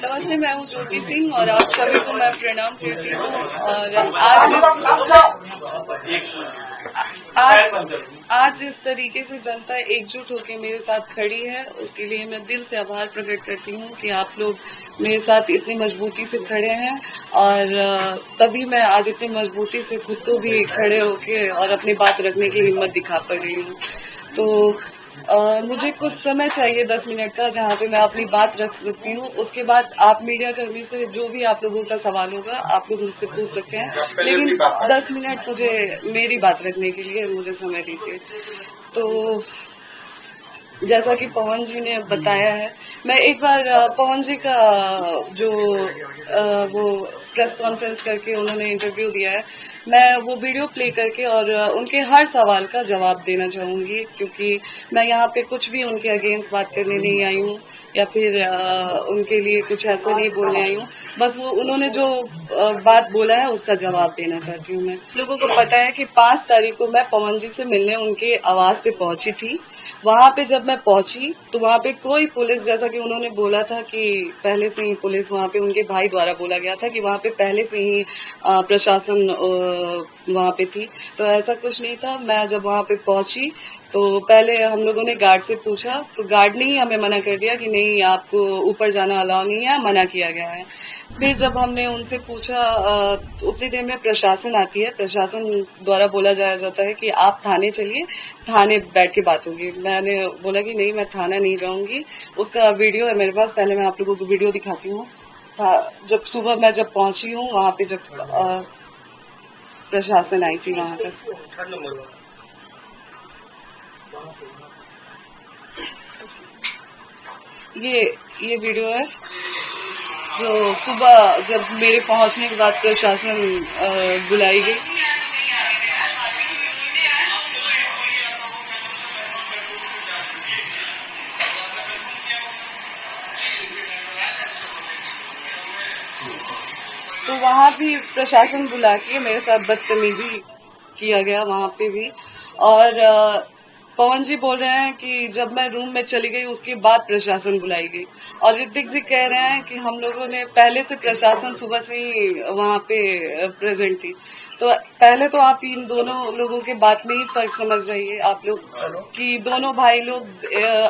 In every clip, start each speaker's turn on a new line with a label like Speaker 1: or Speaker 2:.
Speaker 1: नमस्ते, मैं हूँ ज्योति सिंह और आप सभी को मैं प्रणाम करती हूँ। और आज जिस तरीके से जनता एकजुट होकर मेरे साथ खड़ी है, उसके लिए मैं दिल से आभार प्रकट करती हूँ कि आप लोग मेरे साथ इतनी मजबूती से खड़े हैं। और तभी मैं आज इतनी मजबूती से खुद को भी खड़े होके और अपनी बात रखने की हिम्मत दिखा पा रही हूँ। तो मुझे कुछ समय चाहिए 10 मिनट का, जहाँ पे मैं अपनी बात रख सकती हूँ। उसके बाद आप मीडिया कर्मी से जो भी आप लोगों का सवाल होगा आप लोग मुझसे पूछ सकते हैं, लेकिन 10 मिनट मुझे मेरी बात रखने के लिए मुझे समय दीजिए। तो जैसा कि पवन जी ने बताया है, मैं एक बार पवन जी का जो वो प्रेस कॉन्फ्रेंस करके उन्होंने इंटरव्यू दिया है, मैं वो वीडियो प्ले करके और उनके हर सवाल का जवाब देना चाहूंगी, क्योंकि मैं यहाँ पे कुछ भी उनके अगेंस्ट बात करने नहीं आई हूँ या फिर उनके लिए कुछ ऐसा नहीं बोलने आई हूँ। बस वो उन्होंने जो बात बोला है उसका जवाब देना चाहती हूँ। मैं लोगों को पता है कि 5 तारीख को मैं पवन जी से मिलने उनके आवास पे पहुंची थी। वहां पे जब मैं पहुंची तो वहां पे कोई पुलिस, जैसा कि उन्होंने बोला था कि पहले से ही पुलिस वहां पे उनके भाई द्वारा बोला गया था कि वहां पे पहले से ही प्रशासन वहां पे थी, तो ऐसा कुछ नहीं था। मैं जब वहां पे पहुंची तो पहले हम लोगों ने गार्ड से पूछा, तो गार्ड ने ही हमें मना कर दिया कि नहीं, आपको ऊपर जाना अलाउ नहीं है, मना किया गया है। फिर जब हमने उनसे पूछा, उतनी देर में प्रशासन आती है, प्रशासन द्वारा बोला जाता है कि आप थाने चलिए, थाने बैठ के बात होगी। मैंने बोला कि नहीं, मैं थाना नहीं जाऊंगी। उसका वीडियो है मेरे पास, पहले मैं आप लोगों को वीडियो दिखाती हूँ। जब सुबह मैं जब पहुंची हूँ वहां पे, जब प्रशासन आई थी वहां पर, ये वीडियो है जो सुबह जब मेरे पहुंचने के बाद प्रशासन बुलाई गई। तो वहां भी प्रशासन बुला के मेरे साथ बदतमीजी किया गया वहां पे भी। और पवन जी बोल रहे हैं कि जब मैं रूम में चली गई उसके बाद प्रशासन बुलाई गई, और ऋतिक जी कह रहे हैं कि हम लोगों ने पहले से प्रशासन सुबह से ही वहां पे प्रेजेंट थी। तो पहले तो आप इन दोनों लोगों के बात में ही फर्क समझ जाइए आप लोग कि दोनों भाई लोग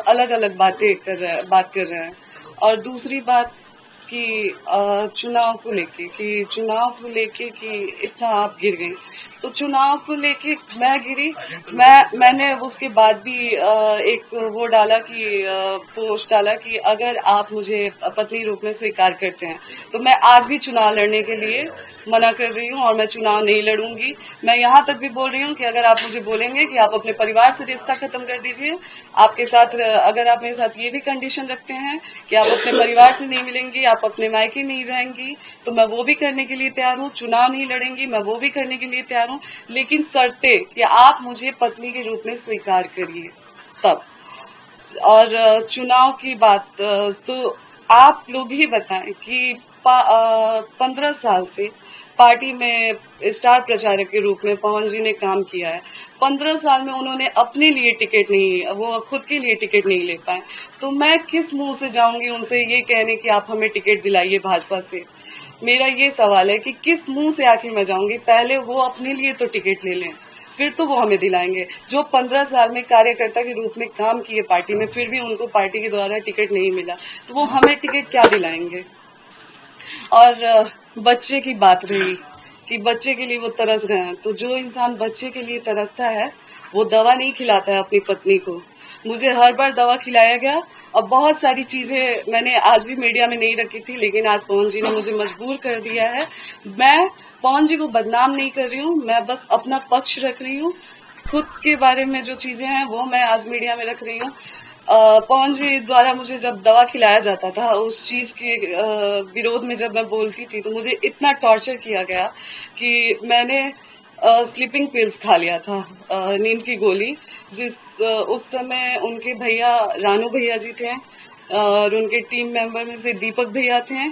Speaker 1: अलग अलग बात कर रहे हैं। और दूसरी बात कि चुनाव को लेके कि इतना आप गिर गई, तो चुनाव को लेके मैं गिरी। मैंने उसके बाद भी एक वो डाला कि पोस्ट डाला कि अगर आप मुझे पत्नी रूप में स्वीकार करते हैं तो मैं आज भी चुनाव लड़ने के लिए मना कर रही हूँ और मैं चुनाव नहीं लड़ूंगी। मैं यहाँ तक भी बोल रही हूँ कि अगर आप मुझे बोलेंगे कि आप अपने परिवार से रिश्ता खत्म कर दीजिए, आपके साथ अगर आप मेरे साथ ये भी कंडीशन रखते हैं कि आप अपने परिवार से नहीं मिलेंगी, आप अपने मायके नहीं जाएंगी, तो मैं वो भी करने के लिए तैयार हूँ। चुनाव नहीं लड़ेंगी, मैं वो भी करने के लिए तैयार हूँ, लेकिन शर्ते कि आप मुझे पत्नी के रूप में स्वीकार करिए तब। और चुनाव की बात, तो आप लोग ही बताएं कि 15 साल से पार्टी में स्टार प्रचारक के रूप में पवन जी ने काम किया है। 15 साल में उन्होंने अपने लिए टिकट नहीं, वो खुद के लिए टिकट नहीं ले पाए, तो मैं किस मुंह से जाऊंगी उनसे ये कहने कि आप हमें टिकट दिलाइए भाजपा से। मेरा ये सवाल है कि किस मुंह से आखिर मैं जाऊंगी। पहले वो अपने लिए तो टिकट ले लें, फिर तो वो हमें दिलाएंगे। जो 15 साल में कार्यकर्ता के रूप में काम किए पार्टी में, फिर भी उनको पार्टी के द्वारा टिकट नहीं मिला, तो वो हमें टिकट क्या दिलाएंगे। और बच्चे की बात रही कि बच्चे के लिए वो तरस रहे हैं, तो जो इंसान बच्चे के लिए तरसता है वो दवा नहीं खिलाता है अपनी पत्नी को। मुझे हर बार दवा खिलाया गया और बहुत सारी चीजें मैंने आज भी मीडिया में नहीं रखी थी, लेकिन आज पवन जी ने मुझे मजबूर कर दिया है। मैं पवन जी को बदनाम नहीं कर रही हूँ, मैं बस अपना पक्ष रख रही हूँ। खुद के बारे में जो चीजें हैं वो मैं आज मीडिया में रख रही हूँ। पवन जी द्वारा मुझे जब दवा खिलाया जाता था, उस चीज के विरोध में जब मैं बोलती थी, तो मुझे इतना टॉर्चर किया गया कि मैंने स्लीपिंग पिल्स खा लिया था, नींद की गोली। उस समय उनके भैया रानू भैया जी थे, और उनके टीम मेंबर में से दीपक भैया थे,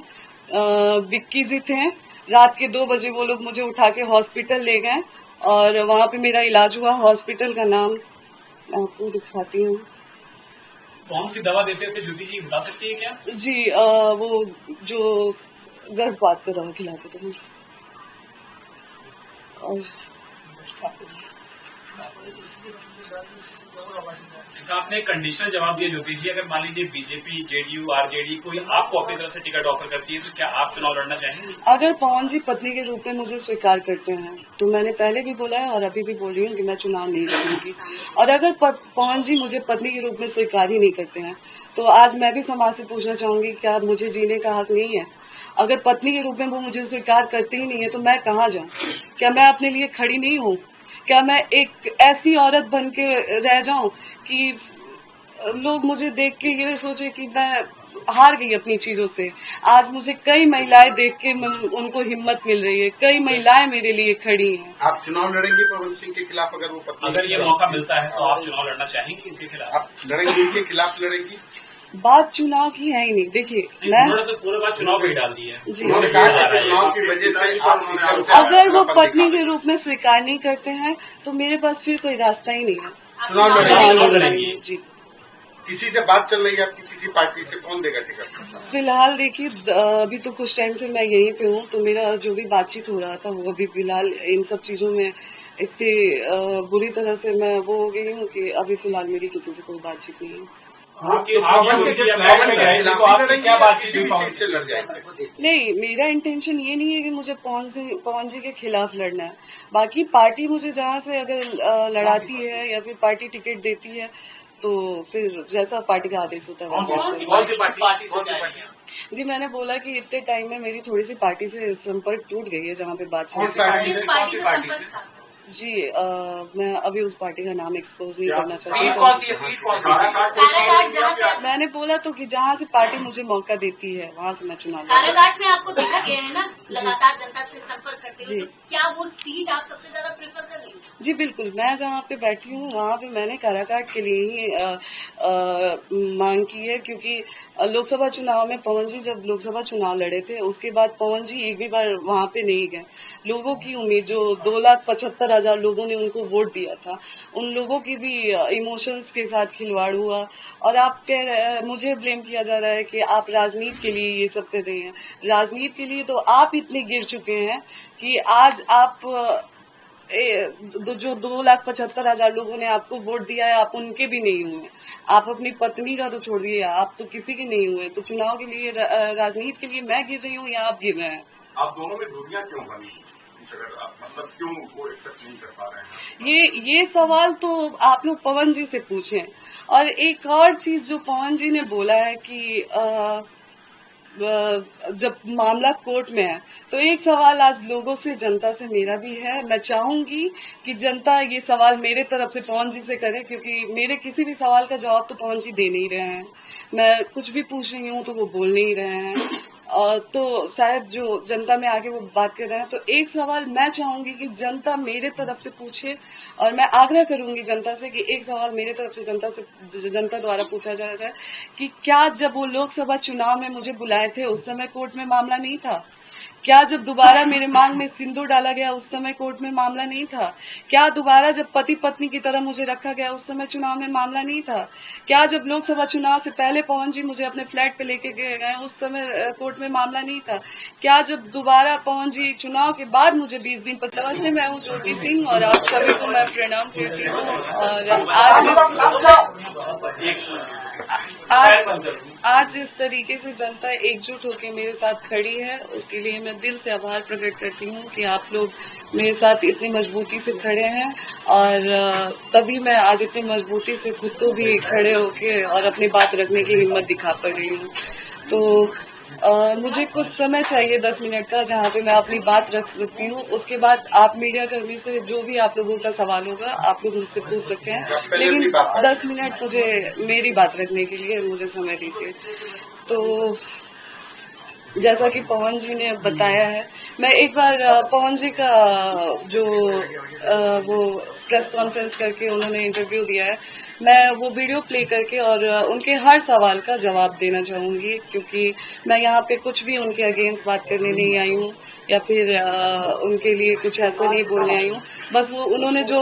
Speaker 1: विक्की जी थे। रात के 2 बजे वो लोग मुझे उठा के हॉस्पिटल ले गए और वहां पे मेरा इलाज हुआ। हॉस्पिटल का नाम मैं आपको दिखाती हूँ।
Speaker 2: कौन सी दवा देते थे ज्योति जी, बता सकती है क्या?
Speaker 1: जी वो जो गर्भपात का दवा खिलाते थे मुझे। और
Speaker 2: अच्छा, आपने कंडीशनल जवाब दिया ज्योति जी, अगर मान लीजिए बीजेपी, जेडीयू, आरजेडी कोई आपको अपनी तरफ से टिकट ऑफर करती है तो क्या आप चुनाव लड़ना चाहेंगे?
Speaker 1: अगर पवन जी पत्नी के रूप में मुझे स्वीकार करते हैं तो मैंने पहले भी बोला है और अभी भी बोल रही हूँ कि मैं चुनाव नहीं लड़ूंगी। और अगर पवन जी मुझे पत्नी के रूप में स्वीकार ही नहीं करते हैं तो आज मैं भी समाज से पूछना चाहूंगी, क्या मुझे जीने का हक नहीं है? अगर पत्नी के रूप में वो मुझे स्वीकार करते ही नहीं है तो मैं कहाँ जाऊँ? क्या मैं अपने लिए खड़ी नहीं हूँ? क्या मैं एक ऐसी औरत बन के रह जाऊं कि लोग मुझे देख के ये सोचे कि मैं हार गई अपनी चीजों से? आज मुझे कई महिलाएं देख के उनको हिम्मत मिल रही है, कई महिलाएं मेरे लिए खड़ी हैं।
Speaker 3: आप चुनाव लड़ेंगे पवन सिंह के खिलाफ? अगर वो पत्नी,
Speaker 2: अगर ये मौका मिलता है तो आप चुनाव लड़ना चाहेंगे इनके खिलाफ?
Speaker 3: आप लड़ेंगे, इनके खिलाफ लड़ेंगी?
Speaker 1: बात चुनाव की है ही नहीं। देखिए, मैं
Speaker 2: उन्होंने तो पूरे बात चुनाव पे ही डाल दी है।
Speaker 1: जी,
Speaker 3: उन्होंने कहा कि चुनाव की वजह से आप
Speaker 1: अगर वो पत्नी के रूप में स्वीकार नहीं करते हैं तो मेरे पास फिर कोई रास्ता ही नहीं है।
Speaker 3: चुनाव
Speaker 2: लड़ेंगे
Speaker 1: जी।
Speaker 3: किसी से बात चल रही है आपकी? किसी पार्टी से? कौन देगा टिकट?
Speaker 1: फिलहाल देखिए, अभी तो कुछ टाइम से मैं यहीं पे हूँ, तो मेरा जो भी बातचीत हो रहा था वो अभी फिलहाल इन सब चीजों में इतनी बुरी तरह से मैं वो हो गई हूँ कि अभी फिलहाल मेरी किसी से कोई बातचीत नहीं है। नहीं, मेरा इंटेंशन ये नहीं है कि मुझे पवन जी के खिलाफ लड़ना है। बाकी पार्टी मुझे जहाँ से अगर लड़ाती है या फिर पार्टी टिकट देती है तो फिर जैसा पार्टी का आदेश होता है। जी, मैंने बोला कि इतने टाइम में मेरी थोड़ी सी पार्टी से संपर्क टूट गई है जहाँ पे बातचीत। जी मैं अभी उस पार्टी का नाम एक्सपोज नहीं करना चाहती। मैंने बोला तो कि जहाँ से पार्टी मुझे मौका देती है वहाँ से मैं चुनाव
Speaker 4: काराकाट में आपको देखा गया है ना लगातार जनता से संपर्क करते हुए, तो क्या वो सीट आप सबसे ज्यादा प्रेफर कर रही हैं?
Speaker 1: जी बिल्कुल, मैं जहाँ पे बैठी हूँ वहाँ पे मैंने काराकाट के लिए ही मांग की है, क्योंकि लोकसभा चुनाव में पवन जी जब लोकसभा चुनाव लड़े थे उसके बाद पवन जी एक भी बार वहाँ पे नहीं गए। लोगों की उम्मीद, जो 2,75,000 लोगों ने उनको वोट दिया था, उन लोगों की भी इमोशंस के साथ खिलवाड़ हुआ। और आप मुझे ब्लेम किया जा रहा है कि आप राजनीति के लिए ये सब कर रहे हैं। राजनीति के लिए तो आप इतने गिर चुके हैं कि आज आप जो 2,75,000 लोगों ने आपको वोट दिया है आप उनके भी नहीं हुए। आप अपनी पत्नी का तो छोड़िए, आप तो किसी के नहीं हुए। तो चुनाव के लिए, राजनीति के लिए मैं गिर रही हूँ या आप गिर रहे हैं?
Speaker 3: आप दोनों में दूरियां क्यों बनी? मतलब क्यों वो एक्सेप्ट नहीं कर पा रहे हैं?
Speaker 1: ये सवाल तो आप लोग पवन जी से पूछें। और एक और चीज जो पवन जी ने बोला है कि जब मामला कोर्ट में है, तो एक सवाल आज लोगों से, जनता से मेरा भी है। मैं चाहूंगी कि जनता ये सवाल मेरे तरफ से पवन जी से करे, क्योंकि मेरे किसी भी सवाल का जवाब तो पवन जी दे नहीं रहे हैं। मैं कुछ भी पूछ रही हूँ तो वो बोल नहीं रहे हैं। तो शायद जो जनता में आके वो बात कर रहे हैं, तो एक सवाल मैं चाहूंगी कि जनता मेरे तरफ से पूछे। और मैं आग्रह करूंगी जनता से कि एक सवाल मेरे तरफ से जनता द्वारा पूछा जाए कि क्या जब वो लोकसभा चुनाव में मुझे बुलाए थे उस समय कोर्ट में मामला नहीं था? क्या जब दोबारा मेरे मांग में सिंदूर डाला गया उस समय कोर्ट में मामला नहीं था? क्या दोबारा जब पति पत्नी की तरह मुझे रखा गया उस समय चुनाव में मामला नहीं था? क्या जब लोकसभा चुनाव से पहले पवन जी मुझे अपने फ्लैट पे लेके गए उस समय कोर्ट में मामला नहीं था? क्या जब दोबारा पवन जी चुनाव के बाद मुझे 20 दिन पर? नमस्ते, मैं हूँ ज्योति सिंह और आप सभी को मैं प्रणाम करती हूँ। और आज इस तरीके से जनता एकजुट होकर मेरे साथ खड़ी है, उसके लिए मैं दिल से आभार प्रकट करती हूँ कि आप लोग मेरे साथ इतनी मजबूती से खड़े हैं। और तभी मैं आज इतनी मजबूती से खुद को भी खड़े होके और अपनी बात रखने की हिम्मत दिखा पा रही हूँ। तो मुझे कुछ समय चाहिए, 10 मिनट का, जहाँ पे मैं अपनी बात रख सकती हूँ। उसके बाद आप मीडिया कर्मी से जो भी आप लोगों का सवाल होगा आप लोग मुझसे पूछ सकते हैं, लेकिन 10 मिनट मुझे मेरी बात रखने के लिए मुझे समय दीजिए। तो जैसा कि पवन जी ने बताया है, मैं एक बार पवन जी का जो वो प्रेस कॉन्फ्रेंस करके उन्होंने इंटरव्यू दिया है, मैं वो वीडियो प्ले करके और उनके हर सवाल का जवाब देना चाहूंगी, क्योंकि मैं यहाँ पे कुछ भी उनके अगेंस्ट बात करने नहीं आई हूँ या फिर उनके लिए कुछ ऐसा नहीं बोलने आई हूँ। बस वो उन्होंने जो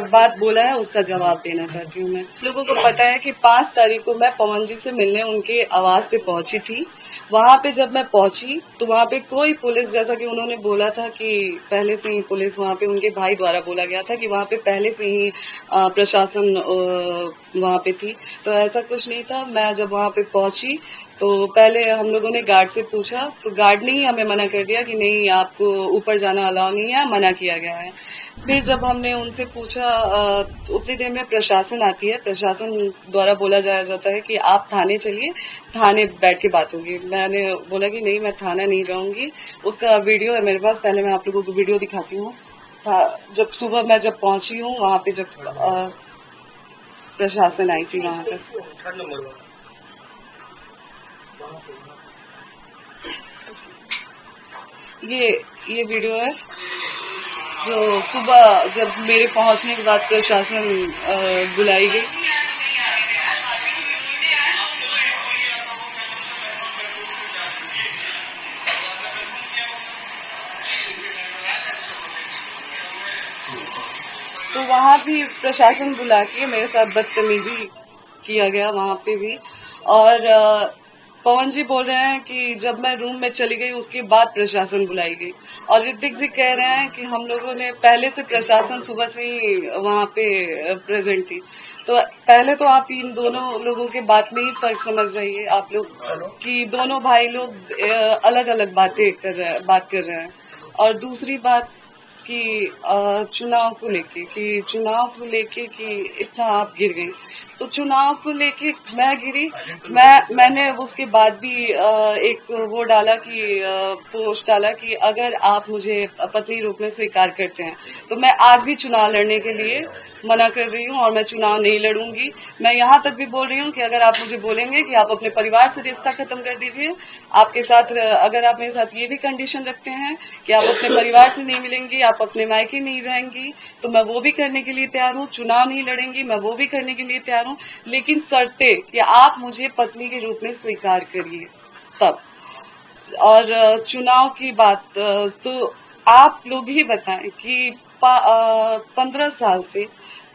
Speaker 1: बात बोला है उसका जवाब देना चाहती हूँ। मैं लोगों को पता है कि 5 तारीख को मैं पवन जी से मिलने उनके आवास पे पहुंची थी। वहां पे जब मैं पहुंची तो वहां पे कोई पुलिस, जैसा कि उन्होंने बोला था कि पहले से ही पुलिस वहां पे उनके भाई द्वारा बोला गया था कि वहां पे पहले से ही प्रशासन वहां पे थी, तो ऐसा कुछ नहीं था। मैं जब वहां पे पहुंची तो पहले हम लोगों ने गार्ड से पूछा, तो गार्ड ने ही हमें मना कर दिया कि नहीं, आपको ऊपर जाना अलाउ नहीं है, मना किया गया है। फिर जब हमने उनसे पूछा, उतनी देर में प्रशासन आती है, प्रशासन द्वारा बोला जाता है कि आप थाने चलिए, थाने बैठ के बात होगी। मैंने बोला कि नहीं, मैं थाना नहीं जाऊंगी। उसका वीडियो है मेरे पास, पहले मैं आप लोगों को वीडियो दिखाती हूँ। जब सुबह मैं जब पहुंची हूँ वहां पे, जब प्रशासन आई थी वहां पर, ये वीडियो है जो सुबह जब मेरे पहुंचने के बाद प्रशासन बुलाई गई। तो वहां भी प्रशासन बुला के मेरे साथ बदतमीजी किया गया वहां पे भी। और पवन जी बोल रहे हैं कि जब मैं रूम में चली गई उसके बाद प्रशासन बुलाई गई, और ऋतिक जी कह रहे हैं कि हम लोगों ने पहले से, प्रशासन सुबह से ही वहां पे प्रेजेंट थी। तो पहले तो आप इन दोनों लोगों के बात में ही फर्क समझ जाइए आप लोग कि दोनों भाई लोग अलग अलग बात कर रहे हैं। और दूसरी बात कि चुनाव को लेके कि इतना आप गिर गई, तो चुनाव को लेके मैं गिरी। मैंने उसके बाद भी एक वो डाला कि पोस्ट डाला कि अगर आप मुझे पत्नी रूप में स्वीकार करते हैं तो मैं आज भी चुनाव लड़ने के लिए मना कर रही हूँ और मैं चुनाव नहीं लड़ूंगी। मैं यहाँ तक भी बोल रही हूँ कि अगर आप मुझे बोलेंगे कि आप अपने परिवार से रिश्ता खत्म कर दीजिए, आपके साथ अगर आप मेरे साथ ये भी कंडीशन रखते हैं कि आप अपने परिवार से नहीं मिलेंगी, आप अपने मायके नहीं जाएंगी, तो मैं वो भी करने के लिए तैयार हूँ। चुनाव नहीं लड़ेंगी, मैं वो भी करने के लिए तैयार हूँ, लेकिन शर्ते कि आप मुझे पत्नी के रूप में स्वीकार करिए तब। और चुनाव की बात, तो आप लोग ही बताएं कि 15 साल से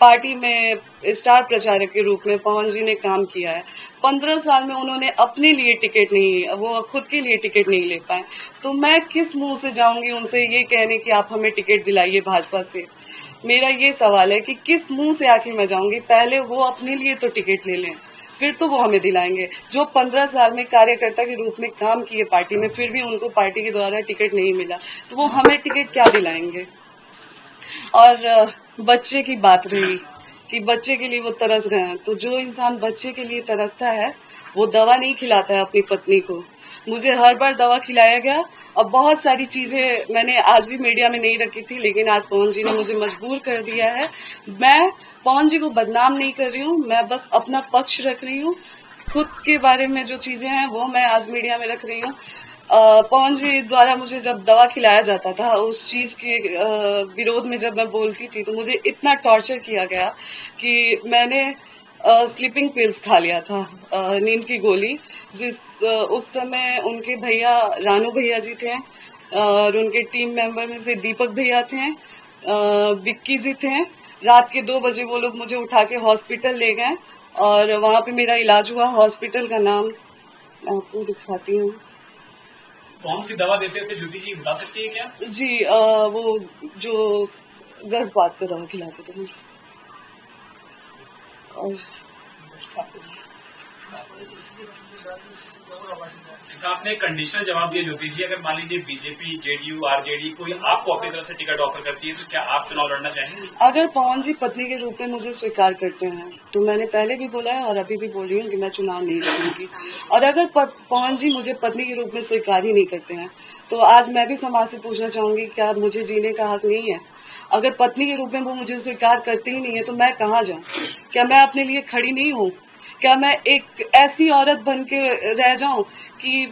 Speaker 1: पार्टी में स्टार प्रचारक के रूप में पवन जी ने काम किया है। 15 साल में उन्होंने अपने लिए टिकट नहीं, वो खुद के लिए टिकट नहीं ले पाए, तो मैं किस मुंह से जाऊंगी उनसे ये कहने कि आप हमें टिकट दिलाइए भाजपा से। मेरा ये सवाल है कि किस मुंह से आखिर मैं जाऊंगी। पहले वो अपने लिए तो टिकट ले लें, फिर तो वो हमें दिलाएंगे। जो 15 साल में कार्यकर्ता के रूप में काम किए पार्टी में, फिर भी उनको पार्टी के द्वारा टिकट नहीं मिला, तो वो हमें टिकट क्या दिलाएंगे। और बच्चे की बात रही कि बच्चे के लिए वो तरस गए हैं, तो जो इंसान बच्चे के लिए तरसता है वो दवा नहीं खिलाता है अपनी पत्नी को। मुझे हर बार दवा खिलाया गया और बहुत सारी चीजें मैंने आज भी मीडिया में नहीं रखी थी, लेकिन आज पवन जी ने मुझे मजबूर कर दिया है। मैं पवन जी को बदनाम नहीं कर रही हूँ, मैं बस अपना पक्ष रख रही हूँ। खुद के बारे में जो चीजें हैं वो मैं आज मीडिया में रख रही हूँ। पवन जी द्वारा मुझे जब दवा खिलाया जाता था, उस चीज के विरोध में जब मैं बोलती थी, तो मुझे इतना टॉर्चर किया गया कि मैंने स्लीपिंग पिल्स खा लिया था, नींद की गोली, उस समय उनके भैया रानू भैया जी थे और उनके टीम मेंबर में से दीपक भैया थे, विक्की जी थे। रात के 2 बजे वो लोग मुझे उठा के हॉस्पिटल ले गए और वहां पे मेरा इलाज हुआ। हॉस्पिटल का नाम मैं आपको दिखाती हूँ।
Speaker 2: कौन सी दवा देते थे ज्योति जी, बता सकती है क्या?
Speaker 1: जी, वो जो गर्भपात का दवा खिलाते थे मुझे। और
Speaker 2: अच्छा, आपने कंडीशनल जवाब दिया ज्योति जी, अगर मान लीजिए बीजेपी, जेडीयू, आरजेडी कोई आपको अपनी तरफ से टिकट ऑफर करती है तो क्या आप चुनाव लड़ना चाहेंगे?
Speaker 1: अगर पवन जी पत्नी के रूप में मुझे स्वीकार करते हैं तो मैंने पहले भी बोला है और अभी भी बोल रही हूँ कि मैं चुनाव नहीं लड़ूंगी। और अगर पवन जी मुझे पत्नी के रूप में स्वीकार ही नहीं करते हैं तो आज मैं भी समाज से पूछना चाहूंगी, क्या मुझे जीने का हक नहीं है? अगर पत्नी के रूप में वो मुझे स्वीकार करते ही नहीं है तो मैं कहाँ जाऊँ? क्या मैं अपने लिए खड़ी नहीं हूँ? क्या मैं एक ऐसी औरत बन के रह जाऊं कि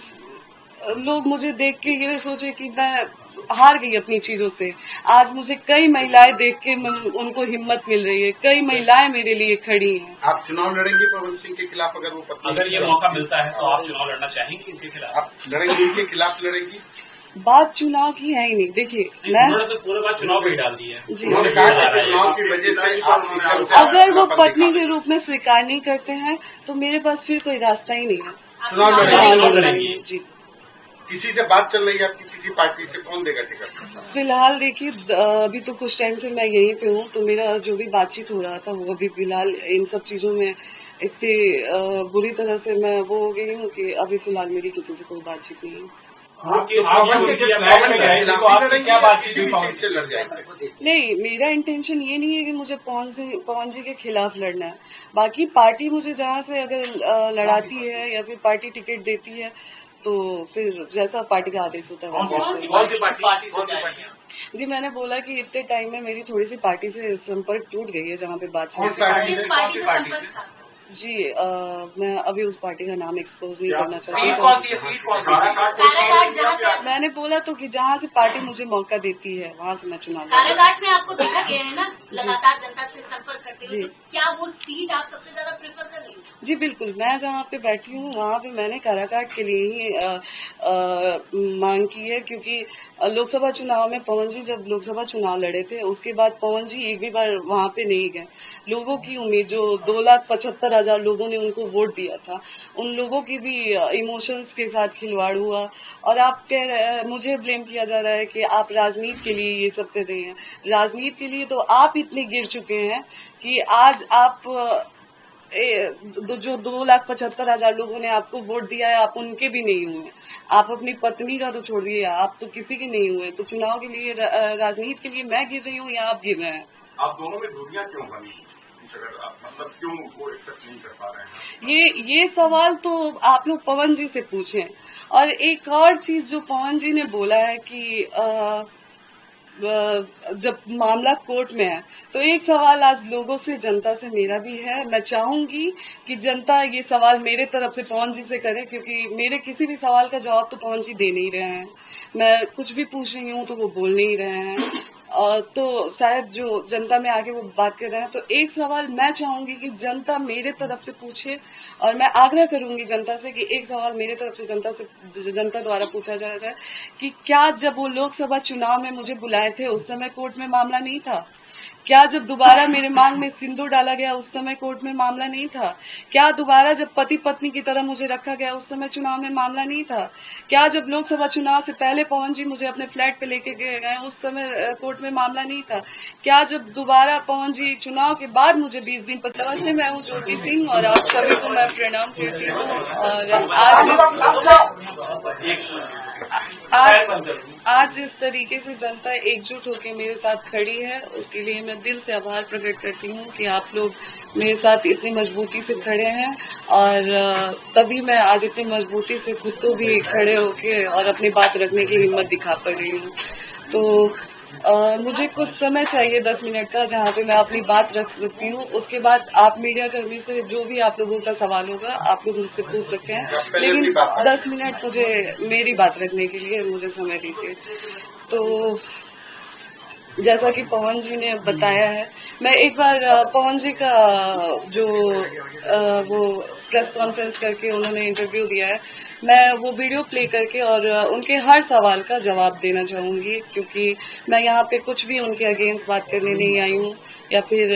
Speaker 1: लोग मुझे देख के ये सोचे कि मैं हार गई अपनी चीजों से। आज मुझे कई महिलाएं देख के उनको हिम्मत मिल रही है, कई महिलाएं मेरे लिए खड़ी हैं।
Speaker 3: आप चुनाव लड़ेंगे पवन सिंह के खिलाफ? अगर वो पत्नी,
Speaker 2: अगर ये मौका मिलता है तो आप चुनाव लड़ना चाहेंगे इनके खिलाफ?
Speaker 3: आप लड़ेंगे, इनके खिलाफ लड़ेंगी?
Speaker 1: बात चुनाव की है ही नहीं। देखिए, मैं
Speaker 2: उन्होंने तो पूरे बात चुनाव पे ही डाल दी है।
Speaker 1: जी,
Speaker 3: उन्होंने कहा कि चुनाव की वजह से आप एकदम से
Speaker 1: अगर वो
Speaker 3: अपनापन
Speaker 1: पत्नी
Speaker 3: दिखा
Speaker 1: के रूप में स्वीकार नहीं करते हैं तो मेरे पास फिर कोई रास्ता ही नहीं है।
Speaker 3: चुनाव
Speaker 2: लड़ेंगे।
Speaker 1: जी,
Speaker 3: किसी से बात चल रही है आपकी? किसी पार्टी से कौन देगा टिकट?
Speaker 1: फिलहाल देखिए, अभी तो कुछ टाइम से मैं यहीं पे हूँ, तो मेरा जो भी बातचीत हो रहा था वो अभी फिलहाल इन सब चीजों में इतनी बुरी तरह से मैं वो हो गई हूँ कि अभी फिलहाल मेरी किसी से कोई बातचीत नहीं है।
Speaker 2: क्या बातचीत हुई पवन
Speaker 3: से लड़ जाएंगे?
Speaker 1: नहीं, मेरा इंटेंशन ये नहीं है कि मुझे पवन जी के खिलाफ लड़ना है। बाकी पार्टी मुझे जहाँ से अगर लड़ाती है या फिर पार्टी टिकट देती है तो फिर जैसा पार्टी का आदेश होता है वैसे। जी, मैंने बोला कि इतने टाइम में मेरी थोड़ी सी पार्टी से संपर्क टूट गई है, जहाँ पे बातचीत। जी, मैं अभी उस पार्टी का नाम एक्सपोज नहीं करना चाहती। मैंने बोला तो कि जहाँ से पार्टी मुझे मौका देती है वहाँ से मैं चुनाव
Speaker 4: काराकाट में आपको देखा गया है ना लगातार जनता से संपर्क करते हुए,
Speaker 1: जी।
Speaker 4: तो क्या वो सीट आप सबसे ज्यादा प्रेफर कर रही हैं?
Speaker 1: जी बिल्कुल, मैं जहाँ पे बैठी हूँ वहाँ पे मैंने काराकाट के लिए ही मांग की है, क्योंकि लोकसभा चुनाव में पवन जी जब लोकसभा चुनाव लड़े थे उसके बाद पवन जी एक भी बार वहाँ पे नहीं गए। लोगों की उम्मीद, जो 2,75,000 लोगों ने उनको वोट दिया था, उन लोगों की भी इमोशंस के साथ खिलवाड़ हुआ। और आप कह रहे, मुझे ब्लेम किया जा रहा है कि आप राजनीति के लिए ये सब कर रहे हैं। राजनीति के लिए तो आप इतने गिर चुके हैं कि आज आप जो 2,75,000 लोगों ने आपको वोट दिया है आप उनके भी नहीं हुए। आप अपनी पत्नी का तो छोड़िए, आप तो किसी के नहीं हुए। तो चुनाव के लिए, राजनीति के लिए मैं गिर रही हूँ या आप गिर रहे हैं?
Speaker 3: आप दोनों में दूरियां क्यों बनी? मतलब क्यों वो एक्सेप्ट नहीं कर पा रहे हैं?
Speaker 1: ये सवाल तो आप लोग पवन जी से पूछें। और एक और चीज जो पवन जी ने बोला है कि जब मामला कोर्ट में है, तो एक सवाल आज लोगों से, जनता से मेरा भी है। मैं चाहूंगी कि जनता ये सवाल मेरे तरफ से पवन जी से करे, क्योंकि मेरे किसी भी सवाल का जवाब तो पवन जी दे नहीं रहे हैं। मैं कुछ भी पूछ रही हूँ तो वो बोल नहीं रहे हैं। तो शायद जो जनता में आके वो बात कर रहे हैं, तो एक सवाल मैं चाहूंगी कि जनता मेरे तरफ से पूछे, और मैं आग्रह करूंगी जनता से कि एक सवाल मेरे तरफ से जनता द्वारा पूछा जाए कि क्या जब वो लोकसभा चुनाव में मुझे बुलाए थे उस समय कोर्ट में मामला नहीं था? क्या जब दोबारा मेरे मांग में सिंदूर डाला गया उस समय कोर्ट में मामला नहीं था? क्या दोबारा जब पति पत्नी की तरह मुझे रखा गया उस समय चुनाव में मामला नहीं था? क्या जब लोकसभा चुनाव से पहले पवन जी मुझे अपने फ्लैट पे लेके गए उस समय कोर्ट में मामला नहीं था? क्या जब दोबारा पवन जी चुनाव के बाद मुझे 20 दिन पर? नमस्ते, मैं हूँ ज्योति सिंह और आप सभी को मैं प्रणाम करती हूँ। और आज इस तरीके से जनता एकजुट होकर मेरे साथ खड़ी है, उसके लिए मैं दिल से आभार प्रकट करती हूँ कि आप लोग मेरे साथ इतनी मजबूती से खड़े हैं। और तभी मैं आज इतनी मजबूती से खुद को भी खड़े होके और अपनी बात रखने की हिम्मत दिखा पा रही हूँ। तो मुझे कुछ समय चाहिए, 10 मिनट का, जहाँ पे मैं अपनी बात रख सकती हूँ। उसके बाद आप मीडिया कर्मी से जो भी आप लोगों का सवाल होगा आप लोग मुझसे पूछ सकते हैं, लेकिन 10 मिनट मुझे मेरी बात रखने के लिए मुझे समय दीजिए। तो जैसा कि पवन जी ने बताया है, मैं एक बार पवन जी का जो वो प्रेस कॉन्फ्रेंस करके उन्होंने इंटरव्यू दिया है, मैं वो वीडियो प्ले करके और उनके हर सवाल का जवाब देना चाहूंगी, क्योंकि मैं यहाँ पे कुछ भी उनके अगेंस्ट बात करने नहीं आई हूँ या फिर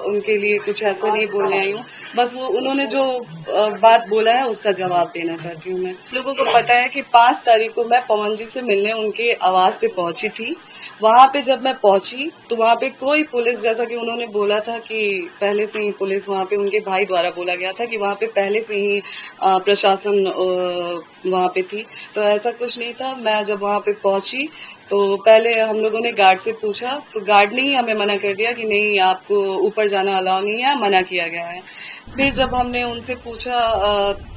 Speaker 1: उनके लिए कुछ ऐसा नहीं बोलने आई हूँ। बस वो उन्होंने जो बात बोला है उसका जवाब देना चाहती हूँ। मैं लोगों को पता है कि 5 तारीख को मैं पवन जी से मिलने उनके आवास पे पहुंची थी। वहां पे जब मैं पहुंची तो वहां पे कोई पुलिस, जैसा कि उन्होंने बोला था कि पहले से ही पुलिस वहां पे, उनके भाई द्वारा बोला गया था कि वहां पे पहले से ही प्रशासन वहां पे थी, तो ऐसा कुछ नहीं था। मैं जब वहां पे पहुंची तो पहले हम लोगों ने गार्ड से पूछा, तो गार्ड ने ही हमें मना कर दिया कि नहीं, आपको ऊपर जाना अलाउ नहीं है, मना किया गया है। फिर जब हमने उनसे पूछा,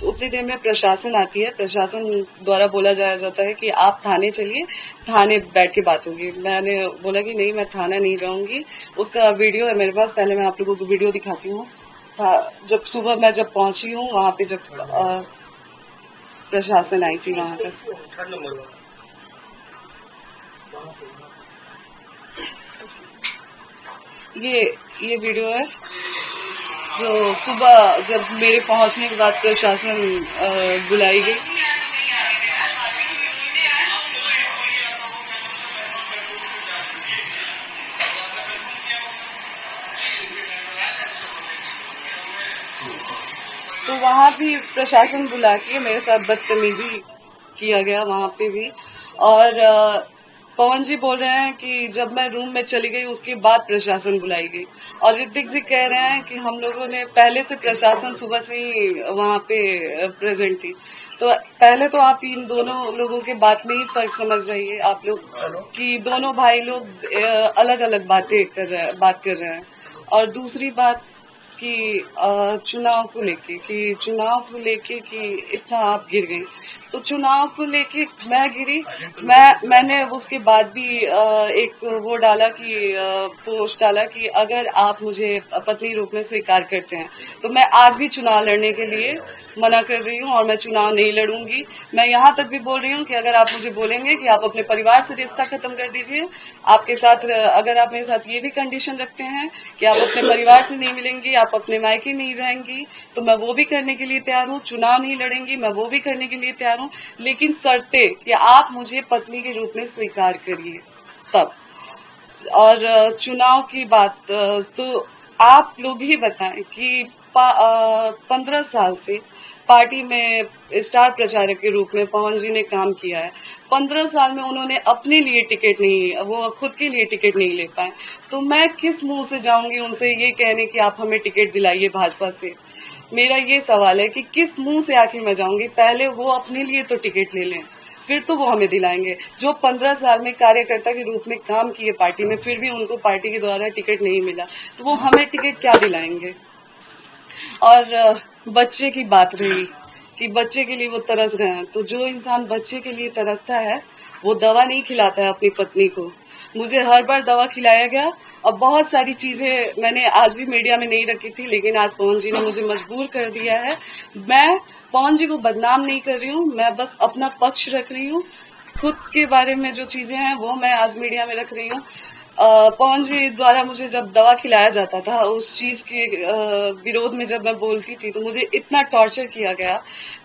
Speaker 1: उतनी देर में प्रशासन आती है, प्रशासन द्वारा बोला जाता है कि आप थाने चलिए, थाने बैठ के बात होगी। मैंने बोला कि नहीं, मैं थाना नहीं जाऊंगी। उसका वीडियो है मेरे पास, पहले मैं आप लोगों को वीडियो दिखाती हूँ। जब सुबह मैं जब पहुंची हूँ वहां पे, जब प्रशासन आई थी वहां पर, ये वीडियो है जो सुबह जब मेरे पहुंचने के बाद प्रशासन बुलाई गई। तो वहाँ भी प्रशासन बुला के मेरे साथ बदतमीजी किया गया वहाँ पे भी। और पवन जी बोल रहे हैं कि जब मैं रूम में चली गई उसके बाद प्रशासन बुलाई गई, और ऋतिक जी कह रहे हैं कि हम लोगों ने पहले से प्रशासन सुबह से ही वहाँ पे प्रेजेंट थी। तो पहले तो आप इन दोनों लोगों के बात में ही फर्क समझ जाइए आप लोग कि दोनों भाई लोग अलग अलग बात कर रहे हैं। और दूसरी बात कि चुनाव को लेके कि इतना आप गिर गई, तो चुनाव को लेके मैं गिरी। मैंने उसके बाद भी एक वो डाला कि पोस्ट डाला कि अगर आप मुझे पत्नी रूप में स्वीकार करते हैं तो मैं आज भी चुनाव लड़ने के लिए मना कर रही हूँ और मैं चुनाव नहीं लड़ूंगी। मैं यहाँ तक भी बोल रही हूँ कि अगर आप मुझे बोलेंगे कि आप अपने परिवार से रिश्ता खत्म कर दीजिए, आपके साथ अगर आप मेरे साथ ये भी कंडीशन रखते हैं कि आप अपने परिवार से नहीं मिलेंगी, आप अपने मायके नहीं जाएंगी, तो मैं वो भी करने के लिए तैयार हूँ। चुनाव नहीं लड़ेंगी, मैं वो भी करने के लिए तैयार हूँ, लेकिन शर्ते कि आप मुझे पत्नी के रूप में स्वीकार करिए तब। और चुनाव की बात तो आप लोग ही बताएं कि 15 साल से पार्टी में स्टार प्रचारक के रूप में पवन जी ने काम किया है। 15 साल में उन्होंने अपने लिए टिकट नहीं, वो खुद के लिए टिकट नहीं ले पाए, तो मैं किस मुंह से जाऊंगी उनसे ये कहने कि आप हमें टिकट दिलाइए भाजपा से। मेरा ये सवाल है कि किस मुंह से आखिर मैं जाऊंगी। पहले वो अपने लिए तो टिकट ले लें, फिर तो वो हमें दिलाएंगे। जो 15 साल में कार्यकर्ता के रूप में काम किए पार्टी में, फिर भी उनको पार्टी के द्वारा टिकट नहीं मिला, तो वो हमें टिकट क्या दिलाएंगे। और बच्चे की बात रही कि बच्चे के लिए वो तरस रहे हैं, तो जो इंसान बच्चे के लिए तरसता है वो दवा नहीं खिलाता है अपनी पत्नी को। मुझे हर बार दवा खिलाया गया और बहुत सारी चीजें मैंने आज भी मीडिया में नहीं रखी थी, लेकिन आज पवन जी ने मुझे मजबूर कर दिया है। मैं पवन जी को बदनाम नहीं कर रही हूँ, मैं बस अपना पक्ष रख रही हूँ। खुद के बारे में जो चीजें हैं वो मैं आज मीडिया में रख रही हूँ। पवन जी द्वारा मुझे जब दवा खिलाया जाता था, उस चीज के विरोध में जब मैं बोलती थी, तो मुझे इतना टॉर्चर किया गया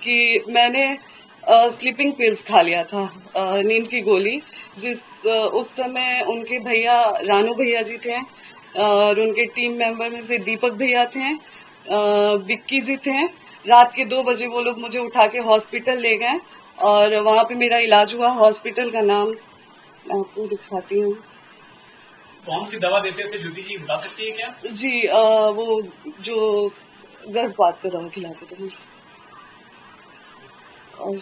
Speaker 1: कि मैंने स्लीपिंग पिल्स खा लिया था, नींद की गोली, उस समय उनके भैया रानू भैया जी थे और उनके टीम मेंबर में से दीपक भैया थे, विक्की जी थे। रात के 2 बजे वो लोग मुझे उठा के हॉस्पिटल ले गए और वहां पे मेरा इलाज हुआ। हॉस्पिटल का नाम मैं आपको दिखाती हूँ।
Speaker 2: कौन सी दवा देते थे ज्योति जी, बता सकती है क्या?
Speaker 1: जी वो जो गर्भपात का दवा खिलाते थे। और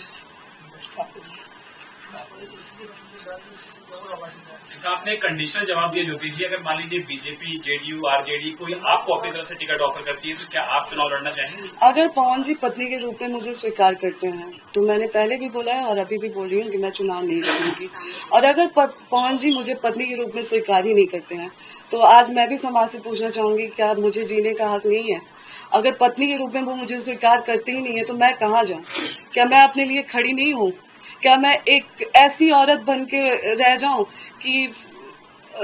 Speaker 2: अच्छा, आपने कंडीशनल जवाब दिया ज्योति जी, अगर मान लीजिए बीजेपी, जेडीयू, आरजेडी कोई आपको अपनी तरफ से टिकट ऑफर करती है, तो क्या आप चुनाव लड़ना चाहेंगे?
Speaker 1: अगर पवन जी पत्नी के रूप में मुझे स्वीकार करते हैं तो मैंने पहले भी बोला है और अभी भी बोल रही हूँ कि मैं चुनाव नहीं लड़ूंगी। और अगर पवन जी मुझे पत्नी के रूप में स्वीकार ही नहीं करते हैं तो आज मैं भी समाज से पूछना चाहूंगी, क्या मुझे जीने का हक नहीं है? अगर पत्नी के रूप में वो मुझे स्वीकार करते ही नहीं है तो मैं कहाँ जाऊँ? क्या मैं अपने लिए खड़ी नहीं हूँ? क्या मैं एक ऐसी औरत बन के रह जाऊं कि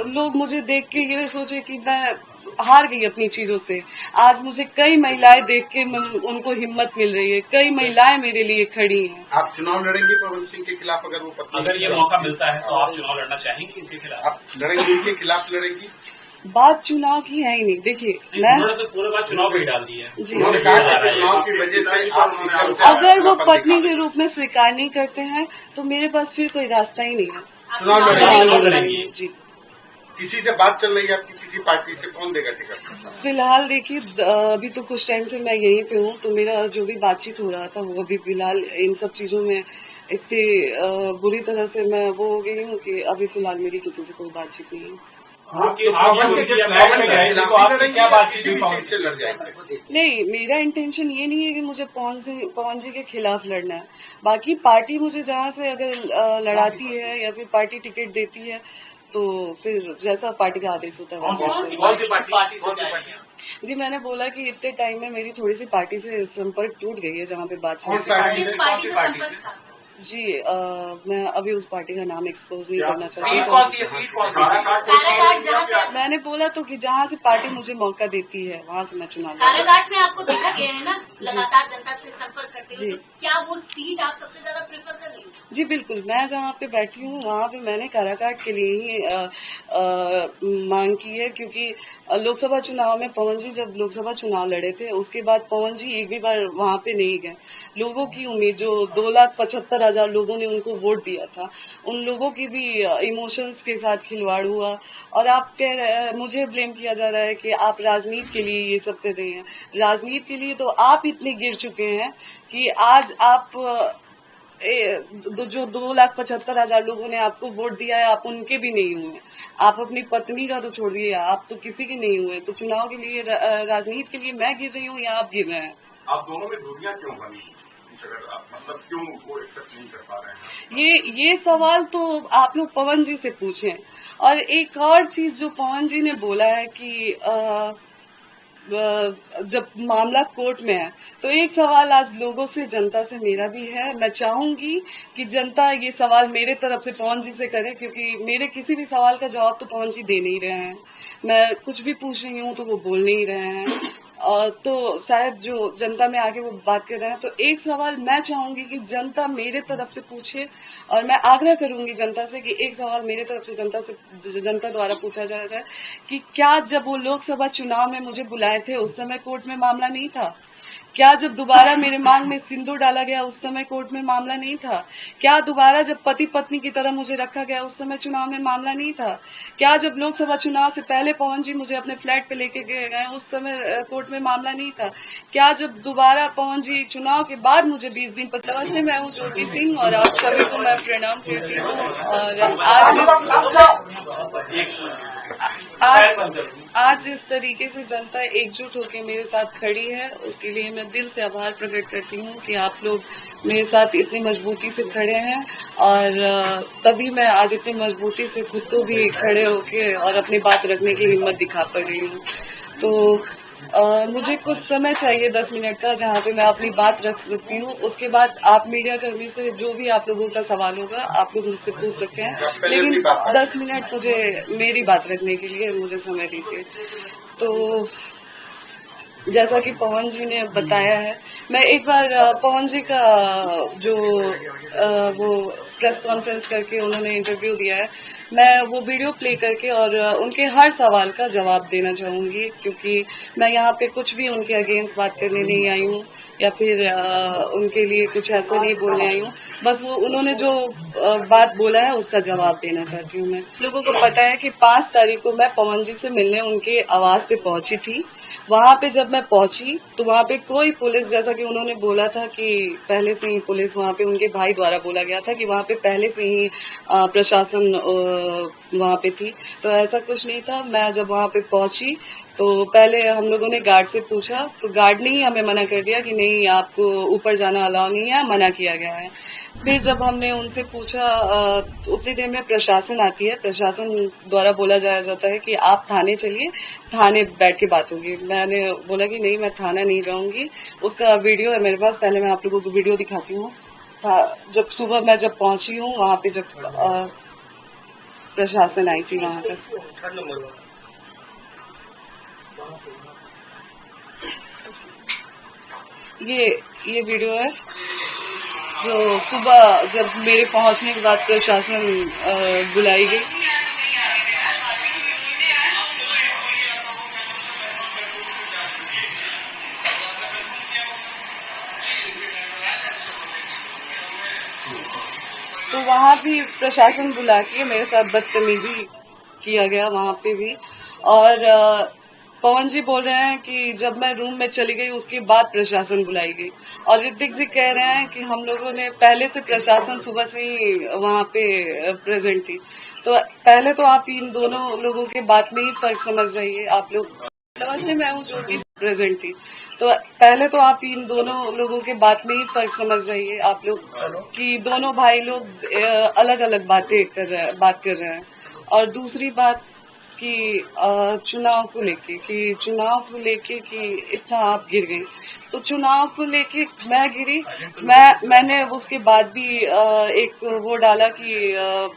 Speaker 1: लोग मुझे देख के ये सोचे कि मैं हार गई अपनी चीजों से? आज मुझे कई महिलाएं देख के उनको हिम्मत मिल रही है, कई महिलाएं मेरे लिए खड़ी हैं।
Speaker 3: आप चुनाव लड़ेंगे पवन सिंह के खिलाफ? अगर वो पत्नी,
Speaker 2: अगर ये मौका मिलता है तो आप चुनाव लड़ना चाहेंगे इनके खिलाफ?
Speaker 3: आप लड़ेंगे, इनके खिलाफ लड़ेंगी?
Speaker 1: बात चुनाव की है ही नहीं। देखिए मैं
Speaker 2: तो पूरे बात चुनाव पे ही डाल दी है।
Speaker 1: जी,
Speaker 3: उन्होंने कहा कि चुनाव की वजह से आप एकदम से
Speaker 1: अगर वो
Speaker 3: अपना
Speaker 1: पत्नी के रूप में स्वीकार नहीं करते हैं तो मेरे पास फिर कोई रास्ता ही नहीं है।
Speaker 3: चुनाव
Speaker 2: चुनाव
Speaker 3: लड़ेंगे?
Speaker 2: लड़ेंगे।
Speaker 1: जी,
Speaker 3: किसी से बात चल रही है आपकी? किसी पार्टी से कौन देगा टिकट?
Speaker 1: फिलहाल देखिए अभी तो कुछ टाइम से मैं यहीं पे हूँ, तो मेरा जो भी बातचीत हो रहा था वो अभी फिलहाल इन सब चीजों में इतनी बुरी तरह से मैं वो हो गई हूँ कि अभी फिलहाल मेरी किसी से कोई बातचीत नहीं है। नहीं, मेरा इंटेंशन ये नहीं है कि मुझे पवन जी के खिलाफ लड़ना है। बाकी पार्टी मुझे जहाँ से अगर लड़ाती है या फिर पार्टी टिकट देती है तो फिर जैसा पार्टी का आदेश होता है। जी, मैंने बोला कि इतने टाइम में मेरी थोड़ी सी पार्टी से संपर्क टूट गई है, जहाँ पे बातचीत।
Speaker 4: किस पार्टी से संपर्क था?
Speaker 1: जी मैं अभी उस पार्टी का नाम एक्सपोज नहीं करना
Speaker 2: सीट
Speaker 1: चाहती
Speaker 2: कौन सी है, सीट कौन सी है?
Speaker 4: काराकाट जहाँ से आप
Speaker 1: मैंने बोला तो कि जहाँ से पार्टी मुझे मौका देती है वहाँ से मैं चुनाव लड़ूंगी।
Speaker 4: काराकाट में आपको देखा गया है ना लगातार जनता से संपर्क करते हुए,
Speaker 1: जी।
Speaker 4: तो क्या वो सीट आप सबसे ज्यादा प्रेफर कर रही हो?
Speaker 1: जी बिल्कुल, मैं जहाँ पे बैठी हूँ वहाँ पे मैंने काराकाट के लिए ही मांग की है, क्योंकि लोकसभा चुनाव में पवन जी जब लोकसभा चुनाव लड़े थे उसके बाद पवन जी एक भी बार वहाँ पे नहीं गए। लोगों की उम्मीद जो 2,75,000 लोगों ने उनको वोट दिया था, उन लोगों की भी इमोशंस के साथ खिलवाड़ हुआ। और आप कह रहे मुझे ब्लेम किया जा रहा है कि आप राजनीति के लिए ये सब कर रही हैं। राजनीति के लिए तो आप इतने गिर चुके हैं कि आज आप जो 2,75,000 लोगों ने आपको वोट दिया है आप उनके भी नहीं हुए। आप अपनी पत्नी का तो छोड़िए, आप तो किसी के नहीं हुए। तो चुनाव के लिए राजनीति के लिए मैं गिर रही हूँ या आप गिर रहे हैं?
Speaker 3: आप दोनों में दूरियां क्यों बनी? अगर आप मतलब क्यों वो एक्सेप्ट नहीं कर पा रहे हैं?
Speaker 1: ये सवाल तो आप लोग पवन जी से पूछें। और एक और चीज जो पवन जी ने बोला है कि जब मामला कोर्ट में है, तो एक सवाल आज लोगों से, जनता से मेरा भी है। मैं चाहूंगी कि जनता ये सवाल मेरे तरफ से पवन जी से करे, क्योंकि मेरे किसी भी सवाल का जवाब तो पवन जी दे नहीं रहे हैं। मैं कुछ भी पूछ रही हूँ तो वो बोल नहीं रहे हैं। तो शायद जो जनता में आके वो बात कर रहे हैं, तो एक सवाल मैं चाहूंगी कि जनता मेरे तरफ से पूछे। और मैं आग्रह करूंगी जनता से कि एक सवाल मेरे तरफ से जनता द्वारा पूछा जाए कि क्या जब वो लोकसभा चुनाव में मुझे बुलाए थे उस समय कोर्ट में मामला नहीं था? क्या जब दोबारा मेरे मांग में सिंदूर डाला गया उस समय कोर्ट में मामला नहीं था? क्या दोबारा जब पति पत्नी की तरह मुझे रखा गया उस समय चुनाव में मामला नहीं था? क्या जब लोकसभा चुनाव से पहले पवन जी मुझे अपने फ्लैट पे लेके गए उस समय कोर्ट में मामला नहीं था? क्या जब दोबारा पवन जी चुनाव के बाद मुझे 20 दिन पर नमस्ते, मैं हूँ ज्योति सिंह और आप सभी को मैं प्रणाम करती हूँ। और आज इस तरीके से जनता एकजुट होकर मेरे साथ खड़ी है, उसके लिए मैं दिल से आभार प्रकट करती हूँ कि आप लोग मेरे साथ इतनी मजबूती से खड़े हैं। और तभी मैं आज इतनी मजबूती से खुद को भी खड़े होके और अपनी बात रखने की हिम्मत दिखा पा रही हूँ। तो मुझे कुछ समय चाहिए 10 मिनट का, जहाँ पे मैं अपनी बात रख सकती हूँ। उसके बाद आप मीडिया कर्मी से जो भी आप लोगों का सवाल होगा आप लोग मुझसे पूछ सकते हैं, लेकिन 10 मिनट मुझे मेरी बात रखने के लिए मुझे समय दीजिए। तो जैसा कि पवन जी ने बताया है, मैं एक बार पवन जी का जो वो प्रेस कॉन्फ्रेंस करके उन्होंने इंटरव्यू दिया है, मैं वो वीडियो प्ले करके और उनके हर सवाल का जवाब देना चाहूंगी, क्योंकि मैं यहाँ पे कुछ भी उनके अगेंस्ट बात करने नहीं आई हूँ या फिर उनके लिए कुछ ऐसा नहीं बोलने आई हूँ। बस वो उन्होंने जो बात बोला है उसका जवाब देना चाहती हूँ। मैं लोगों को पता है कि 5 तारीख को मैं पवन जी से मिलने उनके आवास पे पहुंची थी। वहां पे जब मैं पहुंची तो वहां पे कोई पुलिस, जैसा कि उन्होंने बोला था कि पहले से ही पुलिस वहां पे, उनके भाई द्वारा बोला गया था कि वहां पे पहले से ही प्रशासन वहां पे थी, तो ऐसा कुछ नहीं था। मैं जब वहां पे पहुंची तो पहले हम लोगों ने गार्ड से पूछा, तो गार्ड ने ही हमें मना कर दिया कि नहीं, आपको ऊपर जाना अलाउ नहीं है, मना किया गया है। फिर जब हमने उनसे पूछा उतनी देर में प्रशासन आती है, प्रशासन द्वारा बोला जाता है कि आप थाने चलिए, थाने बैठ के बात होगी। मैंने बोला कि नहीं, मैं थाना नहीं जाऊंगी। उसका वीडियो है मेरे पास, पहले मैं आप लोगों को वीडियो दिखाती हूँ। जब सुबह मैं जब पहुंची हूँ वहां पे, जब प्रशासन आई थी वहां पर, ये वीडियो है जो सुबह जब मेरे पहुंचने के बाद प्रशासन बुलाई गई। तो वहां भी प्रशासन बुला के मेरे साथ बदतमीजी किया गया वहां पे भी। और पवन जी बोल रहे हैं कि जब मैं रूम में चली गई उसके बाद प्रशासन बुलाई गई, और ऋतिक जी कह रहे हैं कि हम लोगों ने पहले से, प्रशासन सुबह से ही वहां पे प्रेजेंट थी। तो पहले तो आप इन दोनों लोगों के बात में ही फर्क समझ जाइए। आप लोग, नमस्ते, मैं हूँ ज्योति, प्रेजेंट थी। तो पहले तो आप इन दोनों लोगों के बात में ही फर्क समझ जाइए आप लोग कि दोनों भाई लोग अलग अलग बात कर रहे हैं। और दूसरी बात कि चुनाव को लेके कि इतना आप गिर गई, तो चुनाव को लेके मैं गिरी। मैंने उसके बाद भी एक वो डाला कि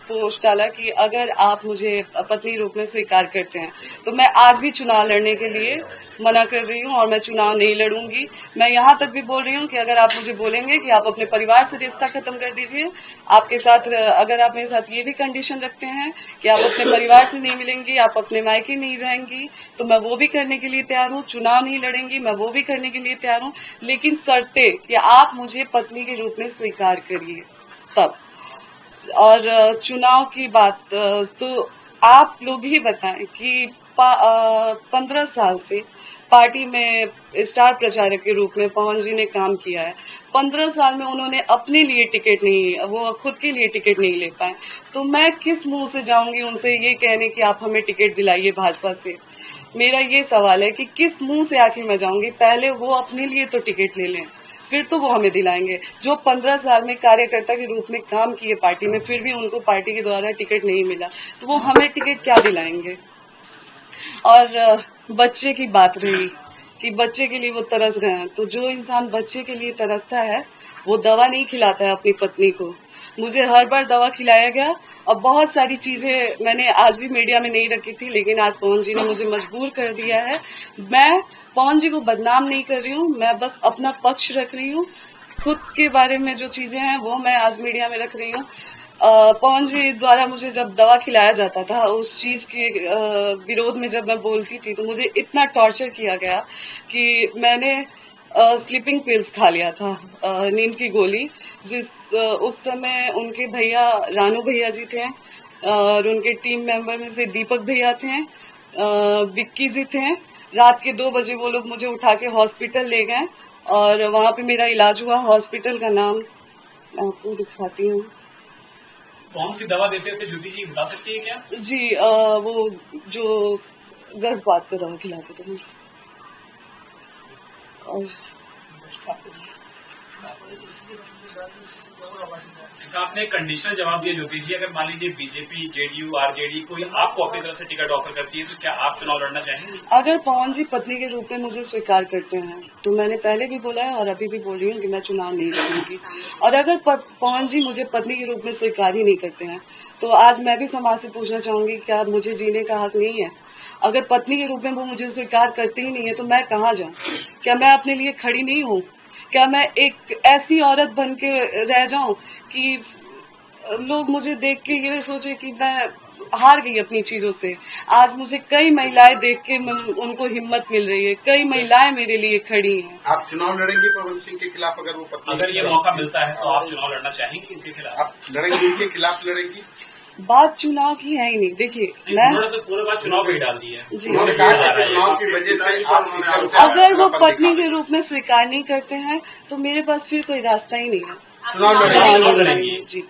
Speaker 1: पोस्ट डाला कि अगर आप मुझे पत्नी रूप में स्वीकार करते हैं तो मैं आज भी चुनाव लड़ने के लिए मना कर रही हूँ और मैं चुनाव नहीं लड़ूंगी। मैं यहाँ तक भी बोल रही हूँ कि अगर आप मुझे बोलेंगे कि आप अपने परिवार से रिश्ता खत्म कर दीजिए, आपके साथ अगर आप मेरे साथ ये भी कंडीशन रखते हैं कि आप अपने परिवार से नहीं मिलेंगी, आप अपने मायके नहीं जाएंगी, तो मैं वो भी करने के लिए तैयार हूँ। चुनाव नहीं लड़ेंगी, मैं वो भी करने के लिए तैयार हूँ, लेकिन शर्ते कि आप मुझे पत्नी के रूप में स्वीकार करिए तब। और चुनाव की बात तो आप लोग ही बताएं कि 15 साल से पार्टी में स्टार प्रचारक के रूप में पवन जी ने काम किया है। 15 साल में उन्होंने अपने लिए टिकट नहीं, वो खुद के लिए टिकट नहीं ले पाए, तो मैं किस मुंह से जाऊंगी उनसे ये कहने कि आप हमें टिकट दिलाइए भाजपा से। मेरा ये सवाल है कि किस मुंह से आखिर मैं जाऊंगी। पहले वो अपने लिए तो टिकट ले लें, फिर तो वो हमें दिलाएंगे। जो 15 साल में कार्यकर्ता के रूप में काम किए पार्टी में, फिर भी उनको पार्टी के द्वारा टिकट नहीं मिला, तो वो हमें टिकट क्या दिलाएंगे। और बच्चे की बात रही कि बच्चे के लिए वो तरस रहे हैं, तो जो इंसान बच्चे के लिए तरसता है वो दवा नहीं खिलाता है अपनी पत्नी को। मुझे हर बार दवा खिलाया गया और बहुत सारी चीजें मैंने आज भी मीडिया में नहीं रखी थी, लेकिन आज पवन जी ने मुझे मजबूर कर दिया है। मैं पवन जी को बदनाम नहीं कर रही हूँ, मैं बस अपना पक्ष रख रही हूँ। खुद के बारे में जो चीजें हैं वो मैं आज मीडिया में रख रही हूँ। पवन जी द्वारा मुझे जब दवा खिलाया जाता था, उस चीज के विरोध में जब मैं बोलती थी, तो मुझे इतना टॉर्चर किया गया कि मैंने स्लीपिंग पिल्स खा लिया था, नींद की गोली। उस समय उनके भैया रानू भैया जी थे और उनके टीम मेंबर में से दीपक भैया थे, विक्की जी थे। रात के 2 बजे वो लोग मुझे उठा के हॉस्पिटल ले गए और वहां पे मेरा इलाज हुआ। हॉस्पिटल का नाम मैं आपको दिखाती हूँ।
Speaker 2: कौन सी दवा देते थे ज्योति जी, बता सकती है क्या?
Speaker 1: जी वो जो गर्भपात का दवा खिलाते थे मुझे। और
Speaker 2: अच्छा, आपने कंडीशनल जवाब दिया ज्योति जी, अगर मान लीजिए बीजेपी, जेडीयू, आरजेडी कोई आपको अपनी तरफ से टिकट ऑफर करती है तो क्या आप चुनाव लड़ना चाहेंगे?
Speaker 1: अगर पवन जी पत्नी के रूप में मुझे स्वीकार करते हैं तो मैंने पहले भी बोला है और अभी भी बोल रही हूँ कि मैं चुनाव नहीं लड़ूंगी। और अगर पवन जी मुझे पत्नी के रूप में स्वीकार ही नहीं करते हैं तो आज मैं भी समाज से पूछना चाहूंगी, क्या मुझे जीने का हक नहीं है? अगर पत्नी के रूप में वो मुझे स्वीकार करते ही नहीं है तो मैं कहाँ जाऊँ? क्या मैं अपने लिए खड़ी नहीं हूँ? क्या मैं एक ऐसी औरत बन के रह जाऊं कि लोग मुझे देख के ये सोचे कि मैं हार गई अपनी चीजों से? आज मुझे कई महिलाएं देख के उनको हिम्मत मिल रही है, कई महिलाएं मेरे लिए खड़ी हैं।
Speaker 3: आप चुनाव लड़ेंगे पवन सिंह के खिलाफ अगर वो पत्नी,
Speaker 2: अगर ये मौका मिलता है तो आप चुनाव लड़ना चाहेंगे उनके खिलाफ?
Speaker 3: आप लड़ेंगे, उनके खिलाफ लड़ेंगी?
Speaker 1: बात चुनाव की है ही नहीं। देखिए मैं
Speaker 2: उन्होंने तो पूरे बात चुनाव पे ही डाल दी है।
Speaker 1: जी,
Speaker 3: उन्होंने कहा कि चुनाव की वजह से आप एकदम से
Speaker 1: अगर वो
Speaker 3: अपनापन
Speaker 1: पत्नी
Speaker 3: दिखा
Speaker 1: के रूप में स्वीकार नहीं करते हैं तो मेरे पास फिर कोई रास्ता ही नहीं है।
Speaker 3: चुनाव
Speaker 2: लड़ेंगे।
Speaker 1: जी,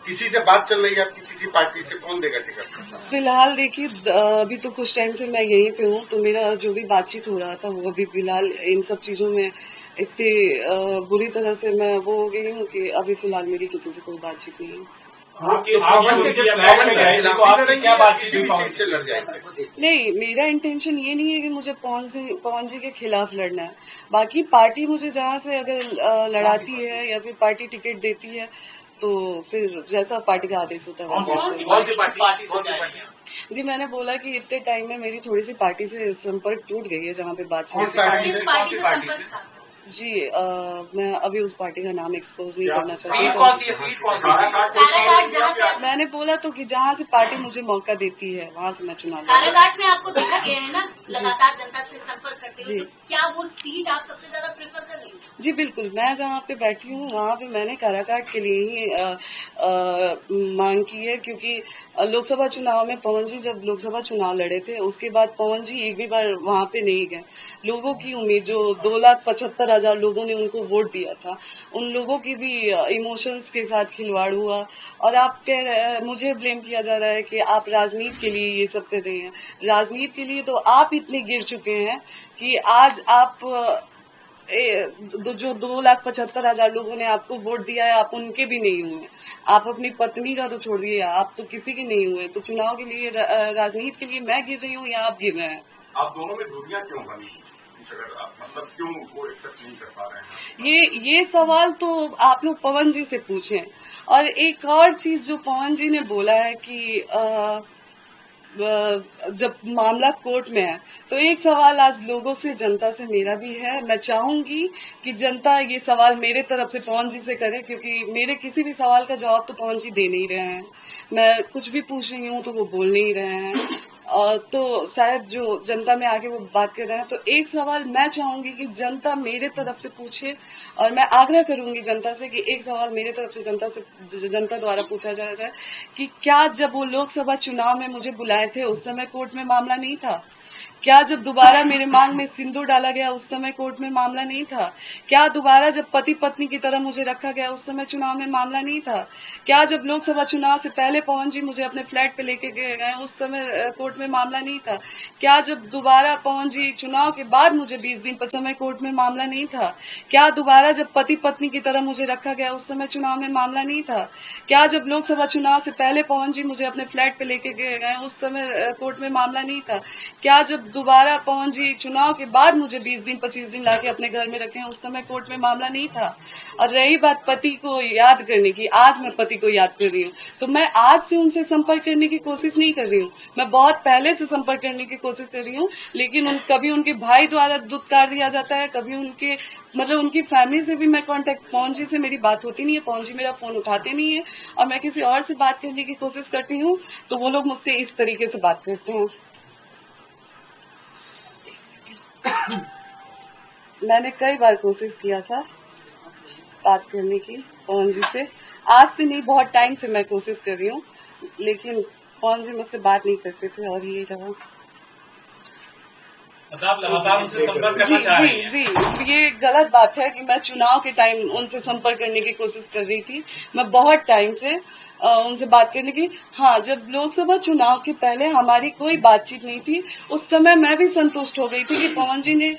Speaker 3: किसी से बात चल रही है आपकी, किसी पार्टी से? कौन देगा टिकट?
Speaker 1: फिलहाल देखिए अभी तो कुछ टाइम से मैं यहीं पे हूँ, तो मेरा जो भी बातचीत हो रहा था वो अभी फिलहाल इन सब चीजों में इतनी बुरी तरह से मैं वो हो गई हूँ कि अभी फिलहाल मेरी किसी से कोई बातचीत नहीं है। नहीं, मेरा इंटेंशन ये नहीं है कि मुझे पवन जी के खिलाफ लड़ना है। बाकी पार्टी मुझे जहाँ से अगर लड़ाती है या फिर पार्टी टिकट देती है तो फिर जैसा पार्टी का आदेश होता है। जी, मैंने बोला कि इतने टाइम में मेरी थोड़ी सी पार्टी से संपर्क टूट गई है जहाँ पे बातचीत। जी मैं अभी उस पार्टी का नाम एक्सपोज नहीं करना चाहती। मैंने बोला तो कि जहाँ से पार्टी मुझे मौका देती है वहाँ से मैं चुनाव लड़ूंगी।
Speaker 4: कारागार में आपको देखा गया है ना लगातार जनता से संपर्क करते हुए, तो क्या वो सीट आप सबसे ज्यादा प्रेफर कर रही हैं?
Speaker 1: जी बिल्कुल, मैं जहाँ पे बैठी हूँ वहाँ पे मैंने काराकाट के लिए ही मांग की है, क्योंकि लोकसभा चुनाव में पवन जी जब लोकसभा चुनाव लड़े थे उसके बाद पवन जी एक भी बार वहाँ पे नहीं गए। लोगों की उम्मीद, जो 2,75,000 लोगों ने उनको वोट दिया था, उन लोगों की भी इमोशंस के साथ खिलवाड़ हुआ। और आप कह रहे, मुझे ब्लेम किया जा रहा है कि आप राजनीति के लिए ये सब कर रही हैं। राजनीति के लिए तो आप इतने गिर चुके हैं कि आज आप जो 2,75,000 लोगों ने आपको वोट दिया है आप उनके भी नहीं हुए। आप अपनी पत्नी का तो छोड़िए, आप तो किसी के नहीं हुए। तो चुनाव के लिए, राजनीति के लिए मैं गिर रही हूँ या आप गिर रहे हैं?
Speaker 3: आप दोनों में दूरियां क्यों बनी? अगर आप मतलब क्यों वो एक्सेप्ट नहीं कर पा रहे हैं?
Speaker 1: ये सवाल तो आप लोग पवन जी से पूछें। और एक और चीज जो पवन जी ने बोला है कि जब मामला कोर्ट में है, तो एक सवाल आज लोगों से, जनता से मेरा भी है। मैं चाहूंगी कि जनता ये सवाल मेरे तरफ से पवन जी से करे, क्योंकि मेरे किसी भी सवाल का जवाब तो पवन जी दे नहीं रहे हैं। मैं कुछ भी पूछ रही हूँ तो वो बोल नहीं रहे हैं। तो शायद जो जनता में आके वो बात कर रहे हैं, तो एक सवाल मैं चाहूंगी कि जनता मेरे तरफ से पूछे, और मैं आग्रह करूंगी जनता से कि एक सवाल मेरे तरफ से जनता द्वारा पूछा जाए कि क्या जब वो लोकसभा चुनाव में मुझे बुलाए थे उस समय कोर्ट में मामला नहीं था? क्या जब दोबारा मेरे मांग में सिंदूर डाला गया उस समय कोर्ट में मामला नहीं था? क्या दोबारा जब पति पत्नी की तरह मुझे रखा गया उस समय चुनाव में मामला नहीं था? क्या जब लोकसभा चुनाव से पहले पवन जी मुझे अपने फ्लैट पे लेके गए उस समय कोर्ट में मामला नहीं था? क्या जब दोबारा पवन जी चुनाव के बाद मुझे 20 दिन पर समय कोर्ट में मामला नहीं था? क्या दोबारा जब पति पत्नी की तरह मुझे रखा गया उस समय चुनाव में मामला नहीं था? क्या जब लोकसभा चुनाव से पहले पवन जी मुझे अपने फ्लैट पे लेके गए उस समय कोर्ट में मामला नहीं था? क्या जब दोबारा पवन जी चुनाव के बाद मुझे 20 दिन 25 दिन लाके अपने घर में रखे हैं उस समय कोर्ट में मामला नहीं था? और रही बात पति को याद करने की, आज मैं पति को याद कर रही हूँ, तो मैं आज से उनसे संपर्क करने की कोशिश नहीं कर रही हूँ। मैं बहुत पहले से संपर्क करने की कोशिश कर रही हूँ, लेकिन कभी उनके भाई द्वारा दुत्कार दिया जाता है, कभी उनके उनकी फैमिली से भी मैं कांटेक्ट, पवन जी से मेरी बात होती नहीं है, पवन जी मेरा फोन उठाते नहीं है, और मैं किसी और से बात करने की कोशिश करती हूँ तो वो लोग मुझसे इस तरीके से बात करते हैं। मैंने कई बार कोशिश किया था बात करने की पवन जी से, आज से नहीं, बहुत टाइम से मैं कोशिश कर रही हूँ, लेकिन पवन जी मुझसे बात नहीं करते थे, और ये रहा।
Speaker 2: आप लगातार उनसे संपर्क करना चाह रही हैं?
Speaker 1: जी, ये गलत बात है कि मैं चुनाव के टाइम उनसे संपर्क करने की कोशिश कर रही थी। मैं बहुत टाइम से उनसे बात करने की, हाँ, जब लोकसभा चुनाव के पहले हमारी कोई बातचीत नहीं थी, उस समय मैं भी संतुष्ट हो गई थी कि पवन जी ने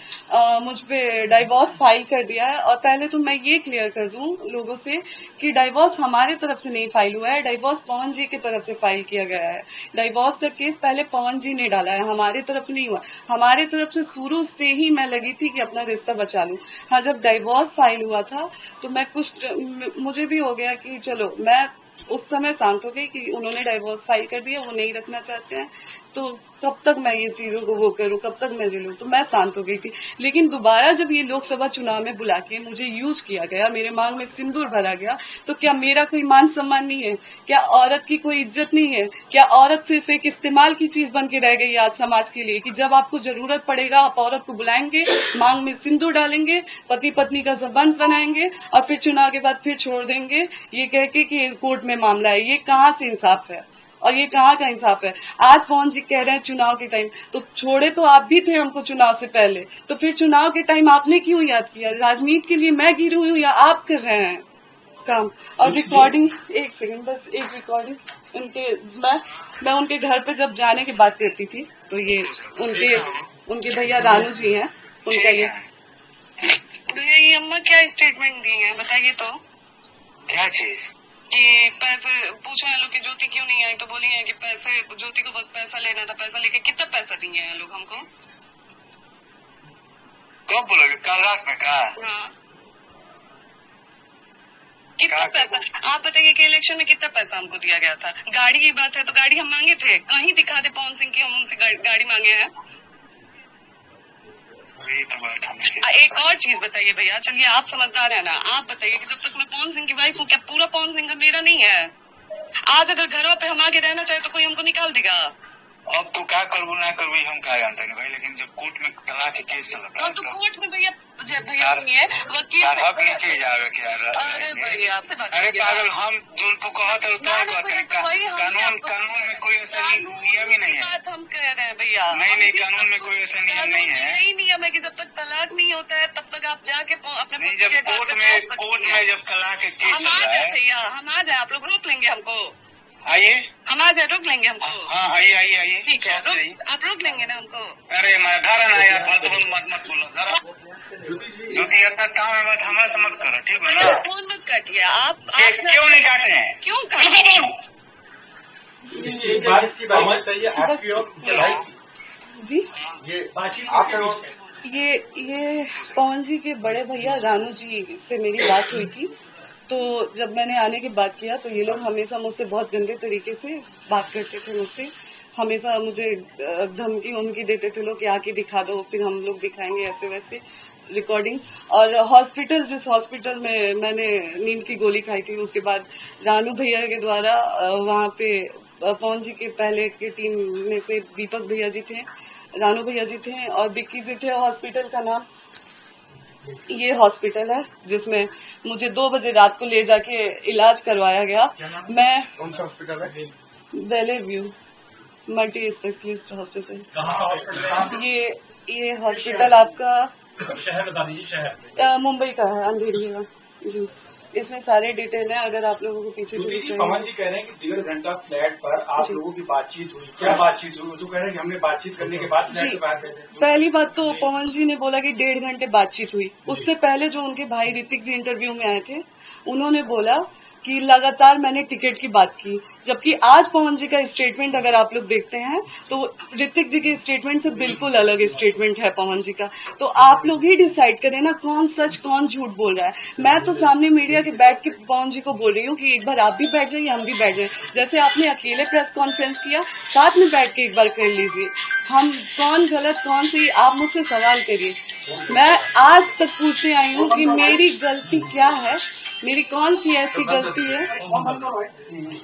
Speaker 1: मुझ पे डाइवोर्स फाइल कर दिया है। और पहले तो मैं ये क्लियर कर दूं लोगों से कि डाइवोर्स हमारे तरफ से नहीं फाइल हुआ है, डाइवोर्स पवन जी की तरफ से फाइल किया गया है। डाइवोर्स का केस पहले पवन जी ने डाला है, हमारे तरफ से नहीं हुआ। हमारे तरफ से शुरू से ही मैं लगी थी कि अपना रिश्ता बचा लूं। हाँ, जब डाइवोर्स फाइल हुआ था तो मैं मुझे भी हो गया कि चलो, मैं उस समय शांत हो गई कि उन्होंने डाइवोर्स फाइल कर दिया, वो नहीं रखना चाहते हैं, तो कब तक मैं ये चीजों को वो करूं, कब तक मैं झेलूं, तो मैं शांत हो गई थी। लेकिन दोबारा जब ये लोकसभा चुनाव में बुला के मुझे यूज किया गया, मेरे मांग में सिंदूर भरा गया, तो क्या मेरा कोई मान सम्मान नहीं है? क्या औरत की कोई इज्जत नहीं है? क्या औरत सिर्फ एक इस्तेमाल की चीज बन के रह गई आज समाज के लिए, कि जब आपको जरूरत पड़ेगा आप औरत को बुलाएंगे, मांग में सिंदूर डालेंगे, पति पत्नी का संबंध बनाएंगे, और फिर चुनाव के बाद फिर छोड़ देंगे, ये कह के कि कोर्ट में मामला है? ये कहाँ से इंसाफ है, और ये कहाँ का इंसाफ है? आज पवन जी कह रहे हैं चुनाव के टाइम, तो छोड़े तो आप भी थे हमको चुनाव से पहले, तो फिर चुनाव के टाइम आपने क्यों याद किया? राजनीति के लिए मैं गिरी हुई हूँ या आप कर रहे हैं काम? और रिकॉर्डिंग, एक सेकंड बस, एक रिकॉर्डिंग उनके, मैं उनके घर पे जब जाने की बात करती थी, तो ये उनके भैया रानू जी हैं, उनका ये अम्मा क्या स्टेटमेंट दी है बताइए तो।
Speaker 5: क्या चीज?
Speaker 1: कि पैसे पूछो है लोग कि ज्योति क्यों नहीं आई, तो बोली है कि पैसे, ज्योति को बस पैसा लेना था, पैसा लेके कितना पैसा दिए हैं लोग हमको?
Speaker 5: कब बोलोगे? कल रात में कहा?
Speaker 1: हाँ। कितना पैसा आप बताइए कि इलेक्शन में कितना पैसा हमको दिया गया था? गाड़ी की बात है तो गाड़ी हम मांगे थे, कहीं दिखा दे पवन सिंह की हम उनसे गाड़ी मांगे हैं? एक और चीज बताइए भैया, चलिए आप समझदार है ना, आप बताइए कि जब तक मैं पवन सिंह की वाइफ हूँ, क्या पूरा पवन सिंह का मेरा नहीं है? आज अगर घरों पे हम आगे रहना चाहे तो कोई हमको निकाल देगा?
Speaker 5: अब तो क्या करबो ना करबो हम क्या जानते हैं भाई, लेकिन जब कोर्ट में तलाक के केस चल रहा है
Speaker 1: तो कोर्ट में भैया सुनिए, वकील
Speaker 5: हक नहीं जाएगा क्या?
Speaker 1: अरे भैया आपसे बात,
Speaker 5: अरे पागल, हम जो तो कहते हैं कानून में कोई ऐसा नियम ही नहीं है।
Speaker 1: बात हम कह रहे हैं भैया,
Speaker 5: नहीं, कानून में कोई ऐसा नियम नहीं है।
Speaker 1: यही नियम है कि जब तक तलाक नहीं होता है तब तक आप जाके अपने
Speaker 5: जब कोर्ट में जब तलाक के केस चल रहा है,
Speaker 1: भैया हम आ जाए, आप लोग रोक लेंगे हमको?
Speaker 5: आइए,
Speaker 1: हम आ जाए, रोक लेंगे हमको?
Speaker 5: हाँ आइए,
Speaker 1: ठीक है, आप रोक लेंगे ना हमको?
Speaker 5: अरे मैं धारा ना यार, फालतू मत बोलो धारा। ज्योति अपना काम है, मत हमारे से मत करो, ठीक है ना?
Speaker 1: फोन मत काटिए आप
Speaker 5: क्यों नहीं काटे हैं?
Speaker 1: क्यों काटे?
Speaker 3: इसकी बात बताइए, आपकी और चलाई
Speaker 1: जी
Speaker 3: ये आप
Speaker 1: ये पवन जी के बड़े भैया रानू जी से मेरी बात हुई थी। तो जब मैंने आने की बात किया तो ये लोग हमेशा मुझसे बहुत गंदे तरीके से बात करते थे मुझसे, हमेशा मुझे धमकी उमकी देते थे लोग कि आके दिखा दो, फिर हम लोग दिखाएंगे, ऐसे वैसे रिकॉर्डिंग। और हॉस्पिटल, जिस हॉस्पिटल में मैंने नींद की गोली खाई थी, उसके बाद रानू भैया के द्वारा वहाँ पे पवन जी के पहले की टीम में से दीपक भैया जी थे, रानू भैया जी थे और बिक्की जी थे। हॉस्पिटल का नाम ये हॉस्पिटल है जिसमें मुझे 2 बजे रात को ले जाके इलाज करवाया गया। मैं
Speaker 3: कौन सा हॉस्पिटल है?
Speaker 1: बेले व्यू मल्टी स्पेशलिस्ट हॉस्पिटल।
Speaker 2: कहाँ का हॉस्पिटल है?
Speaker 1: ये हॉस्पिटल आपका
Speaker 2: शहर बता दीजिए। शहर
Speaker 1: मुंबई का है, अंधेरी का जी। इसमें सारे डिटेल हैं, अगर आप लोगों को पीछे से
Speaker 6: पवन जी कह रहे हैं कि 1.5 घंटा फ्लैट पर आप लोगों की बातचीत हुई, क्या बातचीत हुई? तो कह रहे हैं कि हमने बातचीत करने के बाद फ्लैट से बाहर गए थे।
Speaker 1: पहली बात तो पवन जी ने बोला कि 1.5 घंटे बातचीत हुई। उससे पहले जो उनके भाई ऋतिक जी इंटरव्यू में आए थे, उन्होंने बोला कि लगातार मैंने टिकट की बात की, जबकि आज पवन जी का स्टेटमेंट अगर आप लोग देखते हैं तो ऋतिक जी के स्टेटमेंट से बिल्कुल अलग स्टेटमेंट है पवन जी का। तो आप लोग ही डिसाइड करें ना कौन सच कौन झूठ बोल रहा है। मैं तो सामने मीडिया के बैठ के पवन जी को बोल रही हूँ कि एक बार आप भी बैठ जाइए, हम भी बैठ जाए, जैसे आपने अकेले प्रेस कॉन्फ्रेंस किया, साथ में बैठ के एक बार कर लीजिए। हम कौन गलत कौन सही, आप मुझसे सवाल करिए। मैं आज तक पूछते आई हूँ कि मेरी गलती क्या है, मेरी कौन सी ऐसी गलती है,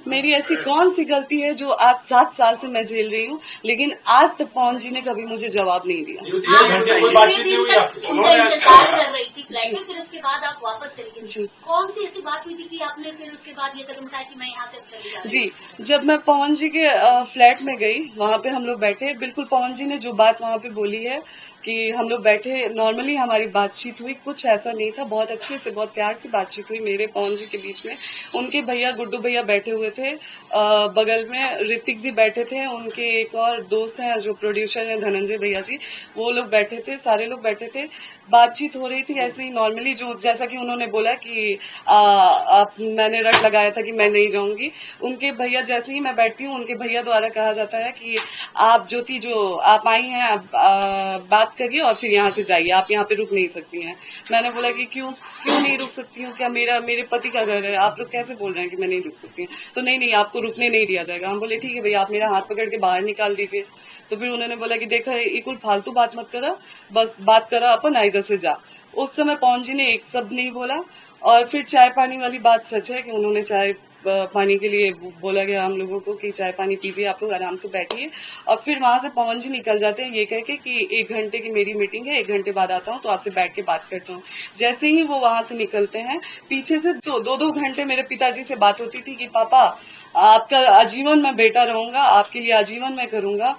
Speaker 1: मेरी ऐसी कौन सी गलती है जो आज 7 साल से मैं झेल रही हूँ, लेकिन आज तक पवन जी ने कभी मुझे जवाब नहीं दिया।
Speaker 4: उनका इंतजार कर रही थी फ्लैट में, फिर उसके बाद आप वापस चली गई। कौन सी ऐसी बात हुई थी कि आपने फिर उसके बाद ये कदम उठाया कि मैं यहाँ से चली जा रही?
Speaker 1: जी, जब मैं पवन जी के फ्लैट में गई, वहाँ पे हम लोग बैठे, बिल्कुल पवन जी ने जो बात वहाँ पे बोली है कि हम लोग बैठे, नॉर्मली हमारी बातचीत हुई, कुछ ऐसा नहीं था, बहुत अच्छे से बहुत प्यार से बातचीत हुई मेरे पवन जी के बीच में। उनके भैया गुड्डू भैया बैठे हुए थे, बगल में ऋतिक जी बैठे थे, उनके एक और दोस्त हैं जो प्रोड्यूसर हैं धनंजय भैया जी, वो लोग बैठे थे, सारे लोग बैठे थे, बातचीत हो रही थी ऐसे ही नॉर्मली, जो जैसा कि उन्होंने बोला कि मैंने रट लगाया था कि मैं नहीं जाऊंगी। उनके भैया, जैसे ही मैं बैठती हूँ, उनके भैया द्वारा कहा जाता है कि आप ज्योति जो आप आई हैं, आप बात करिए और फिर यहाँ से जाइए, आप यहाँ पे रुक नहीं सकती हैं। मैंने बोला कि क्यों नहीं रुक सकती हूँ, क्या मेरे पति का घर है, आप लोग कैसे बोल रहे हैं कि मैं नहीं रुक सकती हूँ? तो नहीं, आपको रुकने नहीं दिया जाएगा। हम बोले ठीक है भैया, आप मेरा हाथ पकड़ के बाहर निकाल दीजिए। तो फिर उन्होंने बोला कि देखा इकुल फालतू बात मत करा, बस बात करा अपन, आइजा से जा। उस समय पवन जी ने एक शब्द नहीं बोला। और फिर चाय पानी वाली बात सच है कि उन्होंने चाय पानी के लिए बोला गया हम लोगों को कि चाय पानी पीजिए, आप लोग आराम से बैठिए। और फिर वहां से पवन जी निकल जाते हैं ये कह के कि 1 घंटे की मेरी मीटिंग है, 1 घंटे बाद आता हूँ तो आपसे बैठ के बात करता हूँ। जैसे ही वो वहां से निकलते हैं, पीछे से 2 घंटे मेरे पिताजी से बात होती थी कि पापा आपका आजीवन मैं बेटा रहूंगा, आपके लिए आजीवन मैं करूंगा।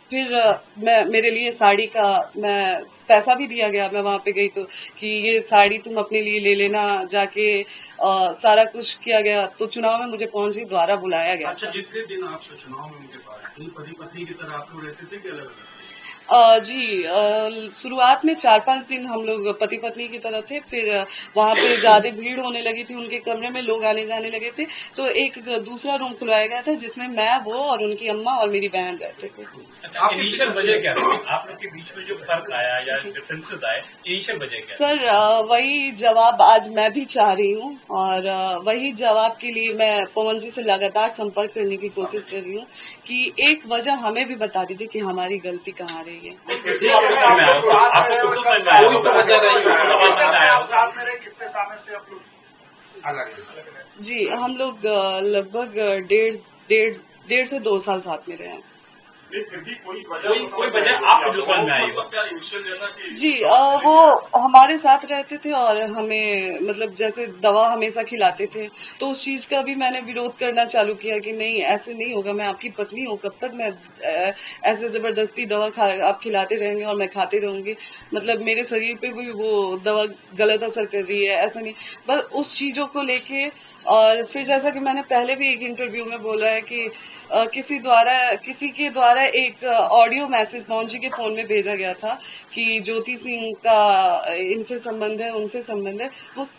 Speaker 1: फिर मेरे लिए साड़ी का मैं पैसा भी दिया गया, मैं वहां पे गई तो कि ये साड़ी तुम अपने लिए ले लेना जाके, सारा कुछ किया गया। तो चुनाव में मुझे पवन जी द्वारा बुलाया गया।
Speaker 3: अच्छा, जितने दिन आपसे चुनाव में उनके पास पति पत्नी की तरह आप लोग रहते थे कि अलग अलग?
Speaker 1: जी, शुरुआत में 4-5 दिन हम लोग पति पत्नी की तरह थे, फिर वहाँ पे ज्यादा भीड़ होने लगी थी, उनके कमरे में लोग आने जाने लगे थे, तो एक दूसरा रूम खुलवाया गया था जिसमें मैं, वो और उनकी अम्मा और मेरी बहन रहते थे।
Speaker 2: अच्छा, इनिशियल वजह क्या थी आप लोग के बीच में जो फर्क आया या डिफरेंसेस आए, इनिशियल वजह क्या?
Speaker 1: सर, वही जवाब आज मैं भी चाह रही हूँ और वही जवाब के लिए मैं पवन जी से लगातार संपर्क करने की कोशिश कर रही हूँ कि एक वजह हमें भी बता दीजिए कि हमारी गलती कहाँ रही है। जी, हम लोग लगभग 1.5 से 2 साल साथ में रहे हैं।
Speaker 3: फिर भी कोई
Speaker 2: वजह आपको जो समझ में आई?
Speaker 1: जी, वो हमारे साथ रहते थे और हमें मतलब जैसे दवा हमेशा खिलाते थे, तो उस चीज का भी मैंने विरोध करना चालू किया कि नहीं, ऐसे नहीं होगा, मैं आपकी पत्नी हूँ, कब तक मैं ऐसे जबरदस्ती दवा आप खिलाते रहेंगे और मैं खाते रहूंगी, मतलब मेरे शरीर पे भी वो दवा गलत असर कर रही है, ऐसा नहीं। बस उस चीजों को लेके और फिर जैसा कि मैंने पहले भी एक इंटरव्यू में बोला है कि किसी के द्वारा एक ऑडियो मैसेज पवन जी के फोन में भेजा गया था कि ज्योति सिंह का इनसे संबंध है, उनसे संबंध है।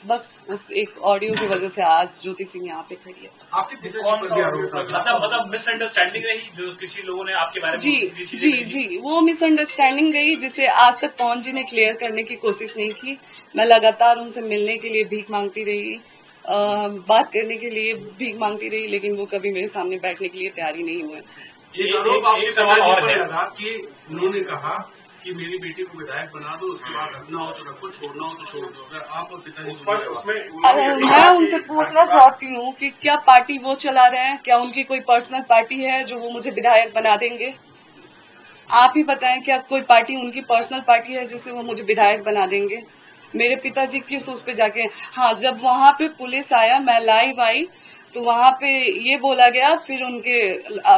Speaker 1: बस उस एक ऑडियो की वजह से आज ज्योति सिंह यहाँ पे खड़ी है।
Speaker 3: आपके पिताजी पर भी आरोप लगा,
Speaker 2: मतलब मिसअंडरस्टैंडिंग रही जो किसी लोगों ने आपके बारे में
Speaker 1: जी, वो मिसअंडरस्टैंडिंग रही जिसे आज तक पवन जी ने क्लियर करने की कोशिश नहीं की। मैं लगातार उनसे मिलने के लिए भीख मांगती रही, बात करने के लिए भीख मांगती रही, लेकिन वो कभी मेरे सामने बैठने के लिए तैयार ही नहीं हुए।
Speaker 3: एक आरोप आपके पिताजी पर लगा कि उन्होंने कहा कि मेरी बेटी को विधायक बना दो, उसके बाद रखना हो तो रखो, छोड़ना हो तो छोड़ दो। अगर आप और पिताजी
Speaker 1: मैं उनसे पूछना चाहती हूँ कि क्या पार्टी वो चला रहे हैं, क्या उनकी कोई पर्सनल पार्टी है जो वो मुझे विधायक बना देंगे? आप ही बताएं, क्या कोई पार्टी उनकी पर्सनल पार्टी है जिससे वो मुझे विधायक बना देंगे? मेरे पिताजी किस उस पे जाके, हाँ, जब वहां पे पुलिस आया, मैं लाइव आई, तो वहां पे ये बोला गया फिर उनके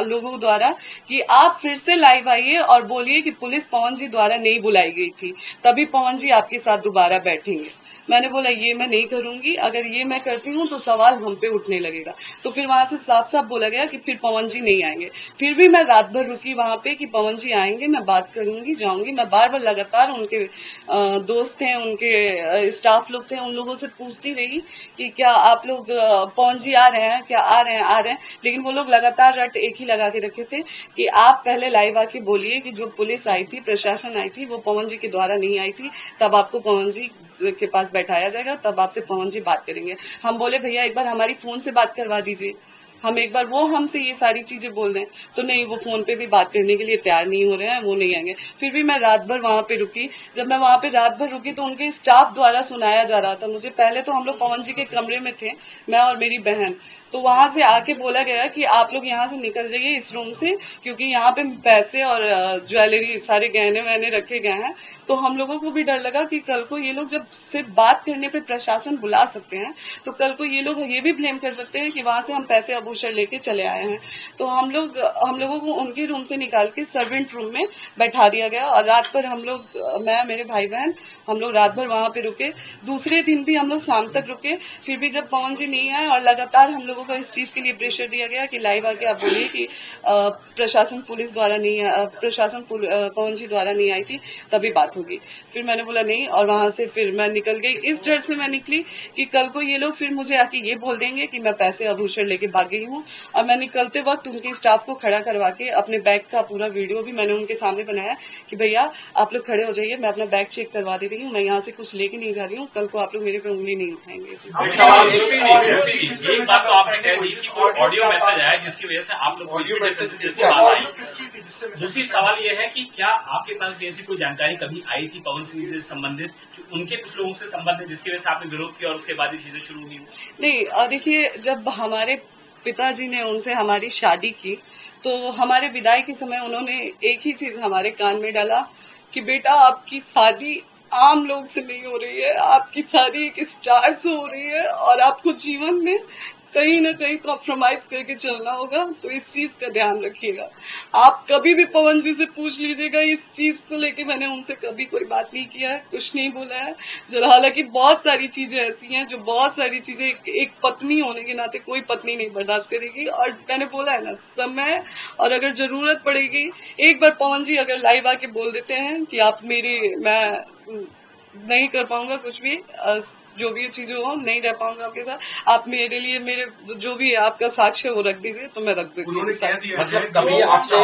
Speaker 1: लोगों द्वारा कि आप फिर से लाइव आइए और बोलिए कि पुलिस पवन जी द्वारा नहीं बुलाई गई थी, तभी पवन जी आपके साथ दोबारा बैठेंगे। मैंने बोला ये मैं नहीं करूंगी, अगर ये मैं करती हूँ तो सवाल हम पे उठने लगेगा। तो फिर वहां से साफ साफ बोला गया कि फिर पवन जी नहीं आएंगे। फिर भी मैं रात भर रुकी वहां पे कि पवन जी आएंगे, मैं बात करूंगी, जाऊंगी। मैं बार बार लगातार उनके दोस्त हैं, उनके स्टाफ लोग थे, उन लोगों से पूछती रही कि क्या आप लोग पवन जी आ रहे हैं, क्या आ रहे हैं, लेकिन वो लोग लगातार रट एक ही लगा के रखे थे कि आप पहले लाइव आके बोलिए कि जो पुलिस आई थी, प्रशासन आई थी, वो पवन जी के द्वारा नहीं आई थी, तब आपको पवन जी के पास बैठाया जाएगा, तब आपसे पवन जी बात करेंगे। हम बोले भैया एक बार हमारी फोन से बात करवा दीजिए, हम एक बार वो हमसे ये सारी चीजें बोल रहे हैं, तो नहीं, वो फोन पे भी बात करने के लिए तैयार नहीं हो रहे हैं, वो नहीं आएंगे। फिर भी मैं रात भर वहां पे रुकी। जब मैं वहां पे रात भर रुकी तो उनके स्टाफ द्वारा सुनाया जा रहा था मुझे। पहले तो हम लोग पवन जी के कमरे में थे, मैं और मेरी बहन, तो वहां से आके बोला गया कि आप लोग यहाँ से निकल जाइए इस रूम से, क्योंकि यहाँ पे पैसे और ज्वेलरी, सारे गहने वहने रखे गए हैं। तो हम लोगों को भी डर लगा कि कल को ये लोग जब सिर्फ बात करने पे प्रशासन बुला सकते हैं, तो कल को ये लोग ये भी ब्लेम कर सकते हैं कि वहां से हम पैसे आभूषण लेके चले आए हैं। तो हम लोगों को उनके रूम से निकाल के सर्वेंट रूम में बैठा दिया गया और रात भर हम लोग, मैं, मेरे भाई बहन, हम लोग रात भर वहां पे रुके। दूसरे दिन भी हम लोग शाम तक रुके। फिर भी जब पवन जी नहीं आए और लगातार हम लोगों को इस चीज के लिए प्रेशर दिया गया कि लाइव आके आप बोलिए कि प्रशासन पुलिस द्वारा नहीं, प्रशासन पवन जी द्वारा नहीं आई थी, तभी बात होगी। फिर मैंने बोला नहीं, और वहां से फिर मैं निकल गई। इस डर से मैं निकली कि कल को ये लोग फिर मुझे आके ये बोल देंगे कि मैं पैसे आभूषण लेके भाग गई हूँ। और मैं निकलते वक्त उनके स्टाफ को खड़ा करवा के अपने बैग का पूरा वीडियो भी मैंने उनके सामने बनाया कि भैया आप लोग खड़े हो जाइए, मैं अपना बैग चेक करवा दे रही हूँ, मैं यहाँ से कुछ लेके नहीं जा रही हूँ, कल को आप लोग मेरे पे उंगली नहीं उठाएंगे।
Speaker 2: एक बात तो आपने कह दी कि कोई ऑडियो मैसेज आया जिसकी वजह से आप लोग, दूसरी सवाल ये है कि क्या आपके पास भी ऐसी कोई जानकारी कभी आई थी पवन सिंह से संबंधित, उनके कुछ लोगों से संबंधित, जिसकी वजह से आपने विरोध किया और उसके बाद ये चीजें शुरू हुई?
Speaker 1: नहीं, देखिए, जब हमारे पिताजी ने उनसे हमारी शादी की तो हमारे विदाई के समय उन्होंने एक ही चीज हमारे कान में डाला कि बेटा आपकी शादी आम लोग से नहीं हो रही है, आपकी शादी एक स्टार से हो रही है और आपको जीवन में कहीं ना कहीं कॉम्प्रोमाइज करके चलना होगा, तो इस चीज का ध्यान रखिएगा। आप कभी भी पवन जी से पूछ लीजिएगा, इस चीज को लेके मैंने उनसे कभी कोई बात नहीं किया है, कुछ नहीं बोला है। हालांकि बहुत सारी चीजें ऐसी हैं जो, बहुत सारी चीजें एक पत्नी होने के नाते कोई पत्नी नहीं बर्दाश्त करेगी। और मैंने बोला है ना, समय और अगर जरूरत पड़ेगी, एक बार पवन जी अगर लाइव आके बोल देते हैं कि आप मैं नहीं कर पाऊंगा कुछ भी, जो भी चीजें हो, नहीं रह पाऊंगा आपके साथ, आप मेरे लिए मेरे जो भी आपका साक्ष्य वो रख दीजिए, तो मैं रख दूंगी।
Speaker 7: मतलब कभी आपसे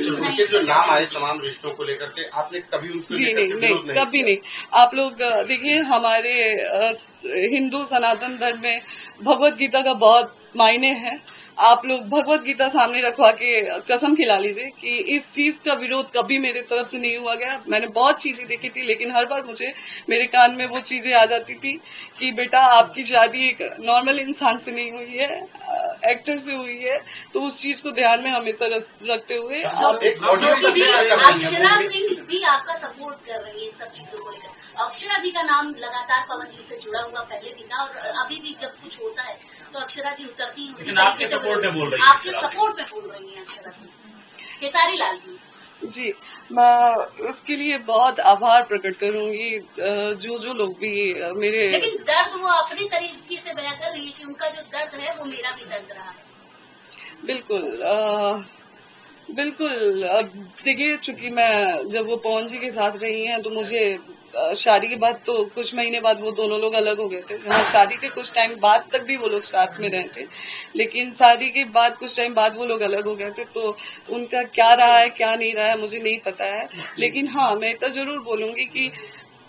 Speaker 7: उनके जो नाम आए तमाम रिश्तों को लेकर के, आपने कभी उनको
Speaker 1: जी नहीं, कभी नहीं। आप लोग देखिए, हमारे हिंदू सनातन धर्म में भगवत गीता का बहुत मायने है। आप लोग भगवत गीता सामने रखवा के कसम खिला लीजिए कि इस चीज का विरोध कभी मेरे तरफ से नहीं हुआ गया। मैंने बहुत चीजें देखी थी, लेकिन हर बार मुझे मेरे कान में वो चीजें आ जाती थी कि बेटा आपकी शादी एक नॉर्मल इंसान से नहीं हुई है, एक्टर से हुई है। तो उस चीज को ध्यान में हमेशा रखते हुए
Speaker 4: अक्षरा सिंह भी आपका सपोर्ट कर रही है सब चीजों को लेकर। अक्षरा जी का नाम लगातार पवन जी से जुड़ा हुआ पहले भी था, और अभी भी जब कुछ होता है तो अक्षरा जी उतरती हैं,
Speaker 2: आपके सपोर्ट में बोल रही है,
Speaker 4: आपके सपोर्ट में बोल रही हैं अक्षरा सिंह, खेसारी लाल जी।
Speaker 1: जी, मैं उसके लिए बहुत आभार प्रकट करूंगी जो लोग भी मेरे।
Speaker 4: लेकिन दर्द वो अपनी तरीके से बयां कर रही है कि उनका जो दर्द है वो मेरा भी दर्द रहा है।
Speaker 1: बिल्कुल बिल्कुल। अब देखिए, चूंकि मैं जब वो पवन जी के साथ रही हैं तो मुझे शादी के बाद तो कुछ महीने बाद वो दोनों लोग अलग हो गए थे। हाँ, शादी के कुछ टाइम बाद तक भी वो लोग साथ में रहे थे, लेकिन शादी के बाद कुछ टाइम बाद वो लोग अलग हो गए थे। तो उनका क्या रहा है क्या नहीं रहा है मुझे नहीं पता है, लेकिन हाँ, मैं इतना जरूर बोलूंगी कि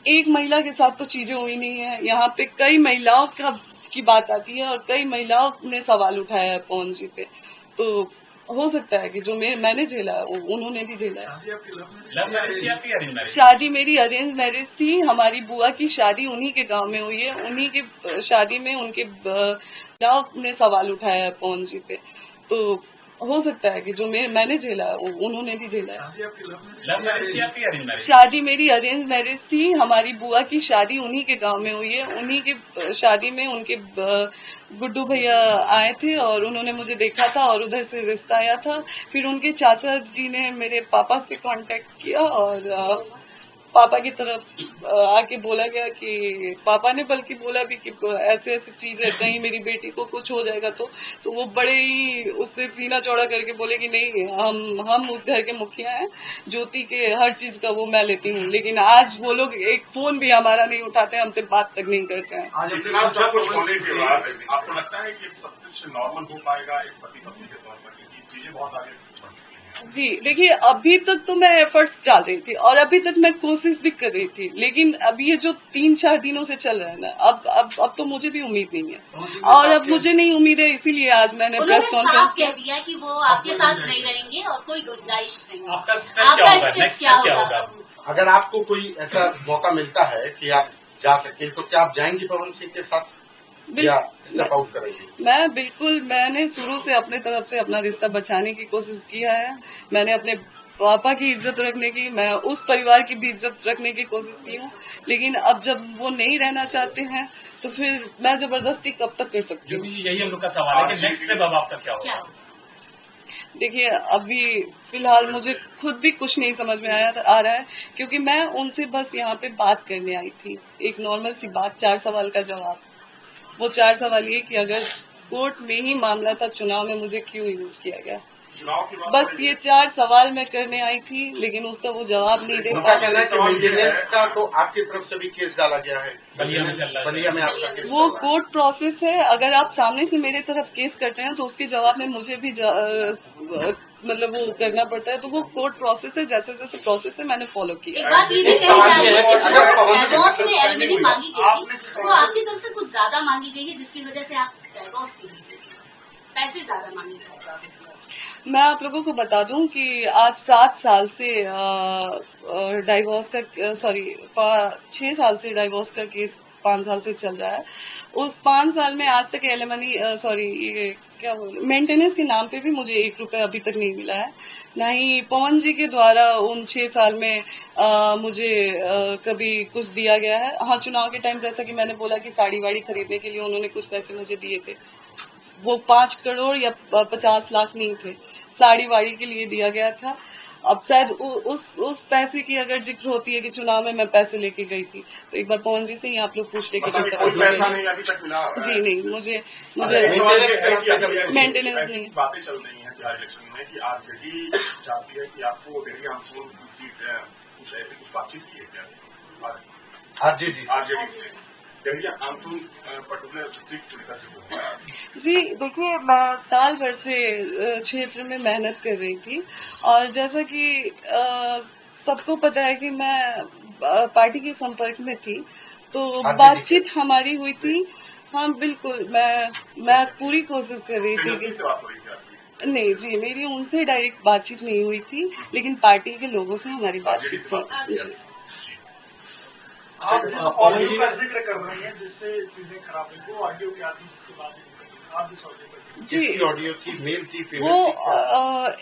Speaker 1: एक महिला के साथ तो चीजें हुई नहीं है। यहाँ पे कई महिलाओं की बात आती है और कई महिलाओं ने सवाल उठाया है पवन जी पे। तो हो सकता है कि जो मैंने झेला उन्होंने भी झेला है।
Speaker 2: लव मैरिज थी आपकी अरेंज मैरिज?
Speaker 1: शादी मेरी अरेंज मैरिज थी। हमारी बुआ की शादी उन्हीं के गांव में हुई है। उन्हीं के शादी में उनके ने सवाल उठाया है पवन जी पे। तो हो सकता है कि जो मैंने झेला उन्होंने भी झेला है।
Speaker 2: लव मैरिज थी आपकी अरेंज मैरिज?
Speaker 1: शादी मेरी अरेंज मैरिज थी। हमारी बुआ की शादी उन्हीं के गांव में हुई है। उन्हीं के शादी में उनके गुड्डू भैया आए थे और उन्होंने मुझे देखा था और उधर से रिश्ता आया था। फिर उनके चाचा जी ने मेरे पापा से कांटेक्ट किया और पापा की तरफ आके बोला गया कि पापा ने बल्कि बोला भी कि ऐसे ऐसी चीज है, कहीं मेरी बेटी को कुछ हो जाएगा तो वो बड़े ही उससे सीना चौड़ा करके बोले कि नहीं, हम उस घर के मुखिया हैं, ज्योति के हर चीज का वो मैं लेती हूँ। लेकिन आज वो लोग एक फोन भी हमारा नहीं उठाते हैं, हमसे बात तक नहीं करते हैं।
Speaker 8: आज इतना सब कुछ होने के बाद आपको लगता है कि सब कुछ नॉर्मल हो पाएगा एक पति पत्नी के तौर पर, क्योंकि चीजें बहुत आगे बढ़ चुकी हैं?
Speaker 1: जी देखिए, अभी तक तो मैं एफर्ट्स डाल रही थी और अभी तक मैं कोशिश भी कर रही थी, लेकिन अब ये जो 3-4 दिनों से चल रहा है ना, अब तो मुझे भी उम्मीद नहीं है। और अब मुझे नहीं उम्मीद है, इसीलिए आज मैंने प्रेस कॉन्फ्रेंस
Speaker 4: कह दिया कि वो आपके साथ नहीं रहेंगे और कोई गुंजाइश नहीं।
Speaker 2: आपका स्टेप क्या होगा?
Speaker 7: अगर आपको कोई ऐसा मौका मिलता है कि आप जा सके तो क्या आप जाएंगी पवन सिंह के साथ या स्टेप आउट करेंगे?
Speaker 1: मैं बिल्कुल, मैंने शुरू से अपने तरफ से अपना रिश्ता बचाने की कोशिश किया है। मैंने अपने पापा की इज्जत रखने की, मैं उस परिवार की भी इज्जत रखने की कोशिश की हूँ, लेकिन अब जब वो नहीं रहना चाहते हैं तो फिर मैं जबरदस्ती कब तक कर सकती हूँ?
Speaker 2: यही हम लोग का सवाल है कि नेक्स्ट स्टेप अब आपका क्या होगा?
Speaker 1: देखिए, अभी फिलहाल मुझे खुद भी कुछ नहीं समझ में आ रहा है, क्योंकि मैं उनसे बस यहाँ पे बात करने आई थी, एक नॉर्मल सी बात, 4 सवाल का जवाब। वो 4 सवाल ये कि अगर कोर्ट में ही मामला था, चुनाव में मुझे क्यों यूज किया गया, बस ये 4 सवाल मैं करने आई थी, लेकिन उसका वो जवाब नहीं दे
Speaker 7: उनका कहना है कि मेंटेनेंस का तो आपकी तरफ से भी केस डाला गया है, बलिया में आपका केस।
Speaker 1: वो कोर्ट प्रोसेस है। अगर आप सामने से मेरे तरफ केस करते हैं तो उसके जवाब में मुझे भी मतलब वो करना पड़ता है। तो वो कोर्ट प्रोसेस है, जैसे जैसे प्रोसेस है मैंने फॉलो किया।
Speaker 4: एक बात ये भी कही जा रही है कि डाइवोर्स में एलिमनी मांगी गई थी, वो आपकी तरफ से कुछ ज्यादा मांगी गई है, जिसकी वजह से आप डाइवोर्स के लिए पैसे ज्यादा मांगे जाए।
Speaker 1: मैं आप लोगों को बता दूं कि आज 7 साल से डाइवोर्स का 6 साल से डाइवोर्स का केस 5 साल से चल रहा है। उस 5 साल में आज तक एलिमनी मेंटेनेंस के नाम पे भी मुझे 1 रुपया अभी तक नहीं मिला है। ना ही पवन जी के द्वारा उन 6 साल में मुझे कभी कुछ दिया गया है। हाँ, चुनाव के टाइम जैसा कि मैंने बोला कि साड़ी वाड़ी खरीदने के लिए उन्होंने कुछ पैसे मुझे दिए थे, वो 5 करोड़ या 50 लाख नहीं थे, साड़ी वाड़ी के लिए दिया गया था। अब शायद उस पैसे की अगर जिक्र होती है कि चुनाव में मैं पैसे लेके गई थी, तो एक बार पवन जी से ही आप लोग पूछ ले कि
Speaker 8: पैसा नहीं अभी तक मिला?
Speaker 1: जी नहीं, मुझे मेंटेनेंस नहीं।
Speaker 8: बातें चल रही हैं बिहार इलेक्शन में कि आरजेडी चाहती है कि आपको डेली आंसू की सीट कुछ ऐसी कुछ बातचीत की है क्या आरजेडी से?
Speaker 1: जी देखिए, मैं साल भर से क्षेत्र में मेहनत कर रही थी और जैसा कि सबको पता है कि मैं पार्टी के संपर्क में थी, तो बातचीत हमारी हुई थी। हाँ बिल्कुल, मैं पूरी कोशिश कर रही थी कि नहीं जी, मेरी उनसे डायरेक्ट बातचीत नहीं हुई थी, लेकिन पार्टी के लोगों से हमारी बातचीत थी।
Speaker 6: आप जिस ऑडियो का जिक्र कर रही हैं जिससे चीजें खराब हुई, वो ऑडियो क्या थी जिसके बाद आप जिस ऑडियो पर
Speaker 7: जी ऑडियो की मेल थी, फीमेल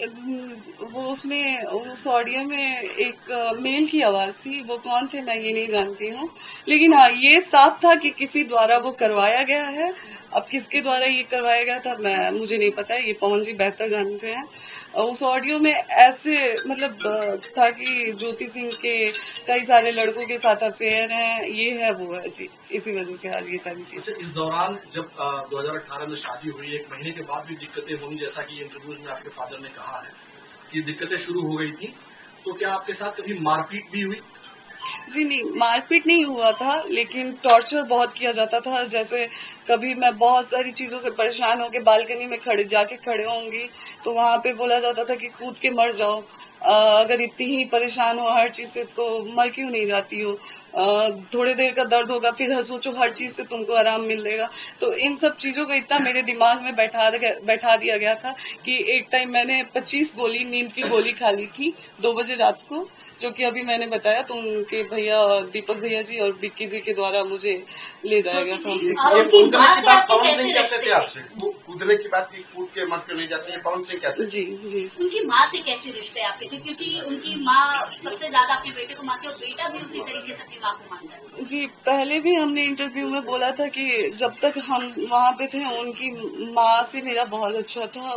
Speaker 7: थी?
Speaker 1: वो उसमें उस ऑडियो में एक मेल की आवाज थी। वो कौन थे मैं ये नहीं जानती हूँ, लेकिन हाँ ये साफ था कि किसी द्वारा वो करवाया गया है अब किसके द्वारा ये करवाया गया था मुझे नहीं पता है, ये पवन जी बेहतर जानते हैं। उस ऑडियो में ऐसे मतलब था कि ज्योति सिंह के कई सारे लड़कों के साथ अफेयर हैं, ये है वो है जी, इसी वजह से आज ये सारी चीजें।
Speaker 9: इस दौरान जब 2018 में शादी हुई, एक महीने के बाद भी दिक्कतें होंगी, जैसा कि इंटरव्यूज में आपके फादर ने कहा है कि दिक्कतें शुरू हो गई थी, तो क्या आपके साथ कभी मारपीट भी हुई?
Speaker 1: जी नहीं, मारपीट नहीं हुआ था, लेकिन टॉर्चर बहुत किया जाता था। जैसे कभी मैं बहुत सारी चीजों से परेशान होकर बालकनी में खड़े होंगी तो वहां पे बोला जाता था कि कूद के मर जाओ, अगर इतनी ही परेशान हो हर चीज से तो मर क्यों नहीं जाती हो, थोड़ी देर का दर्द होगा फिर सोचो हर चीज से तुमको आराम मिलेगा। तो इन सब चीजों को इतना मेरे दिमाग में बैठा दिया गया था कि एक टाइम मैंने 25 गोली नींद की गोली खा ली थी 2 बजे रात को, जो कि अभी मैंने बताया तो उनके भैया दीपक भैया जी और विक्की जी के द्वारा मुझे ले जाया गया था।
Speaker 7: पवन सिंह कैसे थे आपसे? कूदने की बात की, कूद के मर क्यों नहीं जाती है? पवन सिंह कैसे?
Speaker 1: जी जी,
Speaker 4: उनकी माँ से कैसे रिश्ते आपके थे? क्योंकि उनकी माँ सबसे ज्यादा अपने बेटे को मानती है और बेटा भी उसी तरीके से अपनी माँ को मानता है।
Speaker 1: जी, पहले भी हमने इंटरव्यू में बोला था कि जब तक हम वहाँ पे थे उनकी माँ से मेरा बहुत अच्छा था,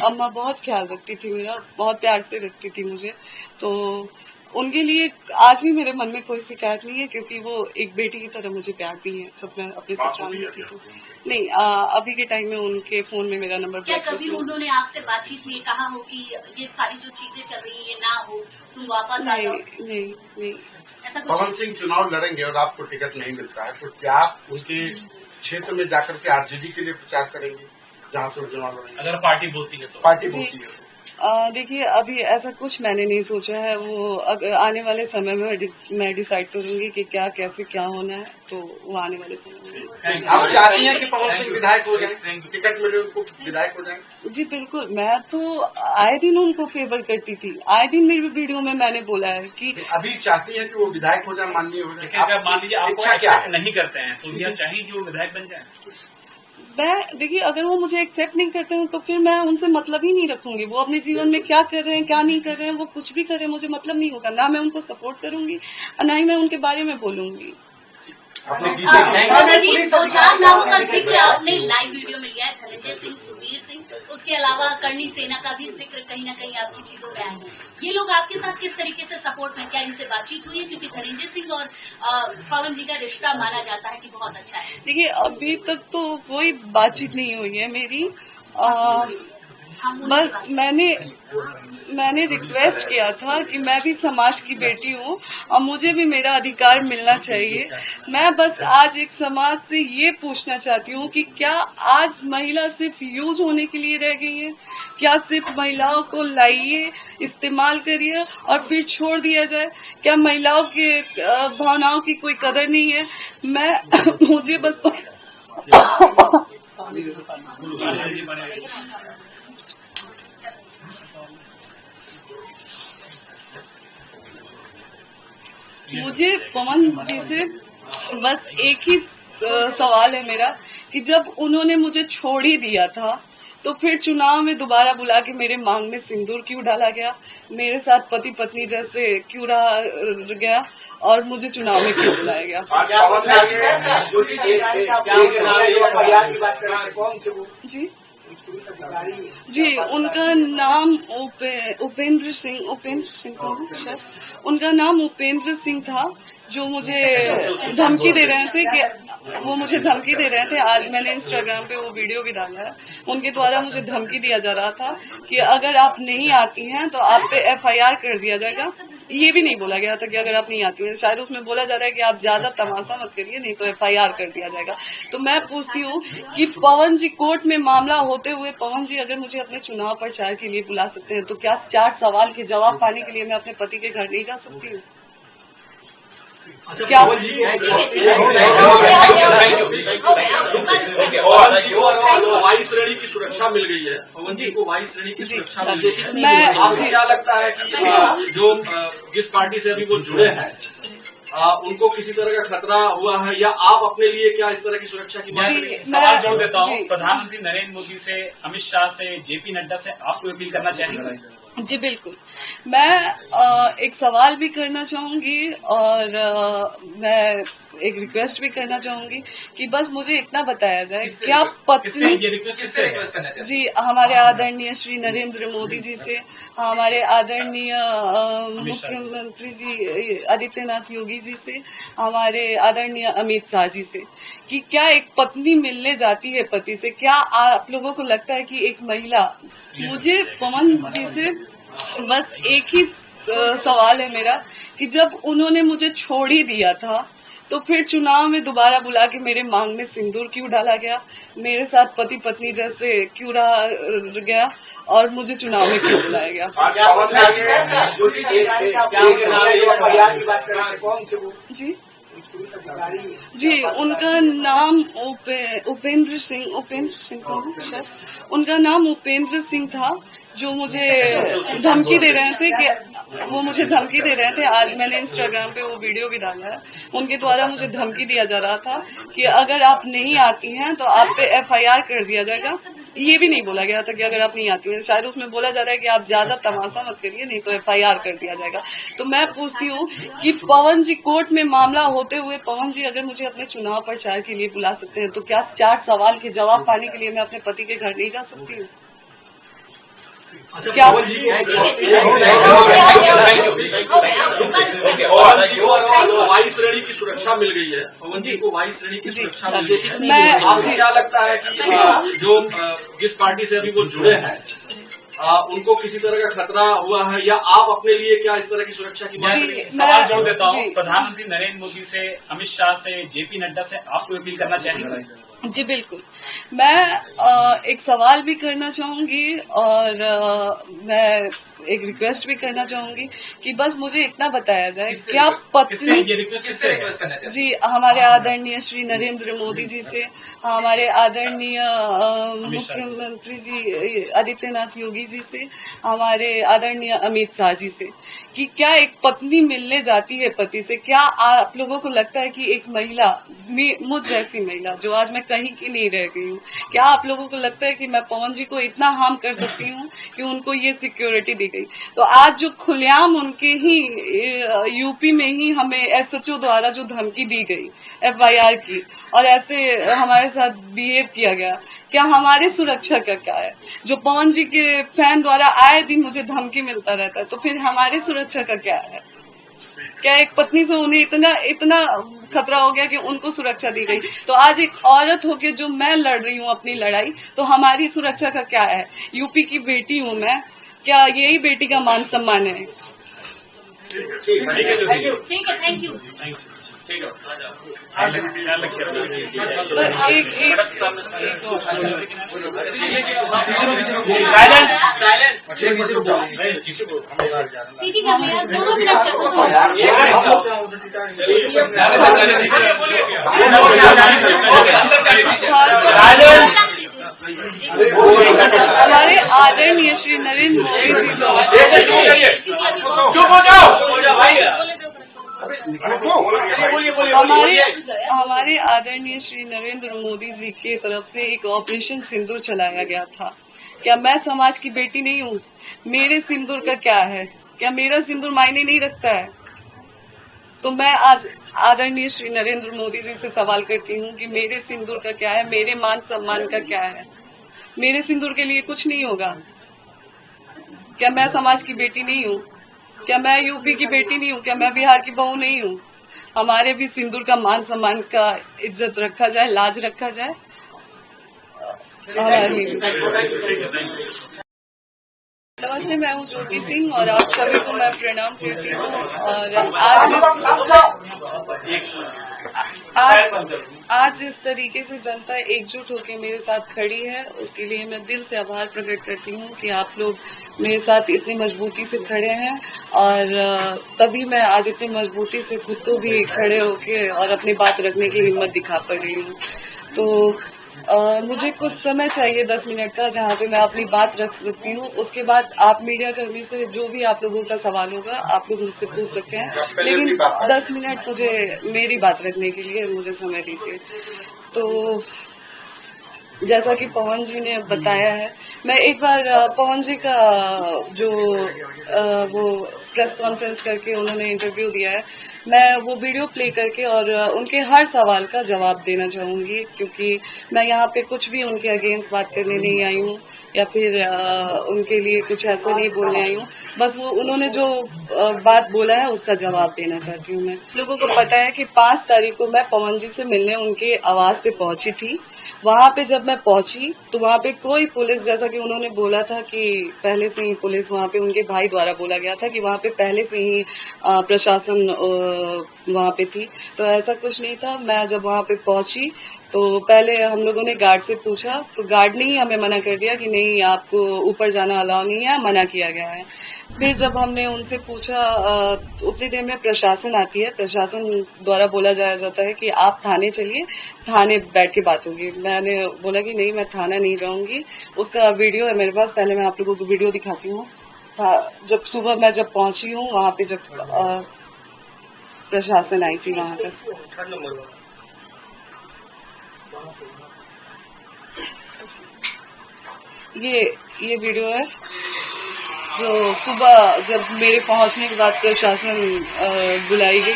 Speaker 1: अम्मा बहुत ख्याल रखती थी मेरा, बहुत प्यार से रखती थी मुझे, तो उनके लिए आज भी मेरे मन में कोई शिकायत नहीं है, क्योंकि वो एक बेटी की तरह मुझे प्यार दी है जब मैं अपने ससुराल में थी। तो नहीं, अभी के टाइम में उनके फोन में मेरा नंबर
Speaker 4: क्या कभी उन्होंने आपसे बातचीत में कहा हो कि ये सारी जो चीजें चल रही है ये ना हो, तुम वापस आ जाओ?
Speaker 1: नहीं
Speaker 4: ऐसा कुछ?
Speaker 7: पवन सिंह चुनाव लड़ेंगे और आपको टिकट नहीं मिलता है तो क्या आप उनके क्षेत्र में जाकर के आरजेडी के लिए प्रचार करेंगे जहाँ से चुनाव लड़ेंगे?
Speaker 2: अगर पार्टी बोलती है तो
Speaker 7: पार्टी बोलती है।
Speaker 1: देखिए, अभी ऐसा कुछ मैंने नहीं सोचा है, वो आने वाले समय में मैं डिसाइड करूंगी कि क्या कैसे क्या होना है, तो वो आने वाले समय में।
Speaker 7: आप चाहती हैं कि पवन सिंह विधायक हो जाए, टिकट मिले उनको विधायक हो जाए? जी
Speaker 1: बिल्कुल, मैं तो आए दिन उनको फेवर करती थी, आए दिन मेरी वीडियो में मैंने बोला है कि
Speaker 7: अभी चाहती हैं कि वो विधायक हो जाए, माननीय हो जाए?
Speaker 2: अगर मान लीजिए आपको एक्सेप्ट नहीं करते हैं तो यह चाहिए कि वो विधायक बन जाए?
Speaker 1: मैं देखिए, अगर वो मुझे एक्सेप्ट नहीं करते हैं तो फिर मैं उनसे मतलब ही नहीं रखूंगी। वो अपने जीवन में क्या कर रहे हैं क्या नहीं कर रहे हैं, वो कुछ भी करें, मुझे मतलब नहीं होगा, ना मैं उनको सपोर्ट करूंगी और ना ही मैं उनके बारे में बोलूंगी।
Speaker 4: जी, 2-4 नामों का जिक्र आपने लाइव वीडियो में लिया है, धनंजय सिंह, सुबीर सिंह, उसके अलावा करणी सेना का भी जिक्र कहीं ना कहीं आपकी चीजों में आया है। ये लोग आपके साथ किस तरीके से सपोर्ट में, क्या इनसे बातचीत हुई है? क्योंकि धनंजय सिंह और पवन जी का रिश्ता माना जाता है कि बहुत अच्छा है।
Speaker 1: देखिए, अभी तक तो कोई बातचीत नहीं हुई है मेरी, बस मैंने रिक्वेस्ट किया था कि मैं भी समाज की बेटी हूँ और मुझे भी मेरा अधिकार मिलना चाहिए। मैं बस आज एक समाज से ये पूछना चाहती हूँ कि क्या आज महिला सिर्फ यूज होने के लिए रह गई है? क्या सिर्फ महिलाओं को लाइए, इस्तेमाल करिए और फिर छोड़ दिया जाए? क्या महिलाओं के भावनाओं की कोई कदर नहीं है? मुझे बस मुझे पवन जी से बस एक ही सवाल है मेरा कि जब उन्होंने मुझे छोड़ ही दिया था तो फिर चुनाव में दोबारा बुला के मेरे मांग में सिंदूर क्यों डाला गया, मेरे साथ पति पत्नी जैसे क्यों रहा गया और मुझे चुनाव में क्यों बुलाया गया? जी, उनका नाम उपेंद्र सिंह था शायद, उनका नाम उपेंद्र सिंह था, जो मुझे धमकी दे रहे थे कि आज मैंने इंस्टाग्राम पे वो वीडियो भी डाला है, उनके द्वारा मुझे धमकी दिया जा रहा था कि अगर आप नहीं आती हैं तो आप पे FIR कर दिया जाएगा। ये भी नहीं बोला गया था कि अगर आप नहीं आती हैं, शायद उसमें बोला जा रहा है कि आप ज्यादा तमाशा मत करिए नहीं तो FIR कर दिया जाएगा। तो मैं पूछती हूँ कि पवन जी, कोर्ट में मामला होते हुए पवन जी अगर मुझे अपने चुनाव प्रचार के लिए बुला सकते हैं तो क्या 4 सवाल के जवाब पाने के लिए मैं अपने पति के घर नहीं जा सकती हूँ? क्या
Speaker 9: वायु श्रेणी की सुरक्षा मिल गई है, पवन जी को वायु श्रेणी की सुरक्षा मिल गई है। आपको क्या लगता है कि जो जिस पार्टी से अभी वो जुड़े हैं उनको किसी तरह का खतरा हुआ है, या आप अपने लिए क्या इस तरह की सुरक्षा की बात करेंगे?
Speaker 2: सवाल जोड़ देता हूँ, प्रधानमंत्री नरेंद्र मोदी से, अमित शाह से, JP नड्डा से आपको अपील करना चाहेंगे?
Speaker 1: जी बिल्कुल, मैं एक सवाल भी करना चाहूंगी और मैं एक रिक्वेस्ट भी करना चाहूंगी कि बस मुझे इतना बताया जाए, क्या पत्नी जी हमारे आदरणीय श्री नरेंद्र मोदी जी से, हमारे आदरणीय मुख्यमंत्री जी आदित्यनाथ योगी जी से, हमारे आदरणीय अमित शाह जी से, कि क्या एक पत्नी मिलने जाती है पति से? क्या आप लोगों को लगता है कि एक महिला, मुझे पवन जी से बस एक ही सवाल है मेरा कि जब उन्होंने मुझे छोड़ ही दिया था तो फिर चुनाव में दोबारा बुला के मेरे मांग में सिंदूर क्यों डाला गया, मेरे साथ पति पत्नी जैसे क्यों रहा गया, और मुझे चुनाव में क्यों बुलाया गया? जी उनका नाम उपेंद्र सिंह था, उनका नाम उपेंद्र सिंह था, जो मुझे धमकी दे रहे थे कि वो मुझे धमकी दे रहे थे। आज मैंने इंस्टाग्राम पे वो वीडियो भी डाला है। उनके द्वारा मुझे धमकी दिया जा रहा था कि अगर आप नहीं आती हैं तो आप पे FIR कर दिया जाएगा। ये भी नहीं बोला गया था कि अगर आप नहीं आती हैं, शायद उसमें बोला जा रहा है कि आप ज्यादा तमाशा मत करिए नहीं तो FIR कर दिया जाएगा। तो मैं पूछती हूँ कि पवन जी, कोर्ट में मामला होते हुए पवन जी अगर मुझे अपने चुनाव प्रचार के लिए बुला सकते हैं तो क्या 4 सवाल के जवाब पाने के लिए मैं अपने पति के घर नहीं जा सकती हूँ? क्या
Speaker 9: वायु श्रेणी की सुरक्षा मिल गई है, पवन जी को वायु श्रेणी की सुरक्षा मिल गई है। आपको क्या लगता है कि जो जिस पार्टी से अभी वो जुड़े हैं उनको किसी तरह का खतरा हुआ है, या आप अपने लिए क्या इस तरह की सुरक्षा की बात?
Speaker 2: सवाल जोड़ देता हूँ, प्रधानमंत्री नरेंद्र मोदी से, अमित शाह से, JP नड्डा से आप कोई अपील करना चाहेंगे?
Speaker 1: जी बिल्कुल, मैं एक सवाल भी करना चाहूंगी और मैं एक रिक्वेस्ट भी करना चाहूंगी कि बस मुझे इतना बताया जाए, क्या पत्नी जी हमारे आदरणीय श्री नरेंद्र मोदी जी से, हमारे आदरणीय मुख्यमंत्री जी आदित्यनाथ योगी जी से, हमारे आदरणीय अमित शाह जी से, कि क्या एक पत्नी मिलने जाती है पति से? क्या आप लोगों को लगता है कि एक महिला, मुझ जैसी महिला जो आज मैं कहीं की नहीं रह गई हूँ, क्या आप लोगों को लगता है कि मैं पवन जी को इतना हार्म कर सकती हूँ कि उनको ये सिक्योरिटी दी गई? तो आज जो खुलेआम उनके ही यूपी में ही हमें SHO द्वारा जो धमकी दी गई FIR की, और ऐसे हमारे साथ बिहेव किया गया, क्या हमारी सुरक्षा का क्या है? जो पवन जी के फैन द्वारा आए दिन मुझे धमकी मिलता रहता है, तो फिर हमारी सुरक्षा का क्या है? क्या एक पत्नी से उन्हें इतना खतरा हो गया कि उनको सुरक्षा दी गई? तो आज एक औरत होके जो मैं लड़ रही हूँ अपनी लड़ाई, तो हमारी सुरक्षा का क्या है? यूपी की बेटी हूँ मैं, क्या यही बेटी का मान सम्मान है?
Speaker 4: ठीक है, थैंक यू।
Speaker 1: हमारे आदरणीय श्री नरेंद्र मोदी जी
Speaker 9: चुप हो जाओ।
Speaker 1: हमारे आदरणीय श्री नरेंद्र मोदी जी की तरफ से एक ऑपरेशन सिंदूर चलाया गया था। क्या मैं समाज की बेटी नहीं हूँ? मेरे सिंदूर का क्या है? क्या मेरा सिंदूर मायने नहीं रखता है? तो मैं आज आदरणीय श्री नरेंद्र मोदी जी से सवाल करती हूँ कि मेरे सिंदूर का क्या है, मेरे मान सम्मान का क्या है? मेरे सिंदूर के लिए कुछ नहीं होगा? क्या मैं समाज की बेटी नहीं हूँ? क्या मैं यूपी की बेटी नहीं हूँ? क्या मैं बिहार की बहू नहीं हूँ? हमारे भी सिंदूर का मान सम्मान का इज्जत रखा जाए, लाज रखा जाए। नमस्ते, मैं हूँ ज्योति सिंह और आप सभी को मैं प्रणाम करती हूँ। और आज इस तरीके से जनता एकजुट होकर मेरे साथ खड़ी है, उसके लिए मैं दिल से आभार प्रकट करती हूँ कि आप लोग मेरे साथ इतनी मजबूती से खड़े हैं, और तभी मैं आज इतनी मजबूती से खुद को भी खड़े होके और अपनी बात रखने की हिम्मत दिखा पा रही हूँ। तो मुझे कुछ समय चाहिए 10 मिनट का, जहाँ पे मैं अपनी बात रख सकती हूँ। उसके बाद आप मीडिया कर्मी से जो भी आप लोगों का सवाल होगा आप लोग मुझसे पूछ सकते हैं, लेकिन 10 मिनट मुझे मेरी बात रखने के लिए मुझे समय दीजिए। तो जैसा कि पवन जी ने बताया है, मैं एक बार पवन जी का जो वो प्रेस कॉन्फ्रेंस करके उन्होंने इंटरव्यू दिया है, मैं वो वीडियो प्ले करके और उनके हर सवाल का जवाब देना चाहूंगी, क्योंकि मैं यहाँ पे कुछ भी उनके अगेंस्ट बात करने नहीं आई हूँ या फिर उनके लिए कुछ ऐसा नहीं बोलने आई हूँ। बस वो उन्होंने जो बात बोला है उसका जवाब देना चाहती हूँ। मैं लोगों को पता है कि 5 तारीख को मैं पवन जी से मिलने उनके आवास पे पहुंची थी। वहां पे जब मैं पहुंची तो वहां पे कोई पुलिस, जैसा कि उन्होंने बोला था कि पहले से ही पुलिस वहां पे उनके भाई द्वारा बोला गया था कि वहां पे पहले से ही प्रशासन वहां पे थी, तो ऐसा कुछ नहीं था। मैं जब वहां पे पहुंची तो पहले हम लोगों ने गार्ड से पूछा, तो गार्ड ने ही हमें मना कर दिया कि नहीं, आपको ऊपर जाना अलाउ नहीं है, मना किया गया है। फिर जब हमने उनसे पूछा, उतनी देर में प्रशासन आती है, प्रशासन द्वारा बोला जाता है कि आप थाने चलिए, थाने बैठ के बात होगी। मैंने बोला कि नहीं, मैं थाना नहीं जाऊंगी। उसका वीडियो है मेरे पास, पहले मैं आप लोगों को वीडियो दिखाती हूँ। जब सुबह मैं जब पहुंची हूँ वहां पे, जब प्रशासन आई थी वहां पर, ये वीडियो है जो सुबह जब मेरे पहुंचने के बाद प्रशासन बुलाई गई।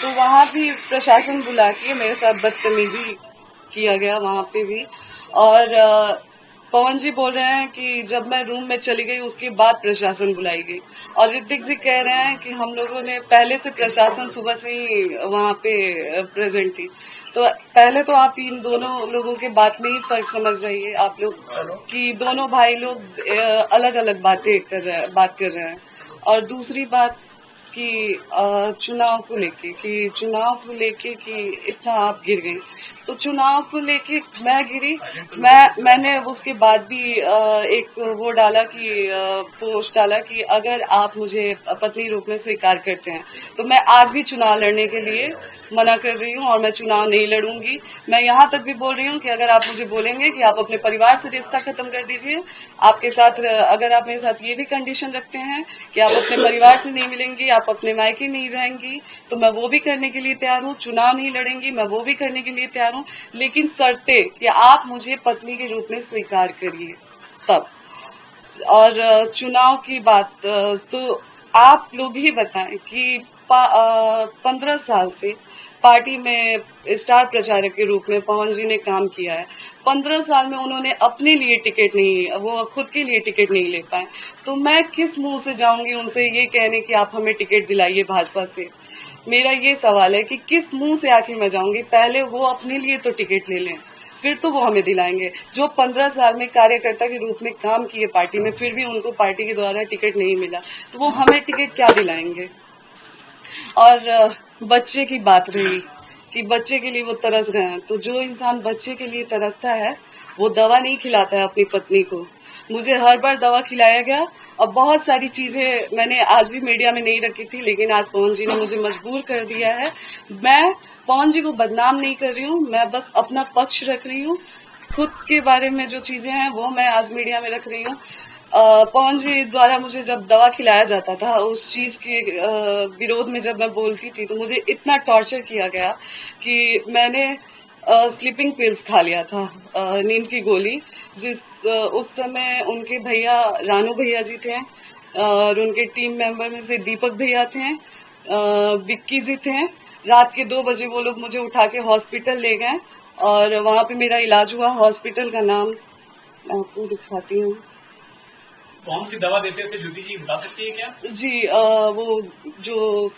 Speaker 1: तो वहां भी प्रशासन बुला के मेरे साथ बदतमीजी किया गया वहां पे भी। और पवन जी बोल रहे हैं कि जब मैं रूम में चली गई उसके बाद प्रशासन बुलाई गई, और ऋतिक जी कह रहे हैं कि हम लोगों ने पहले से, प्रशासन सुबह से ही वहां पे प्रेजेंट थी। तो पहले तो आप इन दोनों लोगों के बात में ही फर्क समझ जाइए आप लोग कि दोनों भाई लोग अलग अलग बात कर रहे हैं। और दूसरी बात कि चुनाव को लेके कि इतना आप गिर गई, तो चुनाव को लेके मैं गिरी। मैंने उसके बाद भी एक वो डाला कि पोस्ट डाला कि अगर आप मुझे पत्नी रूप में स्वीकार करते हैं तो मैं आज भी चुनाव लड़ने के लिए मना कर रही हूँ और मैं चुनाव नहीं लड़ूंगी। मैं यहाँ तक भी बोल रही हूँ कि अगर आप मुझे बोलेंगे कि आप अपने परिवार से रिश्ता खत्म कर दीजिए, आपके साथ अगर आप मेरे साथ ये भी कंडीशन रखते हैं कि आप अपने परिवार से नहीं मिलेंगी, आप अपने मायके नहीं जाएंगी, तो मैं वो भी करने के लिए तैयार हूँ। चुनाव नहीं लड़ेंगी, मैं वो भी करने के लिए तैयार हूँ, लेकिन शर्ते कि आप मुझे पत्नी के रूप में स्वीकार करिए तब। और चुनाव की बात, तो आप लोग ही बताएं कि 15 साल से पार्टी में स्टार प्रचारक के रूप में पवन जी ने काम किया है। 15 साल में उन्होंने अपने लिए टिकट नहीं, वो खुद के लिए टिकट नहीं ले पाए, तो मैं किस मुंह से जाऊंगी उनसे ये कहने कि आप हमें टिकट दिलाइए भाजपा से। मेरा ये सवाल है कि किस मुंह से आखिर मैं जाऊंगी, पहले वो अपने लिए तो टिकट ले लें, फिर तो वो हमें दिलाएंगे। जो 15 साल में कार्यकर्ता के रूप में काम किए पार्टी में, फिर भी उनको पार्टी के द्वारा टिकट नहीं मिला, तो वो हमें टिकट क्या दिलाएंगे। और बच्चे की बात रही कि बच्चे के लिए वो तरस गए हैं, तो जो इंसान बच्चे के लिए तरसता है वो दवा नहीं खिलाता है अपनी पत्नी को। मुझे हर बार दवा खिलाया गया और बहुत सारी चीजें मैंने आज भी मीडिया में नहीं रखी थी, लेकिन आज पवन जी ने मुझे मजबूर कर दिया है। मैं पवन जी को बदनाम नहीं कर रही हूँ, मैं बस अपना पक्ष रख रही हूँ। खुद के बारे में जो चीजें हैं वो मैं आज मीडिया में रख रही हूँ। पवन जी द्वारा मुझे जब दवा खिलाया जाता था, उस चीज के विरोध में जब मैं बोलती थी, तो मुझे इतना टॉर्चर किया गया कि मैंने स्लीपिंग पिल्स खा लिया था, नींद की गोली, उस समय उनके भैया रानू भैया जी थे और उनके टीम मेंबर में से दीपक भैया थे, विक्की जी थे। रात के 2 बजे वो लोग मुझे उठा के हॉस्पिटल ले गए और वहां पे मेरा इलाज हुआ। हॉस्पिटल का नाम मैं आपको दिखाती हूँ।
Speaker 2: कौन सी दवा देते थे ज्योति जी, बता सकती है क्या?
Speaker 1: जी, वो जो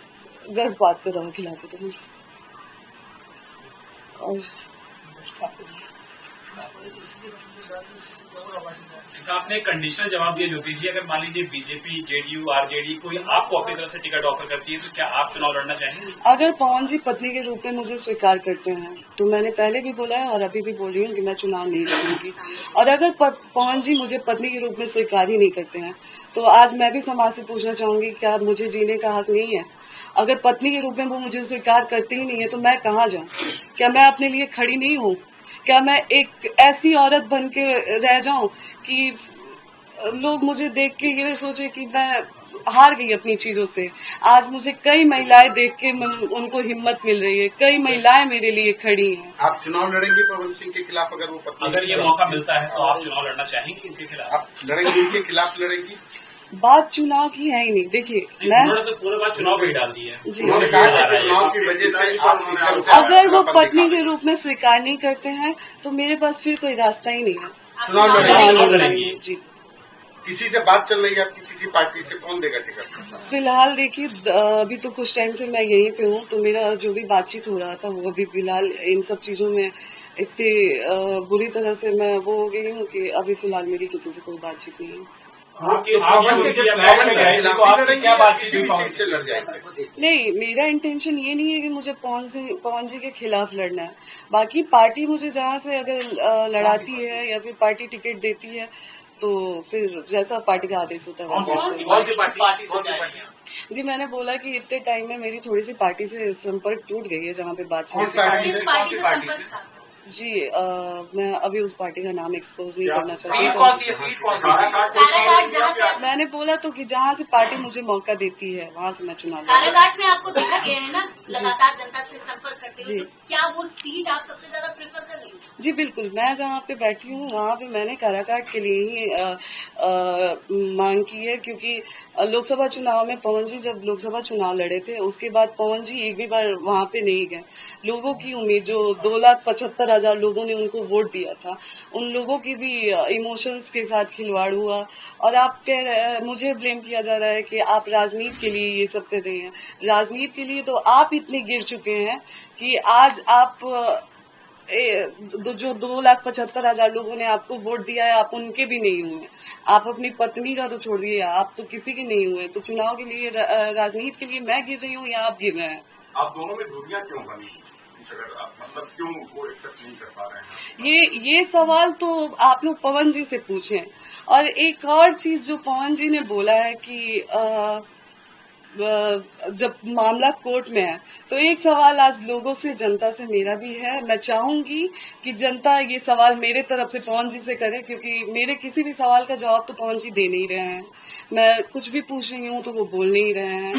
Speaker 1: गर्भपात का दवा खिलाते थे मुझे। और
Speaker 2: अच्छा, आपने एक कंडीशनल जवाब दिया ज्योति जी, अगर मान लीजिए बीजेपी, जेडीयू, आरजेडी कोई आपको अपनी तरफ से टिकट ऑफर करती है तो क्या आप चुनाव लड़ना चाहेंगे?
Speaker 1: अगर पवन जी पत्नी के रूप में मुझे स्वीकार करते हैं तो मैंने पहले भी बोला है और अभी भी बोल रही हूँ कि मैं चुनाव नहीं लड़ूंगी। और अगर पवन जी मुझे पत्नी के रूप में स्वीकार ही नहीं करते हैं तो आज मैं भी समाज से पूछना चाहूंगी, क्या मुझे जीने का हक नहीं है? अगर पत्नी के रूप में वो मुझे स्वीकार करते ही नहीं है तो मैं कहाँ जाऊँ? क्या मैं अपने लिए खड़ी नहीं हूँ? क्या मैं एक ऐसी औरत बन के रह जाऊं कि लोग मुझे देख के ये सोचे कि मैं हार गई अपनी चीजों से। आज मुझे कई महिलाएं देख के उनको हिम्मत मिल रही है, कई महिलाएं मेरे लिए खड़ी हैं।
Speaker 7: आप चुनाव लड़ेंगे पवन सिंह के खिलाफ अगर वो पत्नी,
Speaker 2: अगर ये मौका मिलता है तो आप चुनाव लड़ना चाहेंगे इनके खिलाफ?
Speaker 7: आप लड़ेंगे, इनके खिलाफ लड़ेंगी?
Speaker 1: बात चुनाव की है ही नहीं। देखिए
Speaker 2: उन्होंने तो पूरे बात चुनाव पे ही डाल दी है।
Speaker 1: जी,
Speaker 7: उन्होंने कहा कि चुनाव की वजह से आप एकदम से
Speaker 1: अगर वो
Speaker 7: पद
Speaker 1: पत्नी
Speaker 7: दिखा
Speaker 1: के रूप में स्वीकार नहीं करते हैं तो मेरे पास फिर कोई रास्ता ही नहीं है।
Speaker 7: चुनाव
Speaker 2: लड़ेंगे।
Speaker 1: जी,
Speaker 7: किसी से बात चल रही है आपकी, किसी पार्टी से? कौन देगा टिकट?
Speaker 1: फिलहाल देखिए अभी तो कुछ टाइम से मैं यहीं पे हूँ, तो मेरा जो भी बातचीत हो रहा था वो अभी फिलहाल इन सब चीजों में इतनी बुरी तरह से मैं वो हो गई हूँ कि अभी फिलहाल मेरी किसी से कोई बातचीत नहीं है। नहीं, मेरा इंटेंशन ये नहीं है कि मुझे पवन जी के खिलाफ लड़ना है। बाकी पार्टी मुझे जहाँ से अगर लड़ाती है या फिर पार्टी टिकट देती है तो फिर जैसा पार्टी का आदेश होता है वैसे। जी, मैंने बोला कि इतने टाइम में मेरी थोड़ी सी पार्टी से संपर्क टूट गई है जहाँ पे बातचीत। जी मैं अभी उस पार्टी का नाम एक्सपोज नहीं करना चाहती। मैंने बोला तो कि जहाँ से पार्टी मुझे मौका देती है वहाँ से मैं चुनाव
Speaker 4: काराकाट में आपको देखा गया है ना लगातार जनता से संपर्क करते हुए, तो क्या वो सीट आप सबसे ज्यादा प्रेफर कर रही हैं?
Speaker 1: जी बिल्कुल, मैं जहाँ पे बैठी हूँ वहाँ पे मैंने काराकाट के लिए ही मांग की है, क्योंकि लोकसभा चुनाव में पवन जी जब लोकसभा चुनाव लड़े थे उसके बाद पवन जी एक भी बार वहाँ पे नहीं गए। लोगों की उम्मीद, जो 2,75,000 लोगों ने उनको वोट दिया था, उन लोगों की भी इमोशंस के साथ खिलवाड़ हुआ। और आप मुझे ब्लेम किया जा रहा है कि आप राजनीति के लिए ये सब कर रहे हैं। राजनीति के लिए तो आप इतने गिर चुके हैं कि आज आप जो 2,75,000 लोगों ने आपको वोट दिया है आप उनके भी नहीं हुए। आप अपनी पत्नी का तो छोड़िए, आप तो किसी के नहीं हुए। तो चुनाव के लिए, राजनीति के लिए मैं गिर रही हूँ या आप गिर रहे हैं?
Speaker 8: आप दोनों में दूरियां क्यों बनी? मतलब क्यों वो एक्सेप्ट नहीं कर पा रहे हैं?
Speaker 1: ये सवाल तो आप लोग पवन जी से पूछें। और एक और चीज जो पवन जी ने बोला है कि जब मामला कोर्ट में है, तो एक सवाल आज लोगों से, जनता से मेरा भी है। मैं चाहूंगी कि जनता ये सवाल मेरे तरफ से पवन जी से करे, क्योंकि मेरे किसी भी सवाल का जवाब तो पवन जी दे नहीं रहे हैं। मैं कुछ भी पूछ रही हूँ तो वो बोल नहीं रहे हैं।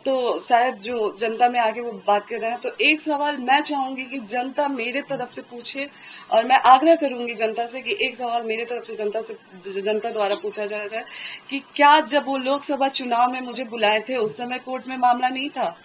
Speaker 1: तो शायद जो जनता में आके वो बात कर रहे हैं, तो एक सवाल मैं चाहूंगी कि जनता मेरे तरफ से पूछे, और मैं आग्रह करूंगी जनता से कि एक सवाल मेरे तरफ से जनता द्वारा पूछा जाए कि क्या जब वो लोकसभा चुनाव में मुझे बुलाए थे उस समय कोर्ट में मामला नहीं था?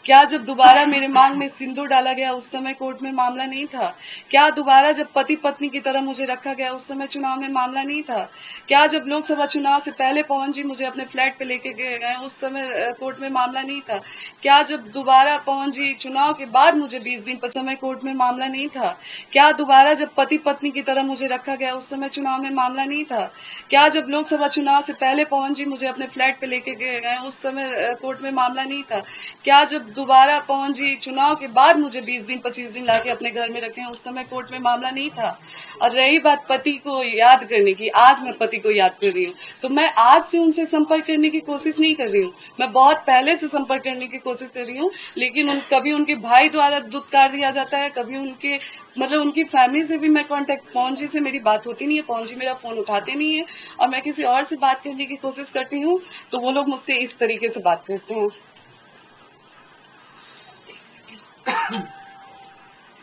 Speaker 1: क्या जब दोबारा मेरे मांग में सिंदूर डाला गया उस समय कोर्ट में मामला नहीं था? क्या दोबारा जब पति पत्नी की तरह मुझे रखा गया उस समय चुनाव में मामला नहीं था? क्या जब लोकसभा चुनाव से पहले पवन जी मुझे अपने फ्लैट पे लेके गए उस समय कोर्ट में मामला नहीं था? क्या जब दोबारा पवन जी चुनाव के बाद मुझे 20 दिन पर समय कोर्ट में मामला नहीं था? क्या दोबारा जब पति पत्नी की तरह मुझे रखा गया उस समय चुनाव में मामला नहीं था? क्या जब लोकसभा चुनाव से पहले पवन जी मुझे अपने फ्लैट पे लेके गए उस समय कोर्ट में मामला नहीं था? क्या जब दोबारा पवन जी चुनाव के बाद मुझे 20 दिन 25 दिन लाके अपने घर में रखे उस समय कोर्ट में मामला नहीं था? और रही बात पति को याद करने की, आज मैं पति को याद कर रही हूँ, तो मैं आज से उनसे संपर्क करने की कोशिश नहीं कर रही हूँ। मैं बहुत पहले से संपर्क करने की कोशिश कर रही हूँ, लेकिन कभी उनके भाई द्वारा दुत्कार दिया जाता है, कभी उनकी फैमिली से भी मैं कांटेक्ट, पवन जी से मेरी बात होती नहीं है, पवन जी मेरा फोन उठाते नहीं है, और मैं किसी और से बात करने की कोशिश करती हूँ तो वो लोग मुझसे इस तरीके से बात करते हैं।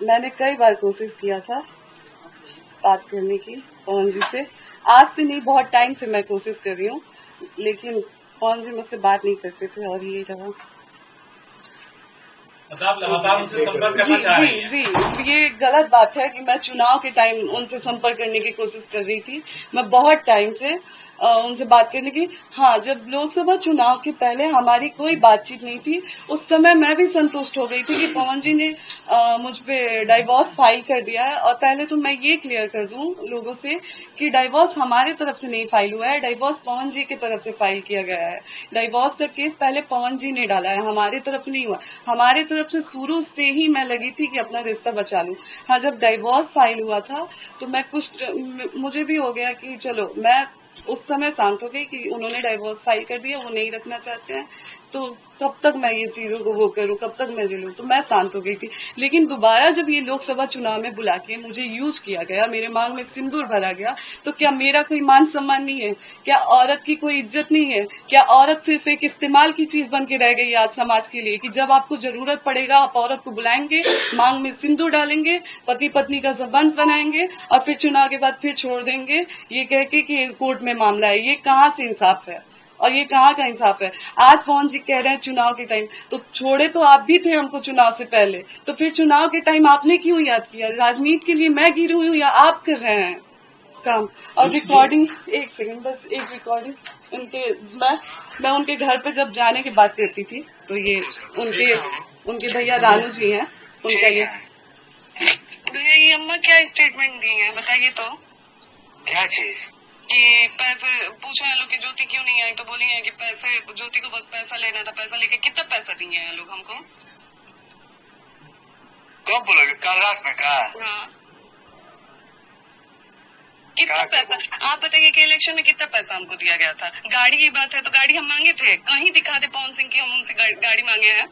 Speaker 1: मैंने कई बार कोशिश किया था बात करने की पवन जी से, आज से नहीं, बहुत टाइम से मैं कोशिश कर रही हूँ, लेकिन पवन जी मुझसे बात नहीं करते थे और यही रहा।
Speaker 2: लगातार उनसे संपर्क करना चाह रही हैं।
Speaker 1: जी, ये गलत बात है कि मैं चुनाव के टाइम उनसे संपर्क करने की कोशिश कर रही थी। मैं बहुत टाइम से उनसे बात करने की, हाँ, जब लोकसभा चुनाव के पहले हमारी कोई बातचीत नहीं थी, उस समय मैं भी संतुष्ट हो गई थी कि पवन जी ने मुझ पे डाइवोर्स फाइल कर दिया है। और पहले तो मैं ये क्लियर कर दूं लोगों से कि डाइवोर्स हमारे तरफ से नहीं फाइल हुआ है, डाइवोर्स पवन जी की तरफ से फाइल किया गया है। डाइवोर्स का केस पहले पवन जी ने डाला है, हमारे तरफ से नहीं हुआ। हमारे तरफ से शुरू से ही मैं लगी थी कि अपना रिश्ता बचा लूं। हाँ, जब डाइवोर्स फाइल हुआ था तो मैं मुझे भी हो गया कि चलो, मैं उस समय शांत हो गई कि उन्होंने डाइवोर्स फाइल कर दिया, वो नहीं रखना चाहते हैं, तो कब तक मैं ये चीजों को वो करूं, कब तक मैं झेलूं, तो मैं शांत हो गई थी। लेकिन दोबारा जब ये लोकसभा चुनाव में बुला के मुझे यूज किया गया, मेरे मांग में सिंदूर भरा गया, तो क्या मेरा कोई मान सम्मान नहीं है? क्या औरत की कोई इज्जत नहीं है? क्या औरत सिर्फ एक इस्तेमाल की चीज बन के रह गई आज समाज के लिए, कि जब आपको जरूरत पड़ेगा आप औरत को बुलाएंगे, मांग में सिंदूर डालेंगे, पति पत्नी का संबंध बनाएंगे और फिर चुनाव के बाद फिर छोड़ देंगे ये कह के कि कोर्ट में मामला है? ये कहाँ से इंसाफ है और ये कहाँ का इंसाफ है? आज पवन जी कह रहे हैं चुनाव के टाइम, तो छोड़े तो आप भी थे हमको चुनाव से पहले, तो फिर चुनाव के टाइम आपने क्यों याद किया? राजनीति के लिए मैं गिरी हुई हूँ या आप कर रहे हैं काम? और रिकॉर्डिंग, एक सेकंड बस, एक रिकॉर्डिंग उनके, मैं उनके घर पे जब जाने की बात करती थी, तो ये उनके भैया रानू जी हैं, उनका ये अम्मा क्या स्टेटमेंट दी है बताइए तो।
Speaker 5: क्या चीज?
Speaker 1: कि पैसे पूछो है लोग कि ज्योति क्यों नहीं आई, तो बोली है कि पैसे, ज्योति को बस पैसा लेना था, पैसा लेके कितना पैसा दिए हैं लोग हमको?
Speaker 5: कब बोलोगे? कल रात में कहा?
Speaker 1: हाँ। कितना पैसा आप बताइए कि इलेक्शन में कितना पैसा हमको दिया गया था? गाड़ी की बात है तो गाड़ी हम मांगे थे, कहीं दिखा दे पवन सिंह की हम उनसे गाड़ी मांगे हैं?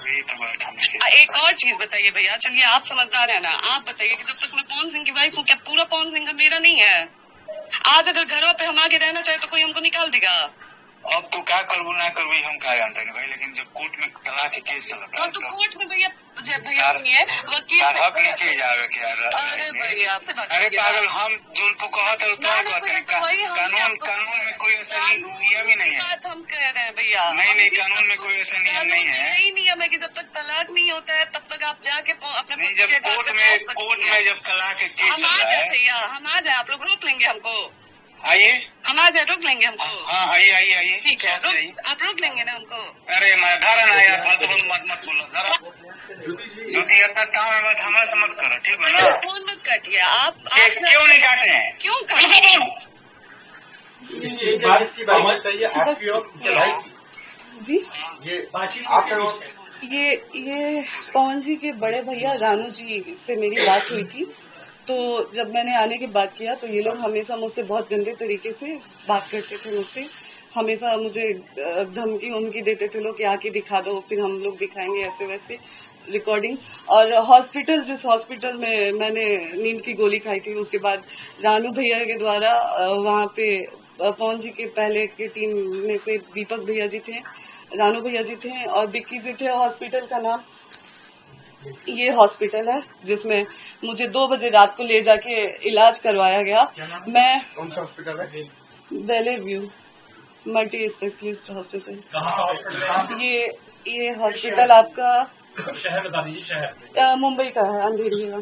Speaker 1: एक और चीज बताइए भैया, चलिए आप समझदार है ना, आप बताइए कि जब तक मैं पवन सिंह की वाइफ हूँ, क्या पूरा पवन सिंह का मेरा नहीं है? आज अगर घरों पे हम आगे रहना चाहे तो कोई हमको निकाल देगा?
Speaker 5: अब तो क्या करबू ना करबू हम क्या जानते हैं भाई, लेकिन जब कोर्ट में तलाक के केस चल रहा है
Speaker 1: तो कोर्ट में भैया है वकील
Speaker 5: हक लेके जावे क्या?
Speaker 1: अरे भैया आपसे बात,
Speaker 5: अरे पागल, हम जो तू कहते हो कानून में कोई ऐसा नियम ही नहीं है।
Speaker 1: बात हम कह रहे हैं भैया,
Speaker 5: नहीं कानून में कोई ऐसा नियम नहीं है।
Speaker 1: यही नियम है कि जब तक तलाक नहीं होता है तब तक आप जाके अपने
Speaker 5: जब कोर्ट में जब तलाक के केस
Speaker 1: हम आ जाए भैया, हम आ जाए, आप लोग रोक लेंगे हमको?
Speaker 5: आइए,
Speaker 1: हम आ जाए, रोक लेंगे हमको?
Speaker 5: हाँ आइए
Speaker 1: ठीक है, आप रोक लेंगे ना हमको?
Speaker 5: अरे मैं धारा ना यार, फालतू मत बोलो धारा। ज्योति अपना काम है, बात हमारे से मत करो, ठीक है ना? फोन मत काटिए आप क्यों नहीं काटे हैं?
Speaker 1: क्यों काटे?
Speaker 7: इस बात की बात बताइए आपकी और भाई
Speaker 1: जी,
Speaker 7: ये बातचीत
Speaker 1: ये पवन जी के बड़े भैया रानू जी से मेरी बात हुई थी, तो जब मैंने आने की बात किया तो ये लोग हमेशा मुझसे बहुत गंदे तरीके से बात करते थे, मुझसे हमेशा मुझे धमकी उमकी देते थे लोग कि आके दिखा दो, फिर हम लोग दिखाएंगे, ऐसे वैसे रिकॉर्डिंग। और हॉस्पिटल, जिस हॉस्पिटल में मैंने नींद की गोली खाई थी, उसके बाद रानू भैया के द्वारा वहाँ पे पवन जी के पहले की टीम में से दीपक भैया जी थे, रानू भैया जी थे और बिक्की जी थे। हॉस्पिटल का नाम ये हॉस्पिटल है जिसमें मुझे 2 बजे रात को ले जाके इलाज करवाया गया। मैं
Speaker 7: कौन सा हॉस्पिटल है?
Speaker 1: बेले व्यू मल्टी स्पेशलिस्ट हॉस्पिटल। ये हॉस्पिटल आपका
Speaker 6: शहर बता दीजिए। शहर
Speaker 1: मुंबई का है, अंधेरी का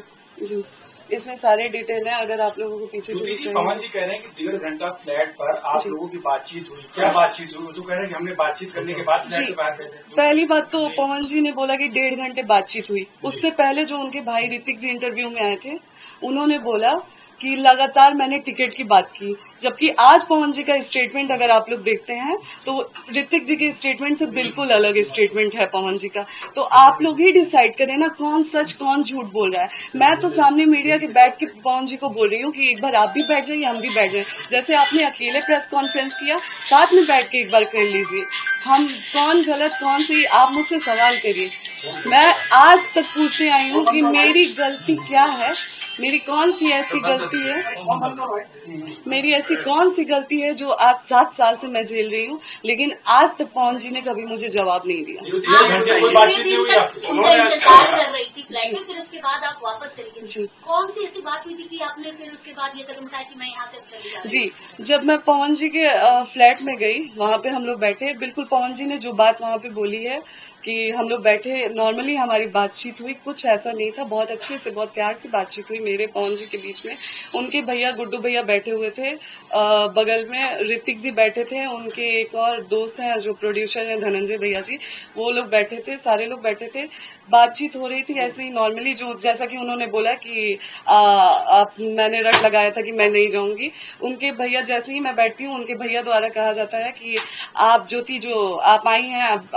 Speaker 1: जी। इसमें सारे डिटेल है, अगर आप लोगों को पीछे से
Speaker 6: पवन जी कह रहे हैं कि 1.5 घंटा फ्लैट पर आप लोगों की बातचीत हुई, क्या बातचीत हुई? तो कह रहे हैं कि हमने बातचीत करने के बाद फ्लैट से बाहर गए थे।
Speaker 1: पहली बात तो पवन जी ने बोला कि 1.5 घंटे बातचीत हुई। उससे पहले जो उनके भाई ऋतिक जी इंटरव्यू में आए थे, उन्होंने बोला कि लगातार मैंने टिकट की बात की, जबकि आज पवन जी का स्टेटमेंट अगर आप लोग देखते हैं तो ऋतिक जी के स्टेटमेंट से बिल्कुल अलग स्टेटमेंट है पवन जी का। तो आप लोग ही डिसाइड करें ना कौन सच कौन झूठ बोल रहा है। मैं तो सामने मीडिया के बैठ के पवन जी को बोल रही हूँ कि एक बार आप भी बैठ जाइए, हम भी बैठ जाए, जैसे आपने अकेले प्रेस कॉन्फ्रेंस किया, साथ में बैठ के एक बार कर लीजिए। हम कौन गलत कौन सही, आप मुझसे सवाल करिए। मैं आज तक पूछते आई हूँ कि मेरी गलती क्या है, मेरी कौन सी ऐसी गलती है, मेरी ऐसी कौन सी गलती है जो आज 7 साल से मैं झेल रही हूँ, लेकिन आज तक पवन जी ने कभी मुझे जवाब नहीं दिया।
Speaker 4: इंतजार कर रही थी फ्लैट में, फिर उसके बाद आप वापस चली गई। कौन सी ऐसी बात हुई थी कि आपने फिर उसके बाद ये कदम उठाया कि मैं यहाँ से चली जा रही हूँ?
Speaker 1: जी, जब मैं पवन जी के फ्लैट में गई, वहाँ पे हम लोग बैठे, बिल्कुल पवन जी ने जो बात वहाँ पे बोली है कि हम लोग बैठे, नॉर्मली हमारी बातचीत हुई, कुछ ऐसा नहीं था, बहुत अच्छे से बहुत प्यार से बातचीत हुई मेरे पवन जी के बीच में। उनके भैया गुड्डू भैया बैठे हुए थे, बगल में ऋतिक जी बैठे थे, उनके एक और दोस्त हैं जो प्रोड्यूसर हैं धनंजय भैया जी, वो लोग बैठे थे, सारे लोग बैठे थे, बातचीत हो रही थी ऐसे ही नॉर्मली, जो जैसा कि उन्होंने बोला कि मैंने रट लगाया था कि मैं नहीं जाऊंगी। उनके भैया, जैसे ही मैं बैठती हूँ, उनके भैया द्वारा कहा जाता है कि आप ज्योति जो आप आई हैं, आप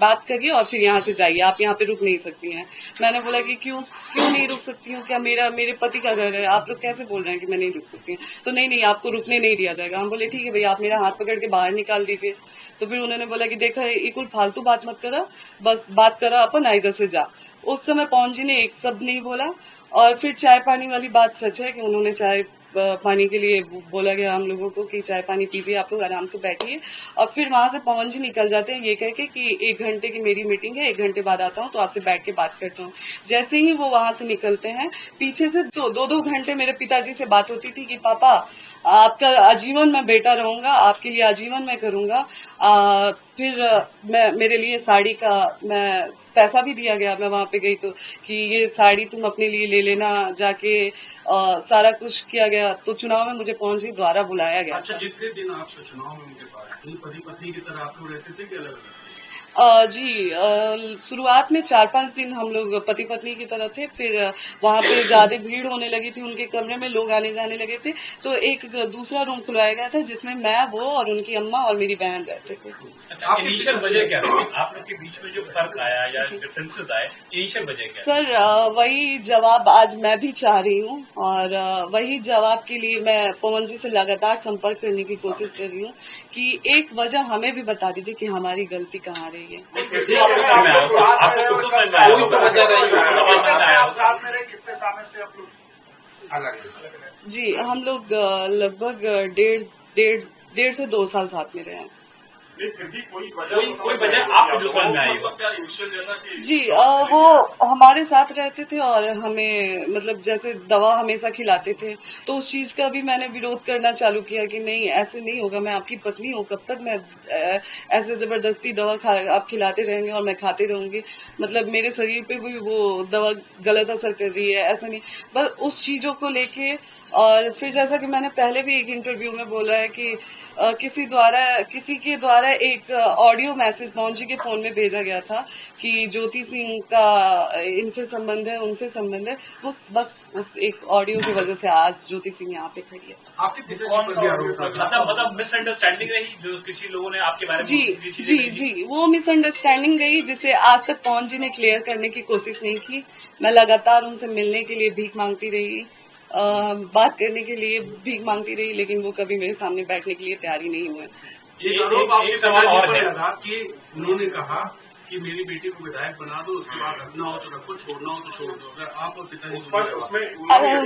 Speaker 1: बात करिए और फिर यहाँ से जाइए, आप यहाँ पे रुक नहीं सकती हैं। मैंने बोला कि क्यों नहीं रुक सकती हूँ, क्या मेरा मेरे पति का घर है, आप लोग कैसे बोल रहे हैं कि मैं नहीं रुक सकती हूँ? तो नहीं, आपको रुकने नहीं दिया जाएगा। हम बोले ठीक है भैया, आप मेरा हाथ पकड़ के बाहर निकाल दीजिए। तो फिर उन्होंने बोला कि देखा ये कोई फालतू बात मत करा, बस बात करा अपन आइजा से जा। उस समय पवन जी ने एक शब्द नहीं बोला। और फिर चाय पानी वाली बात सच है कि उन्होंने चाय पानी के लिए बोला गया हम लोगों को कि चाय पानी पीजिए, आप लोग आराम से बैठिए। और फिर वहां से पवन जी निकल जाते हैं ये कह के कि 1 घंटे की मेरी मीटिंग है, 1 घंटे बाद आता हूँ तो आपसे बैठ के बात करता हूँ। जैसे ही वो वहां से निकलते हैं, पीछे से 2 घंटे मेरे पिताजी से बात होती थी कि पापा आपका आजीवन मैं बेटा रहूंगा, आपके लिए आजीवन मैं करूंगा। फिर मेरे लिए साड़ी का मैं पैसा भी दिया गया, मैं वहां पे गई तो कि ये साड़ी तुम अपने लिए ले लेना जाके। सारा कुछ किया गया। तो चुनाव में मुझे पवन जी द्वारा बुलाया गया।
Speaker 3: अच्छा, जितने दिन आपसे चुनाव में उनके पास पति पत्नी की तरह आप लोग रहते थे कि अलग अलग?
Speaker 1: जी, शुरुआत में 4-5 दिन हम लोग पति पत्नी की तरह थे। फिर वहां पे ज्यादा भीड़ होने लगी थी, उनके कमरे में लोग आने जाने लगे थे, तो एक दूसरा रूम खुलवाया गया था जिसमें मैं, वो और उनकी अम्मा और मेरी बहन रहते थे।
Speaker 2: अच्छा, इनिशियल वजह क्या थी? आप लोग के बीच में जो फर्क आया या डिफरेंसेस आए, इनिशियल वजह क्या?
Speaker 1: सर, वही जवाब आज मैं भी चाह रही हूँ और वही जवाब के लिए मैं पवन जी से लगातार संपर्क करने की कोशिश कर रही हूँ कि एक वजह हमें भी बता दीजिए कि हमारी गलती कहाँ रही है। जी, हम लोग लगभग 1.5 से 2 साल साथ में रहे हैं।
Speaker 8: फिर भी कोई
Speaker 2: वजह आपको जो समझ में आई?
Speaker 1: जी, वो हमारे साथ रहते थे और हमें मतलब जैसे दवा हमेशा खिलाते थे, तो उस चीज का भी मैंने विरोध करना चालू किया कि नहीं, ऐसे नहीं होगा, मैं आपकी पत्नी हूँ, कब तक मैं ऐसे जबरदस्ती दवा आप खिलाते रहेंगे और मैं खाते रहूंगी, मतलब मेरे शरीर पे भी वो दवा गलत असर कर रही है, ऐसा नहीं। बस उस चीजों को लेके और फिर जैसा कि मैंने पहले भी एक इंटरव्यू में बोला है कि किसी के द्वारा एक ऑडियो मैसेज पवन जी के फोन में भेजा गया था कि ज्योति सिंह का इनसे संबंध है, उनसे संबंध है। बस उस एक ऑडियो की वजह से आज ज्योति सिंह यहाँ पे खड़ी है।
Speaker 2: आपके मतलब मिसअंडरस्टैंडिंग रही जो किसी लोगों ने आपके बारे में?
Speaker 1: जी, वो मिसअंडरस्टैंडिंग रही जिसे आज तक पवन जी ने क्लियर करने की कोशिश नहीं की। मैं लगातार उनसे मिलने के लिए भीख मांगती रही, बात करने के लिए भीख मांगती रही, लेकिन वो कभी मेरे सामने बैठने के लिए तैयार ही नहीं हुए।
Speaker 3: एक सवाल और है कि उन्होंने कहा कि मेरी बेटी को विधायक बना दो, उसके बाद रखना हो तो रखो, छोड़ना हो तो छोड़ दो। अगर आप और पिताजी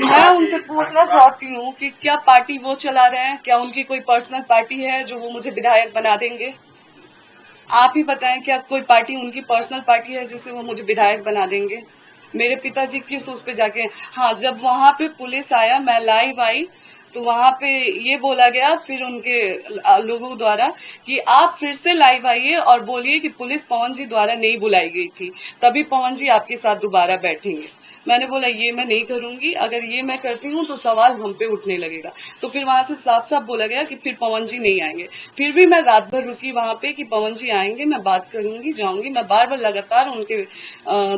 Speaker 1: मैं उनसे पूछना चाहती हूँ कि क्या पार्टी वो चला रहे हैं? क्या उनकी कोई पर्सनल पार्टी है जो वो मुझे विधायक बना देंगे? आप ही बताएं, क्या कोई पार्टी उनकी पर्सनल पार्टी है जिससे वो मुझे विधायक बना देंगे? मेरे पिताजी किस उस पे जाके, हाँ, जब वहां पे पुलिस आया, मैं लाइव आई, तो वहां पे ये बोला गया फिर उनके लोगों द्वारा कि आप फिर से लाइव आइए और बोलिए कि पुलिस पवन जी द्वारा नहीं बुलाई गई थी, तभी पवन जी आपके साथ दोबारा बैठेंगे। मैंने बोला ये मैं नहीं करूंगी, अगर ये मैं करती हूँ तो सवाल हम पे उठने लगेगा। तो फिर वहां से साफ साफ बोला गया कि फिर पवन जी नहीं आएंगे। फिर भी मैं रात भर रुकी वहां पे कि पवन जी आएंगे, मैं बात करूंगी, जाऊंगी। मैं बार बार लगातार उनके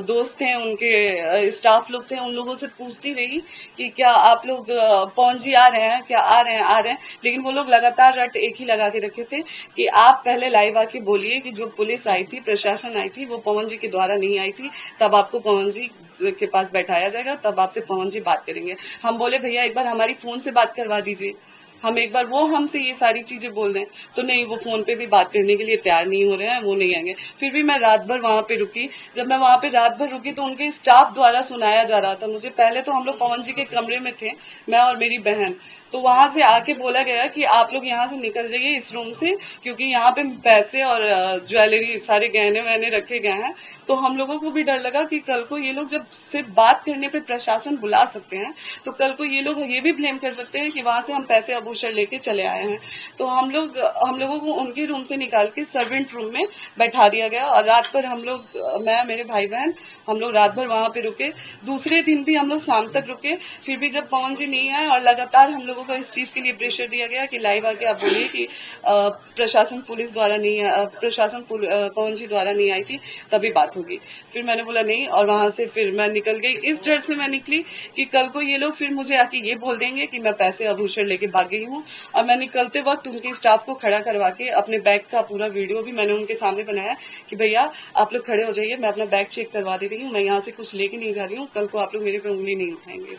Speaker 1: दोस्त थे, उनके स्टाफ लोग थे, उन लोगों से पूछती रही कि क्या आप लोग पवन जी आ रहे हैं, क्या आ रहे हैं, लेकिन वो लोग लगातार रट एक ही लगा के रखे थे कि आप पहले लाइव आके बोलिए कि जो पुलिस आई थी, प्रशासन आई थी, वो पवन जी के द्वारा नहीं आई थी, तब आपको पवन जी के पास बैठाया जाएगा, तब आपसे पवन जी बात करेंगे। हम बोले भैया एक बार हमारी फोन से बात करवा दीजिए, हम एक बार वो हमसे ये सारी चीजें बोल दें। तो नहीं, वो फोन पे भी बात करने के लिए तैयार नहीं हो रहे हैं, वो नहीं आएंगे। फिर भी मैं रात भर वहां पे रुकी। जब मैं वहां पे रात भर रुकी तो उनके स्टाफ द्वारा सुनाया जा रहा था मुझे। पहले तो हम लोग पवन जी के कमरे में थे, मैं और मेरी बहन, तो वहां से आके बोला गया कि आप लोग यहाँ से निकल जाइए इस रूम से, क्योंकि यहाँ पे पैसे और ज्वेलरी, सारे गहने वहने रखे गए हैं। तो हम लोगों को भी डर लगा कि कल को ये लोग जब सिर्फ बात करने पे प्रशासन बुला सकते हैं, तो कल को ये लोग ये भी ब्लेम कर सकते हैं कि वहां से हम पैसे आभूषण लेके चले आए हैं। तो हम लोगों को उनके रूम से निकाल के सर्वेंट रूम में बैठा दिया गया और रात भर हम लोग, मैं, मेरे भाई बहन, हम लोग रात भर वहां पे रुके। दूसरे दिन भी हम लोग शाम तक रुके, फिर भी जब पवन जी नहीं आए और लगातार हम लोगों लोगों को इस चीज के लिए प्रेशर दिया गया कि लाइव आके आप बोलिए कि प्रशासन पुलिस द्वारा नहीं, प्रशासन पवन जी द्वारा नहीं आई थी, तभी बात होगी। फिर मैंने बोला नहीं, और वहां से फिर मैं निकल गई। इस डर से मैं निकली कि कल को ये लोग फिर मुझे आके ये बोल देंगे कि मैं पैसे आभूषण लेके भाग गई हूँ। और मैं निकलते वक्त उनके स्टाफ को खड़ा करवा के अपने बैग का पूरा वीडियो भी मैंने उनके सामने बनाया कि भैया आप लोग खड़े हो जाइए, मैं अपना बैग चेक करवा दे रही हूँ, मैं यहाँ से कुछ लेके नहीं जा रही हूँ, कल को आप लोग मेरे पे उंगली नहीं उठाएंगे।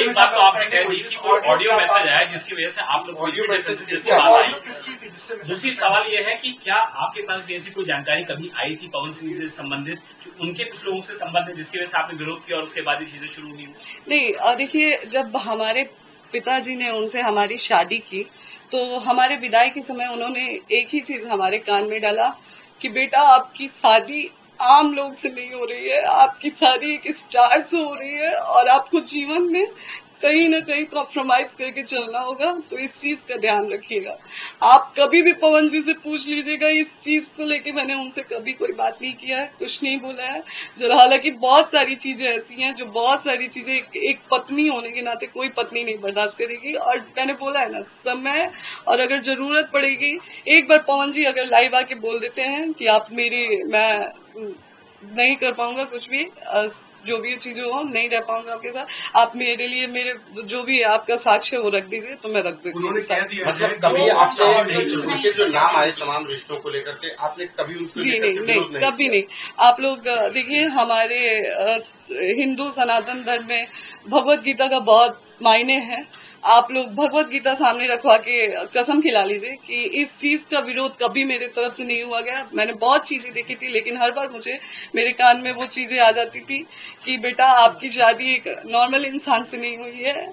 Speaker 2: एक बात तो आपने कह दी कि ऑडियो मैसेज आया जिसकी वजह से आप लोग दूसरी सवाल ये है कि क्या आपके पास भी ऐसी कोई जानकारी कभी आई थी पवन सिंह से संबंधित, कि उनके कुछ लोगों से संबंधित जिसकी वजह से आपने विरोध किया और उसके बाद ये चीजें शुरू हुई?
Speaker 1: नहीं, देखिए, जब हमारे पिताजी ने उनसे हमारी शादी की तो हमारे विदाई के समय उन्होंने एक ही चीज हमारे कान में डाला कि बेटा आपकी शादी आम लोग से नहीं हो रही है, आपकी शादी एक स्टार से हो रही है और आपको जीवन में कहीं ना कहीं कॉम्प्रोमाइज करके चलना होगा, तो इस चीज का ध्यान रखिएगा। आप कभी भी पवन जी से पूछ लीजिएगा, इस चीज को लेके मैंने उनसे कभी कोई बात नहीं किया है, कुछ नहीं बोला है। हालांकि बहुत सारी चीजें ऐसी हैं जो बहुत सारी चीजें एक पत्नी होने के नाते कोई पत्नी नहीं बर्दाश्त करेगी। और मैंने बोला है ना, समय और अगर जरूरत पड़ेगी, एक बार पवन जी अगर लाइव आके बोल देते हैं कि आप मैं नहीं कर पाऊंगा कुछ भी, जो भी चीजें हो, नहीं रह पाऊंगा आपके साथ, आप मेरे लिए मेरे जो भी आपका साक्ष्य है वो रख दीजिए, तो मैं रख दूंगी।
Speaker 7: मतलब कभी आपसे उनके जो नाम आए तमाम रिश्तों को लेकर के, आपने कभी उनको
Speaker 1: जी नहीं, कभी नहीं। आप लोग देखिए, हमारे हिंदू सनातन धर्म में भगवत गीता का बहुत मायने है। आप लोग भगवत गीता सामने रखवा के कसम खिला लीजिए कि इस चीज का विरोध कभी मेरे तरफ से नहीं हुआ गया। मैंने बहुत चीजें देखी थी, लेकिन हर बार मुझे मेरे कान में वो चीजें आ जाती थी कि बेटा आपकी शादी एक नॉर्मल इंसान से नहीं हुई है,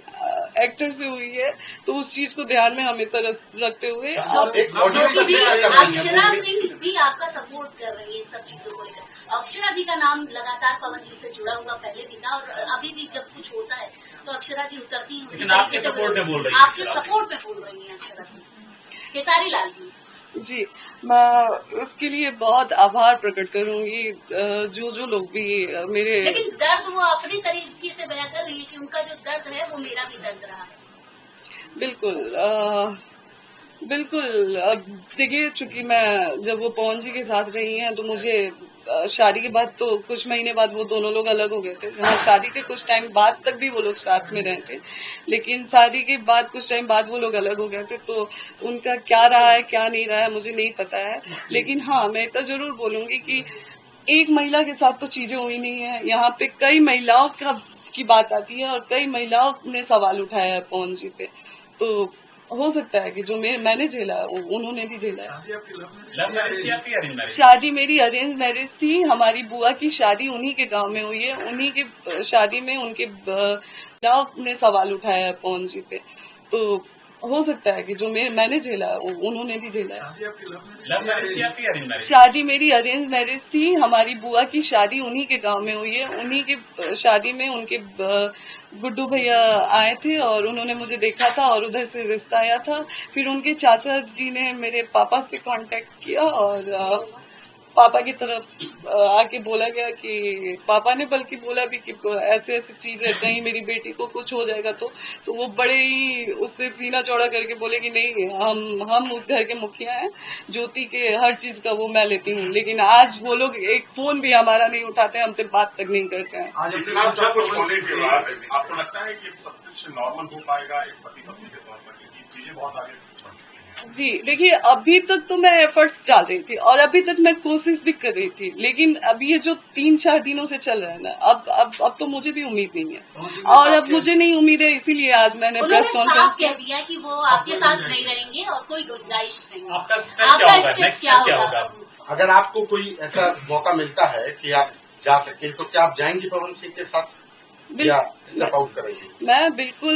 Speaker 1: एक्टर से हुई है। तो उस चीज को ध्यान में हमेशा रखते हुए
Speaker 4: अक्षरा सिंह भी आपका सपोर्ट कर रही है सब चीजों को लेकर। अक्षरा जी का नाम लगातार पवन जी से जुड़ा हुआ पहले भी था और अभी भी जब कुछ होता है तो अक्षरा जी उतरती हैं,
Speaker 2: लेकिन आपके सपोर्ट में बोल रही है,
Speaker 4: आपके सपोर्ट में बोल रही हैं अक्षरा सिंह। खेसारी लाल
Speaker 1: जी, मैं उसके लिए बहुत आभार प्रकट करूंगी, जो लोग भी मेरे।
Speaker 4: लेकिन दर्द वो अपनी तरीके से बयां कर रही है कि उनका जो दर्द है वो मेरा भी दर्द रहा है।
Speaker 1: बिल्कुल। अब देखिए, चूंकि मैं जब वो पवन जी के साथ रही हैं तो मुझे शादी के बाद तो कुछ महीने बाद वो दोनों लोग अलग हो गए थे। हाँ, शादी के कुछ टाइम बाद तक भी वो लोग साथ में रहे थे, लेकिन शादी के बाद कुछ टाइम बाद वो लोग अलग हो गए थे। तो उनका क्या रहा है क्या नहीं रहा है मुझे नहीं पता है, लेकिन हाँ, मैं इतना जरूर बोलूंगी कि एक महिला के साथ तो चीजें हुई नहीं है। यहाँ पे कई महिलाओं की बात आती है और कई महिलाओं ने सवाल उठाया है पवन जी पे। तो हो सकता है कि जो मैंने झेला उन्होंने भी झेला है। शादी मेरी अरेंज मैरिज थी। हमारी बुआ की शादी उन्हीं के गांव में हुई है। उन्हीं के शादी में उनके ने सवाल उठाया है पवन जी पे। तो हो सकता है कि जो मैंने झेला उन्होंने भी झेला है। शादी मेरी अरेंज मैरिज थी। हमारी बुआ की शादी उन्हीं के गांव में हुई है। उन्हीं के शादी में उनके गुड्डू भैया आए थे और उन्होंने मुझे देखा था और उधर से रिश्ता आया था। फिर उनके चाचा जी ने मेरे पापा से कांटेक्ट किया और पापा की तरफ आके बोला गया कि पापा ने बल्कि बोला भी कि ऐसे ऐसी चीज है, कहीं मेरी बेटी को कुछ हो जाएगा तो वो बड़े ही उससे सीना चौड़ा करके बोले कि नहीं, हम उस घर के मुखिया हैं, ज्योति के हर चीज का वो मैं लेती हूँ। लेकिन आज वो लोग एक फोन भी हमारा नहीं उठाते, हमसे बात तक नहीं करते हैं।
Speaker 8: आपको लगता है कि सब कुछ नॉर्मल हो पाएगा एक पति पत्नी के तौर पर, क्योंकि चीजें बहुत आगे?
Speaker 1: जी देखिए, अभी तक तो मैं एफर्ट्स डाल रही थी और अभी तक मैं कोशिश भी कर रही थी, लेकिन अब ये जो 3-4 दिनों से चल रहा है ना, अब तो मुझे भी उम्मीद नहीं है और अब मुझे नहीं उम्मीद है, इसीलिए आज मैंने प्रेस कॉन्फ्रेंस
Speaker 4: कह दिया कि वो आपके साथ नहीं रहेंगे और कोई गुंजाइश नहीं।
Speaker 2: आपका स्टेप क्या होगा?
Speaker 7: अगर आपको कोई ऐसा मौका मिलता है कि आप जा सके तो क्या आप जाएंगी पवन सिंह के साथ या स्टेप आउट करेंगे?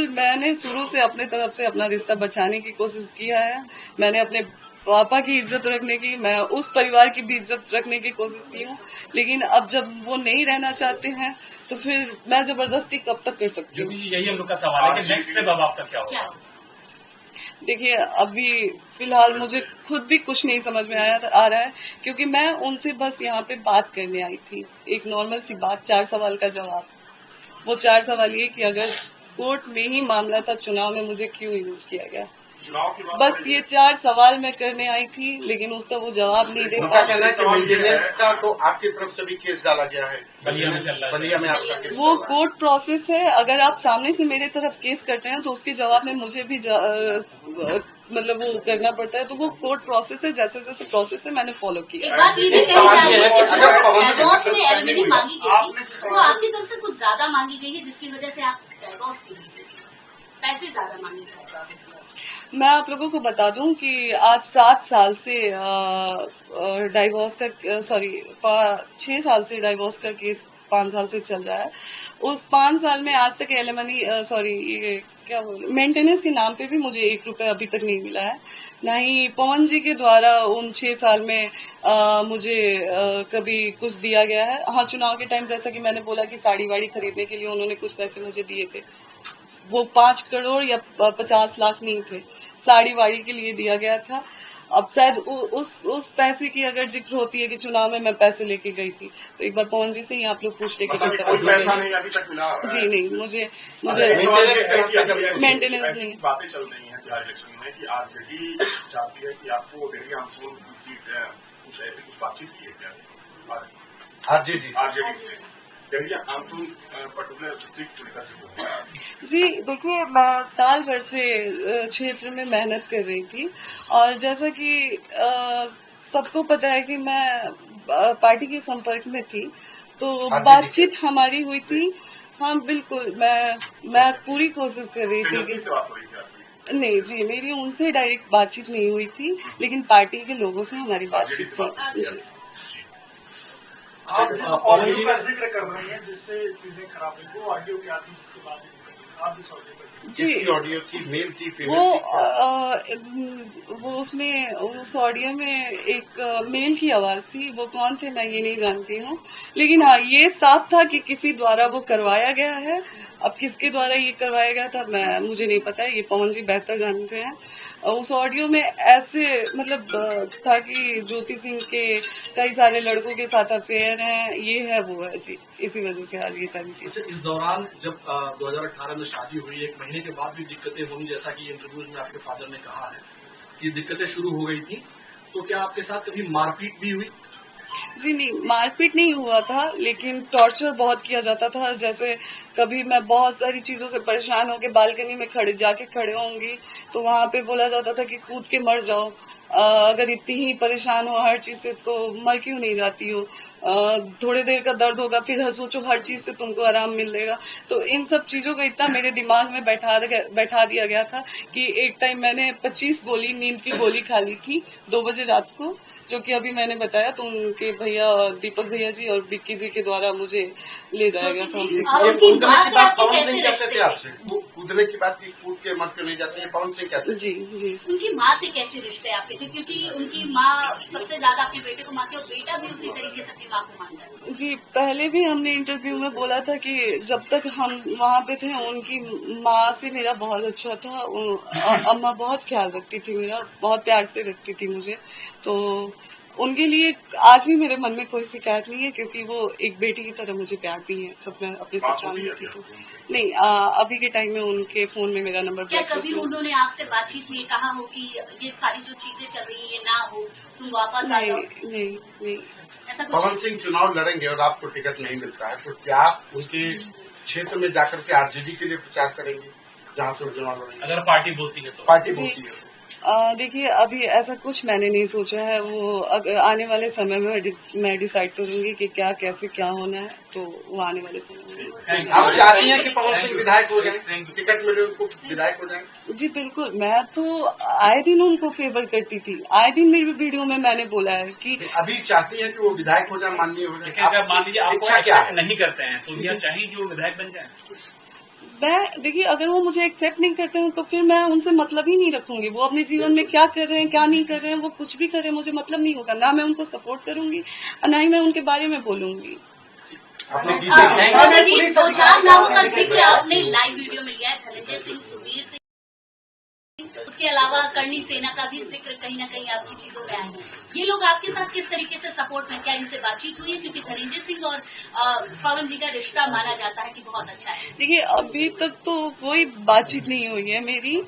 Speaker 1: मैंने शुरू से अपने तरफ से अपना रिश्ता बचाने की कोशिश किया है। मैंने अपने पापा की इज्जत रखने की, मैं उस परिवार की भी इज्जत रखने की कोशिश की हूँ, लेकिन अब जब वो नहीं रहना चाहते हैं तो फिर मैं जबरदस्ती कब तक कर सकती हूँ?
Speaker 2: यही हम लोग का सवाल है कि नेक्स्ट स्टेप अब आपका क्या होगा?
Speaker 1: देखिए, अभी फिलहाल मुझे खुद भी कुछ नहीं समझ में आ रहा है, क्योंकि मैं उनसे बस यहाँ पे बात करने आई थी, एक नॉर्मल सी बात, 4 सवाल का जवाब। वो 4 सवाल ये कि अगर कोर्ट में ही मामला था, चुनाव में मुझे क्यों यूज किया गया।
Speaker 8: चुनाव की बात
Speaker 1: बस ये 4 सवाल मैं करने आई थी, लेकिन उसका वो जवाब नहीं दे
Speaker 7: उनका
Speaker 1: पाया।
Speaker 7: कहना है कि मेंटेनेंस का तो आपकी तरफ से भी केस डाला गया है,
Speaker 2: बलिया में चल रहा है।
Speaker 7: बलिया में आपका केस
Speaker 1: वो
Speaker 7: चल रहा है।
Speaker 1: कोर्ट प्रोसेस है। अगर आप सामने से मेरे तरफ केस करते हैं तो उसके जवाब में मुझे भी मतलब वो करना पड़ता है। तो वो कोर्ट प्रोसेस है, जैसे जैसे प्रोसेस है मैंने फॉलो किया।
Speaker 4: एक बात ये भी
Speaker 7: एक
Speaker 4: कही
Speaker 7: सवाल
Speaker 4: जा रही
Speaker 7: ये
Speaker 4: है
Speaker 7: है
Speaker 4: कि
Speaker 7: कि
Speaker 4: जो
Speaker 7: अगर पवन सिंह
Speaker 4: डाइवोर्स में एलिमनी मांगी गई
Speaker 3: आपने
Speaker 4: थी
Speaker 3: जो
Speaker 4: वो आपकी तरफ से कुछ ज्यादा मांगी गई है, जिसकी वजह से आप डाइवोर्स के लिए पैसे ज्यादा मांगे जाए।
Speaker 1: मैं आप लोगों को बता दूं कि आज 7 साल से डाइवोर्स का 6 साल से डाइवोर्स का केस 5 साल से चल रहा है। उस 5 साल में आज तक एलिमनी ये क्या बोले मेंटेनेंस के नाम पे भी मुझे 1 रुपए अभी तक नहीं मिला है। ना ही पवन जी के द्वारा उन 6 साल में मुझे कभी कुछ दिया गया है। हाँ, चुनाव के टाइम जैसा कि मैंने बोला कि साड़ी वाड़ी खरीदने के लिए उन्होंने कुछ पैसे मुझे दिए थे। वो 5 करोड़ या 50 लाख नहीं थे, साड़ी वाड़ी के लिए दिया गया था। अब शायद उस पैसे की अगर जिक्र होती है कि चुनाव में मैं पैसे लेके गई थी, तो एक बार पवन जी से ही आप लोग पूछ ले कि
Speaker 8: मतलब कोई पैसा नहीं अभी तक मिला।
Speaker 1: जी नहीं, मुझे
Speaker 8: मेंटेनेंस
Speaker 1: नहीं।
Speaker 8: बातें चल रही हैं बिहार इलेक्शन में कि आरजेडी चाहती है कि आपको डेहरी आमसोन की सीट कुछ ऐसी कुछ बातचीत की है क्या
Speaker 7: आरजेडी
Speaker 8: से डेहरी आमसोन पर्टिकुलर सीट लेकर के?
Speaker 1: जी देखिए, मैं साल भर से क्षेत्र में मेहनत कर रही थी और जैसा कि सबको पता है कि मैं पार्टी के संपर्क में थी, तो बातचीत हमारी हुई थी। हाँ बिल्कुल, मैं पूरी कोशिश कर रही थी कि
Speaker 8: से बात हो रही थी आपकी?
Speaker 1: नहीं जी, मेरी उनसे डायरेक्ट बातचीत नहीं हुई थी, लेकिन पार्टी के लोगों से हमारी बातचीत थी। जी।
Speaker 6: आप ऑडियो का जिक्र कर रही हैं जिससे चीजें खराब हुई, वो ऑडियो क्या थी जिसके बाद आप जिस ऑडियो पर
Speaker 7: जी ऑडियो की मेल थी,
Speaker 1: वो उसमें उस ऑडियो में एक मेल की आवाज थी। वो कौन थे मैं ये नहीं जानती हूँ, लेकिन हाँ ये साफ था कि किसी द्वारा वो करवाया गया है। अब किसके द्वारा ये करवाया गया था मुझे नहीं पता है, ये पवन जी बेहतर जानते हैं। उस ऑडियो में ऐसे मतलब था कि ज्योति सिंह के कई सारे लड़कों के साथ अफेयर हैं, ये है वो है जी, इसी वजह से आज ये सारी चीजें।
Speaker 6: इस दौरान जब 2018 में शादी हुई, 1 महीने के बाद भी दिक्कतें हुई, जैसा कि इंटरव्यूज में आपके फादर ने कहा है कि दिक्कतें शुरू हो गई थी, तो क्या आपके साथ कभी मारपीट भी हुई?
Speaker 1: जी नहीं, मारपीट नहीं हुआ था, लेकिन टॉर्चर बहुत किया जाता था। जैसे कभी मैं बहुत सारी चीजों से परेशान होकर बालकनी में खड़े होंगी तो वहां पे बोला जाता था कि कूद के मर जाओ। अगर इतनी ही परेशान हो हर चीज से तो मर क्यों नहीं जाती हो। थोड़ी देर का दर्द होगा, फिर सोचो हर चीज से तुमको आराम मिलेगा। तो इन सब चीजों को इतना मेरे दिमाग में बैठा दिया गया था कि एक टाइम मैंने 25 गोली नींद की गोली खा ली थी 2 बजे रात को, जो कि अभी मैंने बताया। तो उनके भैया दीपक भैया जी और विक्की जी के द्वारा मुझे ले जाया गया था।
Speaker 7: पवन सिंह कैसे थे आपसे? वो कूदने की बात की, कूद के मर क्यों नहीं जाती है? पवन सिंह कैसे?
Speaker 1: जी जी,
Speaker 4: उनकी माँ से कैसे रिश्ते आपके थे? क्योंकि उनकी माँ सबसे ज्यादा अपने बेटे को मानती है और बेटा भी उसी तरीके से अपनी माँ को मानता है।
Speaker 1: जी, पहले भी हमने इंटरव्यू में बोला था कि जब तक हम वहाँ पे थे उनकी माँ से मेरा बहुत अच्छा था। अम्मा बहुत ख्याल रखती थी मेरा, बहुत प्यार से रखती थी मुझे। तो उनके लिए आज भी मेरे मन में कोई शिकायत नहीं है, क्योंकि वो एक बेटी की तरह मुझे प्यार दी है। सब मैं अपने ससुराल में थी तो नहीं, अभी के टाइम में उनके फोन में मेरा नंबर।
Speaker 4: क्या कभी उन्होंने आपसे बातचीत में कहा हो कि ये सारी जो चीजें चल रही है ये ना हो, तुम वापस आ जाओ?
Speaker 1: नहीं
Speaker 4: ऐसा कुछ?
Speaker 7: पवन सिंह चुनाव लड़ेंगे और आपको टिकट नहीं मिलता है, तो क्या आप उनके क्षेत्र में जाकर के आरजेडी के लिए प्रचार करेंगे जहाँ से वो चुनाव लड़ेंगे?
Speaker 2: अगर पार्टी बोलती है तो?
Speaker 7: पार्टी बोलती है
Speaker 1: देखिए, अभी ऐसा कुछ मैंने नहीं सोचा है। वो आने वाले समय में मैं डिसाइड करूंगी कि क्या कैसे क्या होना है, तो वो आने वाले समय में।
Speaker 7: आप चाहती हैं कि पवन सिंह विधायक हो जाए, टिकट मिले उनको विधायक हो जाए?
Speaker 1: जी बिल्कुल, मैं तो आए दिन उनको फेवर करती थी। आए दिन मेरी वीडियो में मैंने बोला है कि
Speaker 7: अभी चाहती हैं कि वो विधायक हो जाए, माननीय हो जाए?
Speaker 2: अगर मान लीजिए आप
Speaker 7: इच्छा क्या है?
Speaker 2: नहीं करते हैं तो यह चाहिए कि वो विधायक बन जाए?
Speaker 1: देखिए, अगर वो मुझे एक्सेप्ट नहीं करते हैं तो फिर मैं उनसे मतलब ही नहीं रखूंगी। वो अपने जीवन में क्या कर रहे हैं क्या नहीं कर रहे हैं, वो कुछ भी कर रहे हैं, मुझे मतलब नहीं होगा। ना मैं उनको सपोर्ट करूंगी और ना ही मैं उनके बारे में बोलूंगी।
Speaker 4: जी, 2-4 नामों का जिक्र आपने लाइव वीडियो में लिया है, धनंजय सिंह, सुबीर सिंह, उसके अलावा करणी सेना का भी जिक्र कहीं ना कहीं आपकी चीजों में आया है। ये लोग आपके साथ किस तरीके से सपोर्ट में, क्या इनसे बातचीत हुई है? क्योंकि धनंजय सिंह और पवन जी का रिश्ता माना जाता है कि बहुत अच्छा है।
Speaker 1: देखिए, अभी तक तो कोई बातचीत नहीं हुई है मेरी।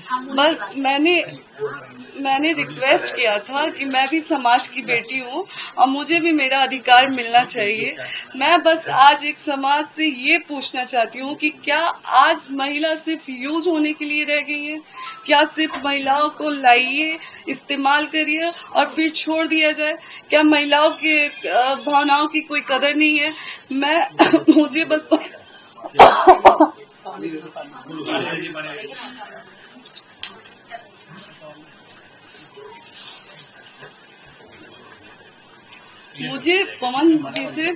Speaker 1: बस मैंने रिक्वेस्ट किया था कि मैं भी समाज की बेटी हूँ और मुझे भी मेरा अधिकार मिलना चाहिए। मैं बस आज एक समाज से ये पूछना चाहती हूँ कि क्या आज महिला सिर्फ यूज होने के लिए रह गई है? क्या सिर्फ महिलाओं को लाइए, इस्तेमाल करिए और फिर छोड़ दिया जाए? क्या महिलाओं के भावनाओं की कोई कदर नहीं है? मुझे बस मुझे पवन जी से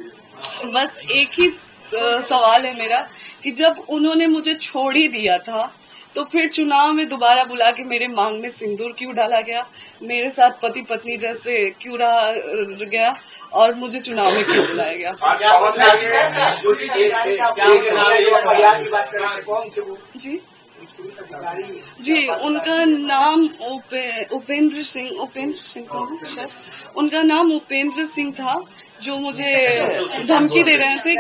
Speaker 1: बस एक ही सवाल है मेरा कि जब उन्होंने मुझे छोड़ ही दिया था तो फिर चुनाव में दोबारा बुला के मेरे मांग में सिंदूर क्यों डाला गया? मेरे साथ पति पत्नी जैसे क्यों रहा गया और मुझे चुनाव में क्यों बुलाया गया? जी, उनका नाम उपेंद्र सिंह था शायद। उनका नाम उपेंद्र सिंह था, जो मुझे धमकी दे रहे थे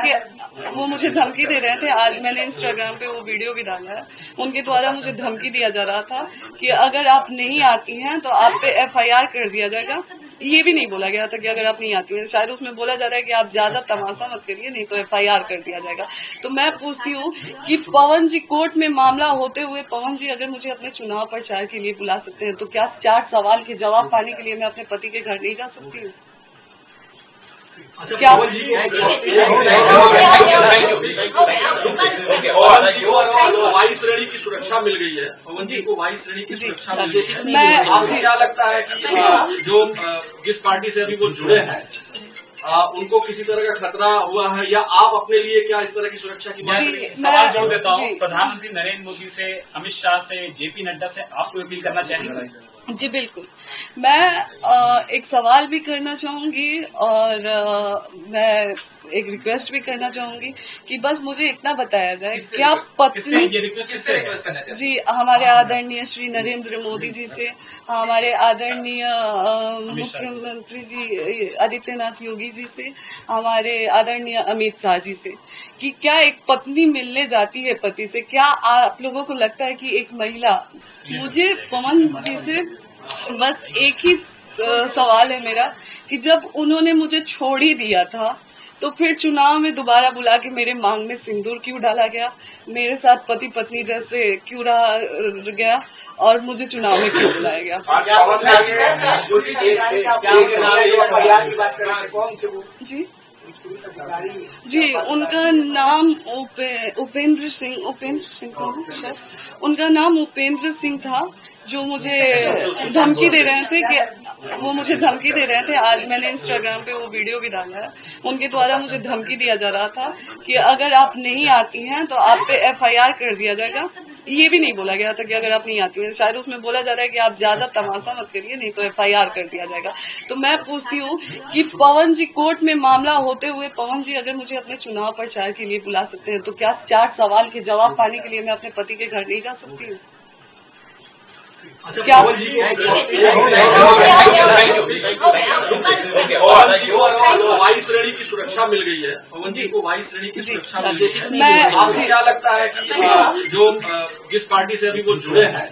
Speaker 1: कि आज मैंने इंस्टाग्राम पे वो वीडियो भी डाला है। उनके द्वारा मुझे धमकी दिया जा रहा था कि अगर आप नहीं आती हैं तो आप पे FIR कर दिया जाएगा। ये भी नहीं बोला गया था कि अगर आप नहीं आती हैं, शायद उसमें बोला जा रहा है कि आप ज्यादा तमाशा मत करिए नहीं तो FIR कर दिया जाएगा। तो मैं पूछती हूँ कि पवन जी, कोर्ट में मामला होते हुए पवन जी अगर मुझे अपने चुनाव प्रचार के लिए बुला सकते हैं तो क्या 4 सवाल के जवाब पाने के लिए मैं अपने पति के घर नहीं जा सकती हूँ? क्या
Speaker 6: वायु श्रेणी की सुरक्षा मिल गई है पवन जी को, वायु श्रेणी की सुरक्षा मिल गई है। आपको क्या लगता है कि जो जिस पार्टी से अभी वो जुड़े हैं उनको किसी तरह का खतरा हुआ है, या आप अपने लिए क्या इस तरह की सुरक्षा की बात करेंगे?
Speaker 2: सवाल जोड़ देता हूँ, प्रधानमंत्री नरेंद्र मोदी से, अमित शाह से, JP नड्डा से आपको अपील करना चाहेंगे?
Speaker 1: जी बिल्कुल, मैं एक सवाल भी करना चाहूंगी और मैं एक रिक्वेस्ट भी करना चाहूंगी कि बस मुझे इतना बताया जाए, क्या पत्नी जी हमारे आदरणीय श्री नरेंद्र मोदी जी से, हमारे आदरणीय मुख्यमंत्री जी आदित्यनाथ योगी जी से, हमारे आदरणीय अमित शाह जी से, कि क्या एक पत्नी मिलने जाती है पति से? क्या आप लोगों को लगता है कि एक महिला, मुझे पवन जी से बस एक ही सवाल है मेरा कि जब उन्होंने मुझे छोड़ ही दिया था तो फिर चुनाव में दोबारा बुला के मेरे मांग में सिंदूर क्यों डाला गया? मेरे साथ पति पत्नी जैसे क्यों रहा गया और मुझे चुनाव में क्यों बुलाया गया? जी, उनका नाम उपेंद्र सिंह था शायद। उनका नाम उपेंद्र सिंह था, जो मुझे धमकी दे रहे थे आज मैंने इंस्टाग्राम पे वो वीडियो भी डाला है। उनके द्वारा मुझे धमकी दिया जा रहा था कि अगर आप नहीं आती हैं तो आप पे FIR कर दिया जाएगा। ये भी नहीं बोला गया था कि अगर आप नहीं आती हैं, शायद उसमें बोला जा रहा है कि आप ज्यादा तमाशा मत करिए नहीं तो FIR कर दिया जाएगा। तो मैं पूछती हूँ कि पवन जी, कोर्ट में मामला होते हुए पवन जी अगर मुझे अपने चुनाव प्रचार के लिए बुला सकते हैं तो क्या 4 सवाल के जवाब पाने के लिए मैं अपने पति के घर नहीं जा सकती हूँ? क्या
Speaker 6: वायु श्रेणी की सुरक्षा मिल गई है पवन जी को, वायु श्रेणी की सुरक्षा मिल गई है। आपको क्या लगता है कि जो जिस पार्टी से अभी वो जुड़े हैं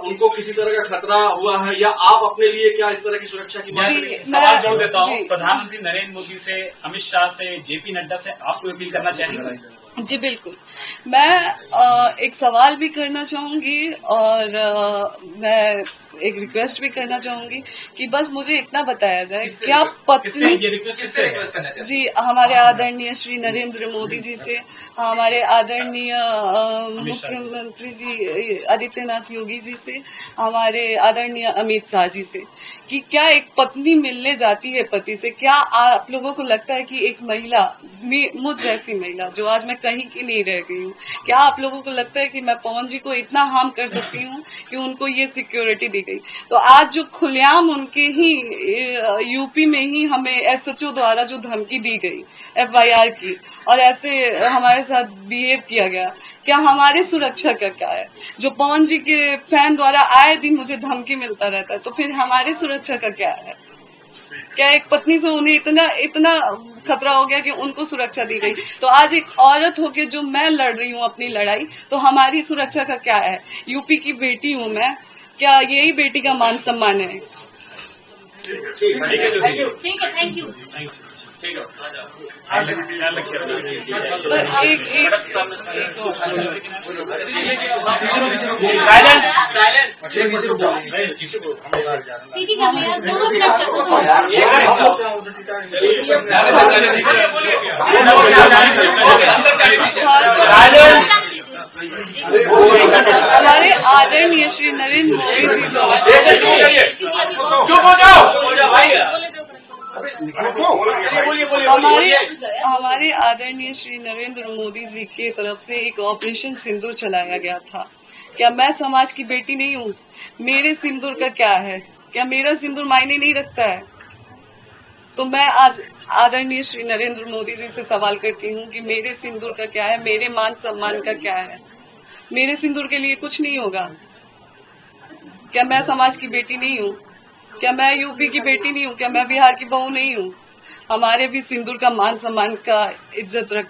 Speaker 6: उनको किसी तरह का खतरा हुआ है, या आप अपने लिए क्या इस तरह की सुरक्षा की बात करेंगे?
Speaker 2: सवाल जोड़ देता हूँ, प्रधानमंत्री नरेंद्र मोदी से, अमित शाह से, JP नड्डा से आपको अपील करना चाहेंगे?
Speaker 1: जी बिल्कुल, मैं एक सवाल भी करना चाहूंगी और मैं एक रिक्वेस्ट भी करना चाहूंगी कि बस मुझे इतना बताया जाए, क्या पत्नी जी हमारे आदरणीय श्री नरेंद्र मोदी जी से, हमारे आदरणीय मुख्यमंत्री जी आदित्यनाथ योगी जी से, हमारे आदरणीय अमित शाह जी से, कि क्या एक पत्नी मिलने जाती है पति से? क्या आप लोगों को लगता है कि एक महिला, मुझ जैसी महिला जो आज मैं कहीं की नहीं रह गई हूँ, क्या आप लोगों को लगता है कि मैं पवन जी को इतना हार्म कर सकती हूँ कि उनको ये सिक्योरिटी दी गई। तो आज जो खुलेआम उनके ही यूपी में ही हमें एसएचओ द्वारा जो धमकी दी गई FIR की, और ऐसे हमारे साथ बिहेव किया गया, क्या हमारे सुरक्षा का क्या है? जो पवन जी के फैन द्वारा आए दिन मुझे धमकी मिलता रहता है, तो फिर हमारी सुरक्षा का क्या है? क्या एक पत्नी से उन्हें इतना खतरा हो गया कि उनको सुरक्षा दी गई? तो आज एक औरत होके जो मैं लड़ रही हूँ अपनी लड़ाई, तो हमारी सुरक्षा का क्या है? यूपी की बेटी हूँ मैं, क्या यही बेटी का मान सम्मान है?
Speaker 4: ठीक है, थैंक यू।
Speaker 1: हमारे आदरणीय श्री नरेंद्र मोदी जी
Speaker 6: चुप हो जाओ।
Speaker 1: हमारे आदरणीय श्री नरेंद्र मोदी जी की तरफ से एक ऑपरेशन सिंदूर चलाया गया था। क्या मैं समाज की बेटी नहीं हूँ? मेरे सिंदूर का क्या है? क्या मेरा सिंदूर मायने नहीं रखता है? तो मैं आज आदरणीय श्री नरेंद्र मोदी जी से सवाल करती हूँ कि मेरे सिंदूर का क्या है? मेरे मान सम्मान का क्या है? मेरे सिंदूर के लिए कुछ नहीं होगा। क्या मैं समाज की बेटी नहीं हूँ? क्या मैं यूपी की बेटी नहीं हूँ? क्या मैं बिहार की बहू नहीं हूँ? हमारे भी सिंदूर का मान सम्मान का इज्जत रख